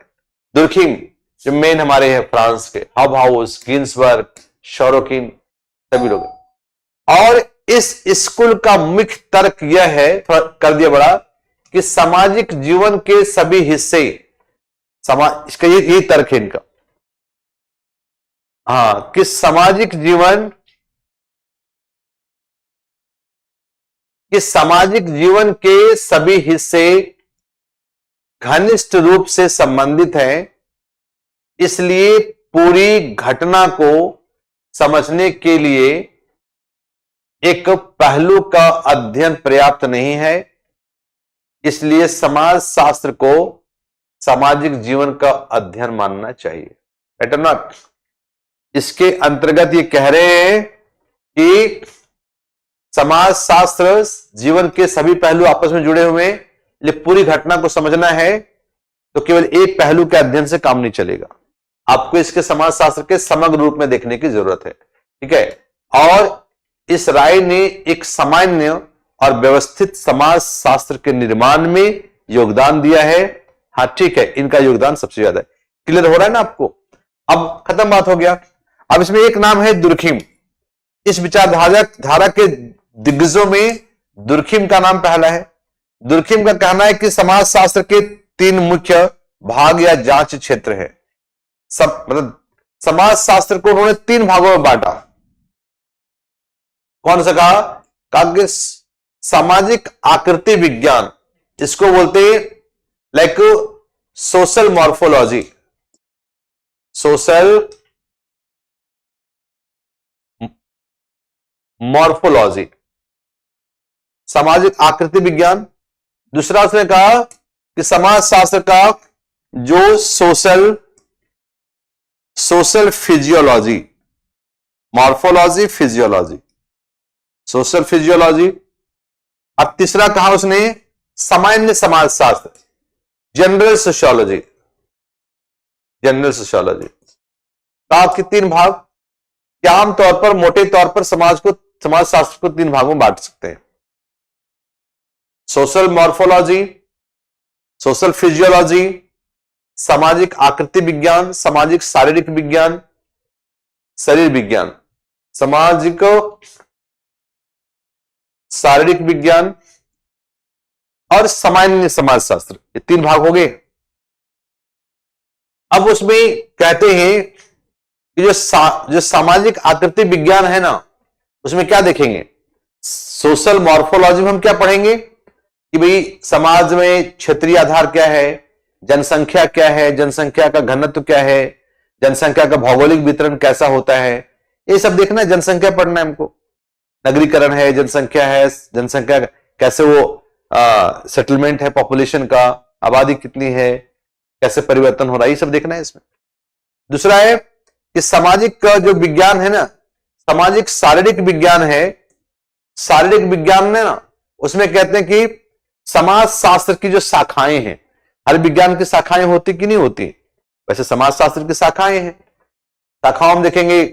दुर्खिम जो मेन हमारे हैं फ्रांस के, हॉबहाउस, गिन्सबर्ग, शोरोकिन, सभी लोग। और इस स्कूल का मुख्य तर्क यह है, कर दिया बड़ा, कि सामाजिक जीवन के सभी हिस्से, इसका ये तर्क है इनका, हाँ, कि सामाजिक जीवन के सभी हिस्से घनिष्ठ रूप से संबंधित हैं। इसलिए पूरी घटना को समझने के लिए एक पहलू का अध्ययन पर्याप्त नहीं है। इसलिए समाज शास्त्र को सामाजिक जीवन का अध्ययन मानना चाहिए, राइट और नॉट। इसके अंतर्गत ये कह रहे हैं कि समाज शास्त्र जीवन के सभी पहलू आपस में जुड़े हुए हैं, इसलिए पूरी घटना को समझना है तो केवल एक पहलू के अध्ययन से काम नहीं चलेगा। आपको इसके समाज शास्त्र के समग्र रूप में देखने की जरूरत है, ठीक है। और इस राय ने एक सामान्य और व्यवस्थित समाज शास्त्र के निर्माण में योगदान दिया है। हाँ ठीक है, इनका योगदान सबसे ज्यादा है। क्लियर हो रहा है ना आपको? अब खत्म बात हो गया। अब इसमें एक नाम है दुर्खिम। इस विचारधारा के दिग्गजों में दुर्खिम का नाम पहला है। दुर्खिम का कहना है कि समाज शास्त्र के तीन मुख्य भाग या जांच क्षेत्र है। सब मतलब समाज शास्त्र को उन्होंने तीन भागों में बांटा। कौन सा कहा? कहा कि सामाजिक आकृति विज्ञान, इसको बोलते हैं like social morphology, social morphology, सामाजिक आकृति विज्ञान। दूसरा उसने कहा कि समाज शास्त्र का जो social physiology, morphology, physiology, social physiology. अब तीसरा कहा उसने सामान्य समाज शास्त्र, जनरल सोशियोलॉजी, जनरल सोशियोलॉजी। कहा कि तीन भाग, क्या आमतौर पर मोटे तौर पर समाज शास्त्र को तीन भागों में बांट सकते हैं। सोशल मॉर्फोलॉजी, सोशल फिजियोलॉजी, सामाजिक आकृति विज्ञान, सामाजिक शारीरिक विज्ञान, शरीर विज्ञान, सामाजिक शारीरिक विज्ञान और सामान्य समाज शास्त्र, ये तीन भाग हो गए। अब उसमें कहते हैं कि जो सामाजिक आकृति विज्ञान है ना, उसमें क्या देखेंगे? सोशल मॉर्फोलॉजी में हम क्या पढ़ेंगे कि भाई समाज में क्षेत्रीय आधार क्या है, जनसंख्या क्या है, जनसंख्या का घनत्व क्या है, जनसंख्या का भौगोलिक वितरण कैसा होता है, ये सब देखना है। जनसंख्या पढ़ना है हमको, नगरीकरण है, जनसंख्या है, जनसंख्या कैसे वो सेटलमेंट है, पॉपुलेशन का, आबादी कितनी है, कैसे परिवर्तन हो रहा है, ये सब देखना है इसमें। दूसरा है कि सामाजिक का जो विज्ञान है ना, सामाजिक शारीरिक विज्ञान है, शारीरिक विज्ञान में ना उसमें कहते हैं कि समाज शास्त्र की जो शाखाएं हैं, हर विज्ञान की शाखाएं होती कि नहीं होती, वैसे समाज शास्त्र की शाखाएं हैं। शाखाओं में देखेंगे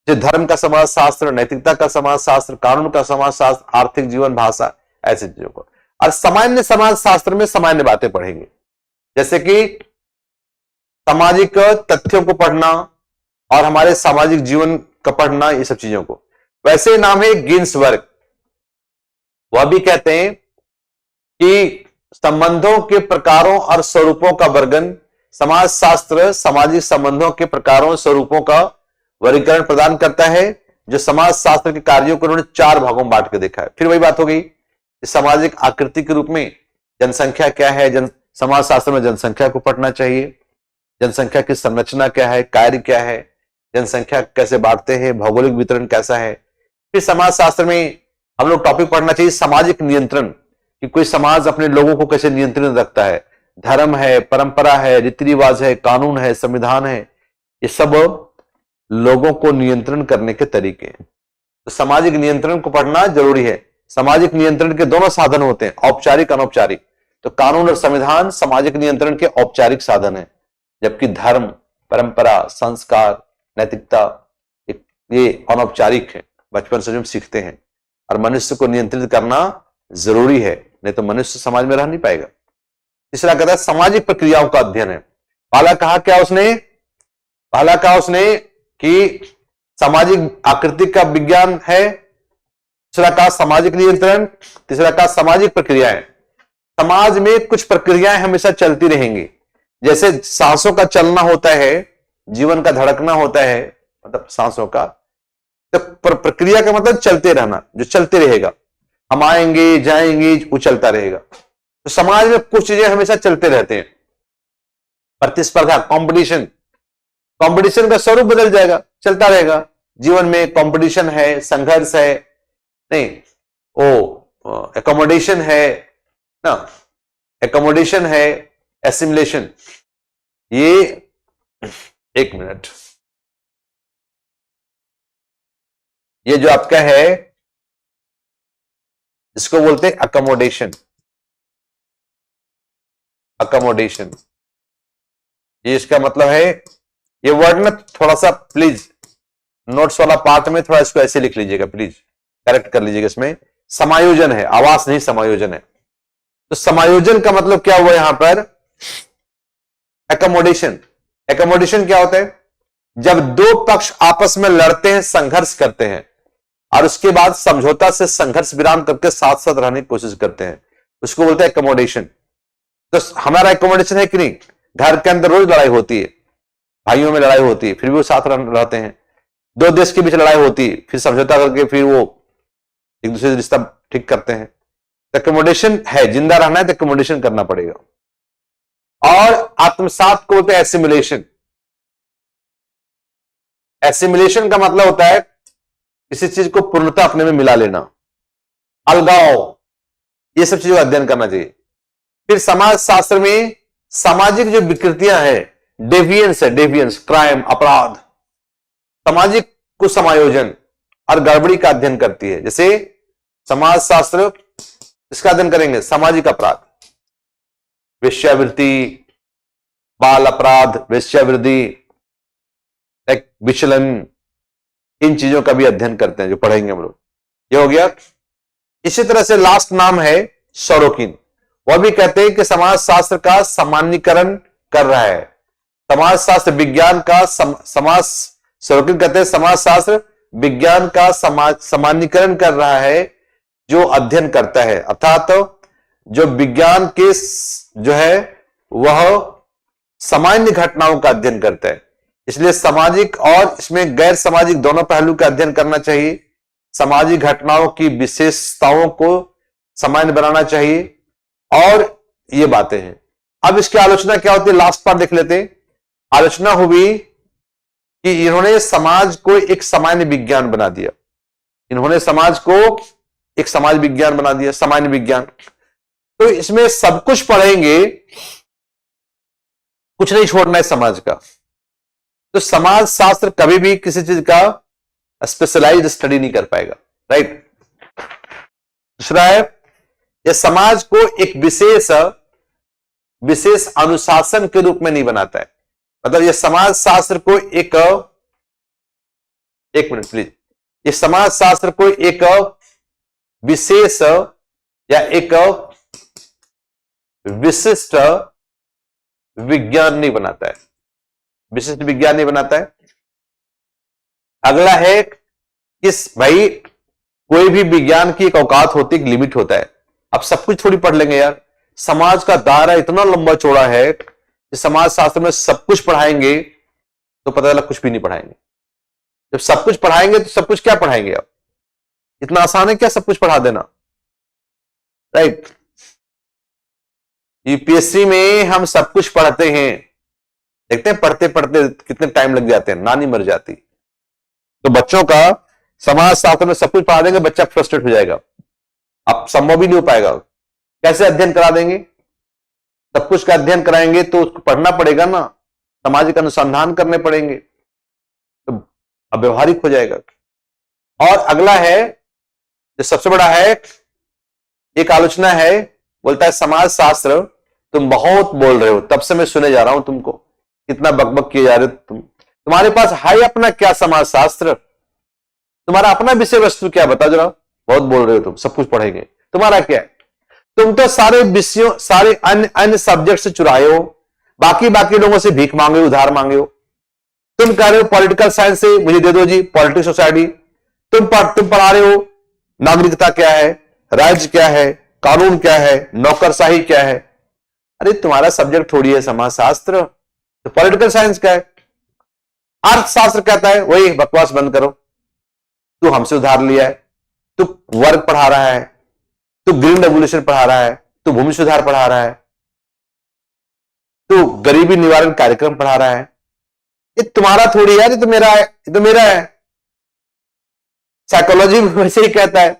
जो धर्म का समाज शास्त्र, नैतिकता का समाज शास्त्र, कानून का समाज शास्त्र, आर्थिक जीवन, भाषा, ऐसे चीजों को। और सामान्य समाज शास्त्र में सामान्य बातें पढ़ेंगे, जैसे कि सामाजिक तथ्यों को पढ़ना और हमारे सामाजिक जीवन का पढ़ना, ये सब चीजों को। वैसे नाम है गिन्सबर्ग, वह भी कहते हैं कि संबंधों के प्रकारों और स्वरूपों का वर्णन, समाज शास्त्र सामाजिक संबंधों के प्रकारों और स्वरूपों का वर्गीकरण प्रदान करता है। जो समाज शास्त्र के कार्यों को उन्होंने चार भागों में बांट के देखा है। फिर वही बात हो गई, सामाजिक आकृति के रूप में जनसंख्या क्या है, समाज शास्त्र में जनसंख्या को पढ़ना चाहिए, जनसंख्या की संरचना क्या है, कार्य क्या है, जनसंख्या कैसे बांटते हैं, भौगोलिक वितरण कैसा है। फिर समाज शास्त्र में हम लोग टॉपिक पढ़ना चाहिए सामाजिक नियंत्रण, कि कोई समाज अपने लोगों को कैसे नियंत्रण रखता है, धर्म है, परंपरा है, रीति रिवाज है, कानून है, संविधान है, ये सब लोगों को नियंत्रण करने के तरीके हैं। तो सामाजिक नियंत्रण को पढ़ना जरूरी है। सामाजिक नियंत्रण के दोनों साधन होते हैं, औपचारिक अनौपचारिक। तो कानून और संविधान सामाजिक नियंत्रण के औपचारिक साधन है, जबकि धर्म, परंपरा, संस्कार, नैतिकता ये अनौपचारिक है, बचपन से जो हम सीखते हैं। और मनुष्य को नियंत्रित करना जरूरी है, नहीं तो मनुष्य समाज में रह नहीं पाएगा। तीसरा कहता है सामाजिक प्रक्रियाओं का अध्ययन है। पहला कहा उसने कि सामाजिक आकृति का विज्ञान है, दूसरा कहा सामाजिक नियंत्रण, तीसरा कहा सामाजिक प्रक्रियाएं। समाज में कुछ प्रक्रियाएं हमेशा चलती रहेंगी, जैसे सांसों का चलना होता है, जीवन का धड़कना होता है, मतलब सांसों का। तो प्रक्रिया का मतलब चलते रहना, जो चलते रहेगा, हम आएंगे जाएंगे, वो चलता रहेगा। तो समाज में कुछ चीजें हमेशा चलते रहते हैं। प्रतिस्पर्धा, कंपटीशन का स्वरूप बदल जाएगा, चलता रहेगा। जीवन में कंपटीशन है, संघर्ष है, नहीं वो एकोमोडेशन है ना, एकोमोडेशन है, एसिमिलेशन। ये एक मिनट, ये जो आपका है इसको बोलते हैं अकोमोडेशन। अकोमोडेशन, ये इसका मतलब है, ये वर्ड में थोड़ा सा प्लीज नोट्स वाला पार्ट में थोड़ा इसको ऐसे लिख लीजिएगा, प्लीज करेक्ट कर लीजिएगा। इसमें समायोजन है, आवास नहीं समायोजन है। तो समायोजन का मतलब क्या हुआ यहां पर? एकोमोडेशन। एकोमोडेशन क्या होता है? जब दो पक्ष आपस में लड़ते हैं, संघर्ष करते हैं, और उसके बाद समझौता से संघर्ष विराम करके साथ साथ रहने की कोशिश करते हैं, उसको बोलते हैं एकोमोडेशन। तो हमारा एकोमोडेशन है कि नहीं? घर के अंदर रोज लड़ाई होती है, भाइयों में लड़ाई होती है, फिर भी वो साथ रहते हैं। दो देश के बीच लड़ाई होती है, फिर समझौता करके फिर वो एक दूसरे से रिश्ता ठीक करते हैं। एकोमोडेशन है, जिंदा रहना है तो एकोमोडेशन करना पड़ेगा। और आत्मसात को बोलते हैं एसिमिलेशन। एसिमिलेशन का मतलब होता है किसी चीज को पूर्णता अपने में मिला लेना, अलगाव, ये सब चीजों का अध्ययन करना चाहिए। फिर समाज शास्त्र में सामाजिक जो विकृतियां हैं, डेवियंस है, डेवियंस, क्राइम, अपराध, सामाजिक कुसमायोजन और गड़बड़ी का अध्ययन करती है। जैसे समाज शास्त्र इसका अध्ययन करेंगे, सामाजिक अपराध, वेश्यावृत्ति, बाल अपराध, वेश्यावृत्ति, विचलन, इन चीजों का भी अध्ययन करते हैं जो पढ़ेंगे हम लोग। ये हो गया। इसी तरह से लास्ट नाम है सोरोकिन। वह भी कहते हैं कि समाज शास्त्र का सामान्यीकरण कर रहा है, समाज शास्त्र विज्ञान का समाज, सोरोकिन कहते हैं समाज शास्त्र विज्ञान का सामान्यीकरण कर रहा है, जो अध्ययन करता है, अर्थात जो विज्ञान के जो है वह सामान्य घटनाओं का अध्ययन करता है। इसलिए सामाजिक और इसमें गैर सामाजिक दोनों पहलू का अध्ययन करना चाहिए। सामाजिक घटनाओं की विशेषताओं को सामान्य बनाना चाहिए, और ये बातें हैं। अब इसकी आलोचना क्या होती है, लास्ट पार्ट देख लेते हैं। आलोचना हुई कि इन्होंने समाज को एक सामान्य विज्ञान बना दिया, इन्होंने समाज को एक समाज विज्ञान बना दिया, सामान्य विज्ञान। तो इसमें सब कुछ पढ़ेंगे, कुछ नहीं छोड़ना है समाज का। तो समाज शास्त्र कभी भी किसी चीज का स्पेशलाइज्ड स्टडी नहीं कर पाएगा, राइट। दूसरा है, यह समाज को एक विशेष अनुशासन के रूप में नहीं बनाता है। मतलब यह समाज शास्त्र को एक मिनट प्लीज, यह समाज शास्त्र को एक विशेष या एक विशिष्ट विज्ञान नहीं बनाता है, विशिष्ट विज्ञान नहीं बनाता है। अगला है किस भाई, कोई भी विज्ञान की एक औकात होती है, एक लिमिट होता है। अब सब कुछ थोड़ी पढ़ लेंगे यार, समाज का दायरा इतना लंबा चौड़ा है कि समाज शास्त्र में सब कुछ पढ़ाएंगे तो पता चला कुछ भी नहीं पढ़ाएंगे। जब सब कुछ पढ़ाएंगे तो सब कुछ क्या पढ़ाएंगे? आप इतना आसान है क्या सब कुछ पढ़ा देना, राइट। यूपीएससी में हम सब कुछ पढ़ते हैं, देखते हैं पढ़ते पढ़ते कितने टाइम लग जाते हैं, नानी मर जाती। तो बच्चों का समाज शास्त्र में सब कुछ पढ़ा देंगे, बच्चा फ्रस्ट्रेट हो जाएगा, अब संभव ही नहीं हो पाएगा। कैसे अध्ययन करा देंगे? सब कुछ का अध्ययन कराएंगे तो उसको पढ़ना पड़ेगा ना, सामाजिक अनुसंधान करने पड़ेंगे, तो अब व्यवहारिक हो जाएगा। और अगला है जो सबसे बड़ा है, एक आलोचना है, बोलता है समाज शास्त्र तुम बहुत बोल रहे हो, तब से मैं सुने जा रहा हूं तुमको, कितना बकबक किए जा रहे हो तुम्हारे पास है अपना क्या समाज शास्त्र? तुम्हारा अपना विषय वस्तु क्या, बता जरा। बहुत बोल रहे हो तुम, सब कुछ पढ़ेंगे, तुम्हारा क्या है? तुम तो सारे विषयों, सारे अन्य सब्जेक्ट से चुराए हो, बाकी लोगों से भीख मांगे, उधार मांगे हो। तुम कह रहे हो पॉलिटिकल साइंस से मुझे दे दो जी, पॉलिटिक्स सोसाइटी। तुम पढ़ा रहे हो नागरिकता क्या है, राज्य क्या है, कानून क्या है, नौकरशाही क्या है। अरे तुम्हारा सब्जेक्ट थोड़ी है समाज शास्त्र, तो पॉलिटिकल साइंस क्या है? अर्थशास्त्र कहता है वही बकवास बंद करो, तू हमसे उधार लिया है, तू वर्ग पढ़ा रहा है, तू ग्रीन रेवोल्यूशन पढ़ा रहा है, तू भूमि सुधार पढ़ा रहा है, तू गरीबी निवारण कार्यक्रम पढ़ा रहा है। ये तुम्हारा थोड़ी है, ये तो मेरा है, ये तो मेरा है। साइकोलॉजी वैसे ही कहता है,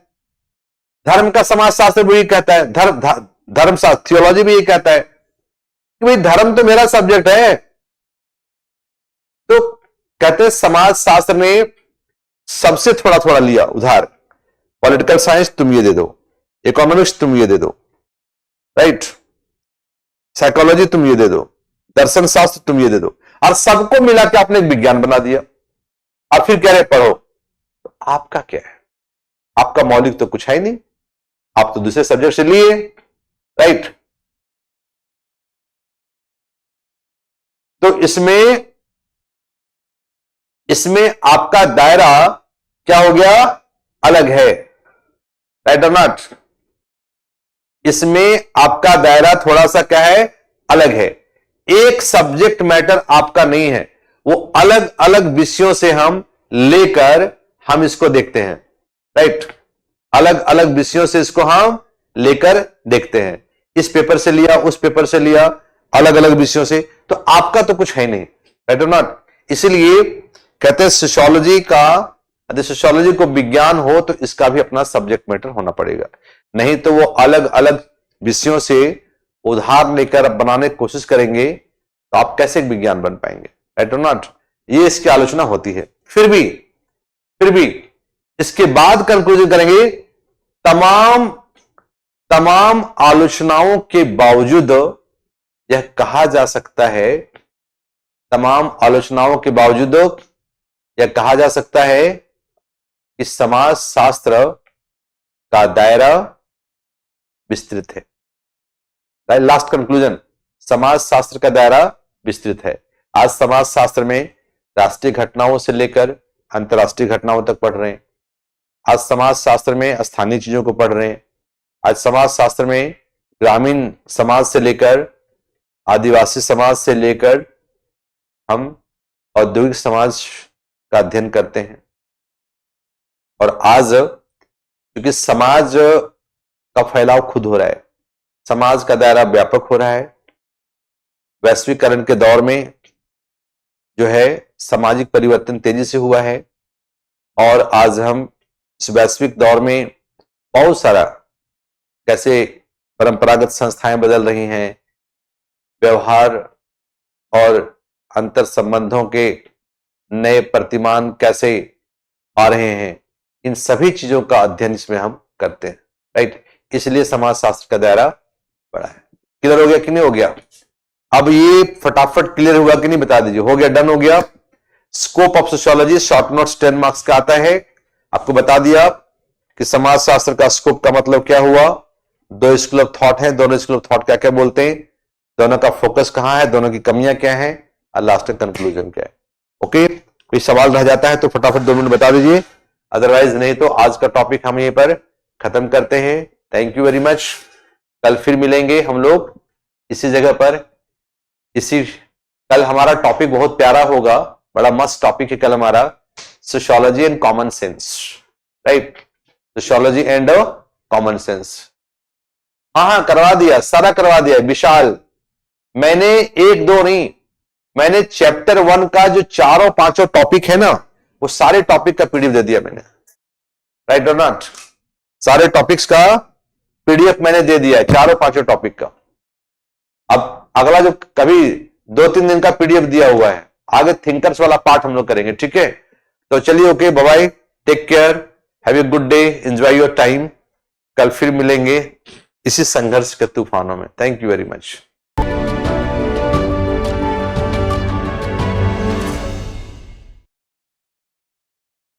धर्म का समाज शास्त्र भी कहता है, धर्म शास्त्र थियोलॉजी भी ये कहता है कि भाई धर्म तो मेरा सब्जेक्ट है। तो कहते हैं समाज शास्त्र ने सबसे थोड़ा थोड़ा लिया उधार, पॉलिटिकल साइंस तुम ये दे दो, इकोनॉमिक्स तुम ये दे दो, राइट, साइकोलॉजी तुम ये दे दो, दर्शन शास्त्र तुम ये दे दो, और सबको मिला के आपने एक विज्ञान बना दिया। अब फिर कह रहे पढ़ो, तो आपका क्या है? आपका मौलिक तो कुछ है ही नहीं, आप तो दूसरे सब्जेक्ट से लिए, राइट। तो इसमें आपका दायरा क्या हो गया? अलग है, राइट और नॉट। इसमें आपका दायरा थोड़ा सा क्या है, अलग है। एक सब्जेक्ट मैटर आपका नहीं है, वो अलग अलग विषयों से हम लेकर हम इसको देखते हैं, राइट। अलग अलग विषयों से इसको हम लेकर देखते हैं, इस पेपर से लिया, उस पेपर से लिया, अलग अलग विषयों से, तो आपका तो कुछ है नहीं, राइट और नॉट। इसीलिए कहते हैं सोशियोलॉजी का, यदि सोशियोलॉजी को विज्ञान हो तो इसका भी अपना सब्जेक्ट मैटर होना पड़ेगा, नहीं तो वो अलग अलग विषयों से उधार लेकर बनाने की कोशिश करेंगे तो आप कैसे विज्ञान बन पाएंगे, राइट और नॉट। ये इसकी आलोचना होती है। फिर भी इसके बाद कंक्लूजन करेंगे, तमाम आलोचनाओं के बावजूद यह कहा जा सकता है, तमाम आलोचनाओं के बावजूद यह कहा जा सकता है कि समाज शास्त्र का दायरा विस्तृत है। लास्ट कंक्लूजन, समाज शास्त्र का दायरा विस्तृत है। आज समाज शास्त्र में राष्ट्रीय घटनाओं से लेकर अंतर्राष्ट्रीय घटनाओं तक पढ़ रहे हैं। आज समाज शास्त्र में स्थानीय चीजों को पढ़ रहे हैं। आज समाज शास्त्र में ग्रामीण समाज से लेकर आदिवासी समाज से लेकर हम औद्योगिक समाज का अध्ययन करते हैं। और आज क्योंकि समाज का फैलाव खुद हो रहा है, समाज का दायरा व्यापक हो रहा है, वैश्वीकरण के दौर में जो है सामाजिक परिवर्तन तेजी से हुआ है, और आज हम इस वैश्विक दौर में बहुत सारा कैसे परंपरागत संस्थाएं बदल रही हैं, व्यवहार और अंतर संबंधों के नए प्रतिमान कैसे आ रहे हैं, इन सभी चीजों का अध्ययन इसमें हम करते हैं, राइट। इसलिए समाज शास्त्र का दायरा बड़ा है। क्लियर हो गया कि नहीं हो गया? अब ये फटाफट क्लियर हुआ कि नहीं बता दीजिए। हो गया, डन हो गया। Scope of sociology short notes 10 marks का आता है। आपको बता दिया कि समाज शास्त्र का स्कोप का मतलब क्या हुआ। दो स्कूल ऑफ थॉट है, दोनों स्कूल ऑफ थॉट क्या क्या बोलते हैं, दोनों का फोकस कहां है, दोनों की कमियां क्या है, और लास्ट में कंक्लूजन क्या है। ओके, कोई सवाल रह जाता है तो फटाफट 2 मिनट बता दीजिए, अदरवाइज नहीं तो आज का टॉपिक हम यहीं पर खत्म करते हैं। Thank you very much. कल फिर मिलेंगे हम लोग इसी जगह पर। कल हमारा टॉपिक बहुत प्यारा होगा, बड़ा मस्त टॉपिक है कल हमारा, sociology and common sense, right. Sociology and common sense. हाँ, करवा दिया, सारा करवा दिया विशाल। मैंने 1-2 नहीं, मैंने चैप्टर 1 का जो 4-5 टॉपिक है ना, वो सारे टॉपिक का पीडीएफ दे दिया मैंने, राइट और नॉट। सारे टॉपिक्स का पीडीएफ मैंने दे दिया है, 4-5 टॉपिक का। अब अगला जो कभी 2-3 दिन का पीडीएफ दिया हुआ है, आगे थिंकर्स वाला पार्ट हम लोग करेंगे, ठीक है। तो चलिए, okay, bye bye, take care, have a good day, enjoy your time. कल फिर मिलेंगे इसी संघर्ष के तूफानों में। Thank you very much.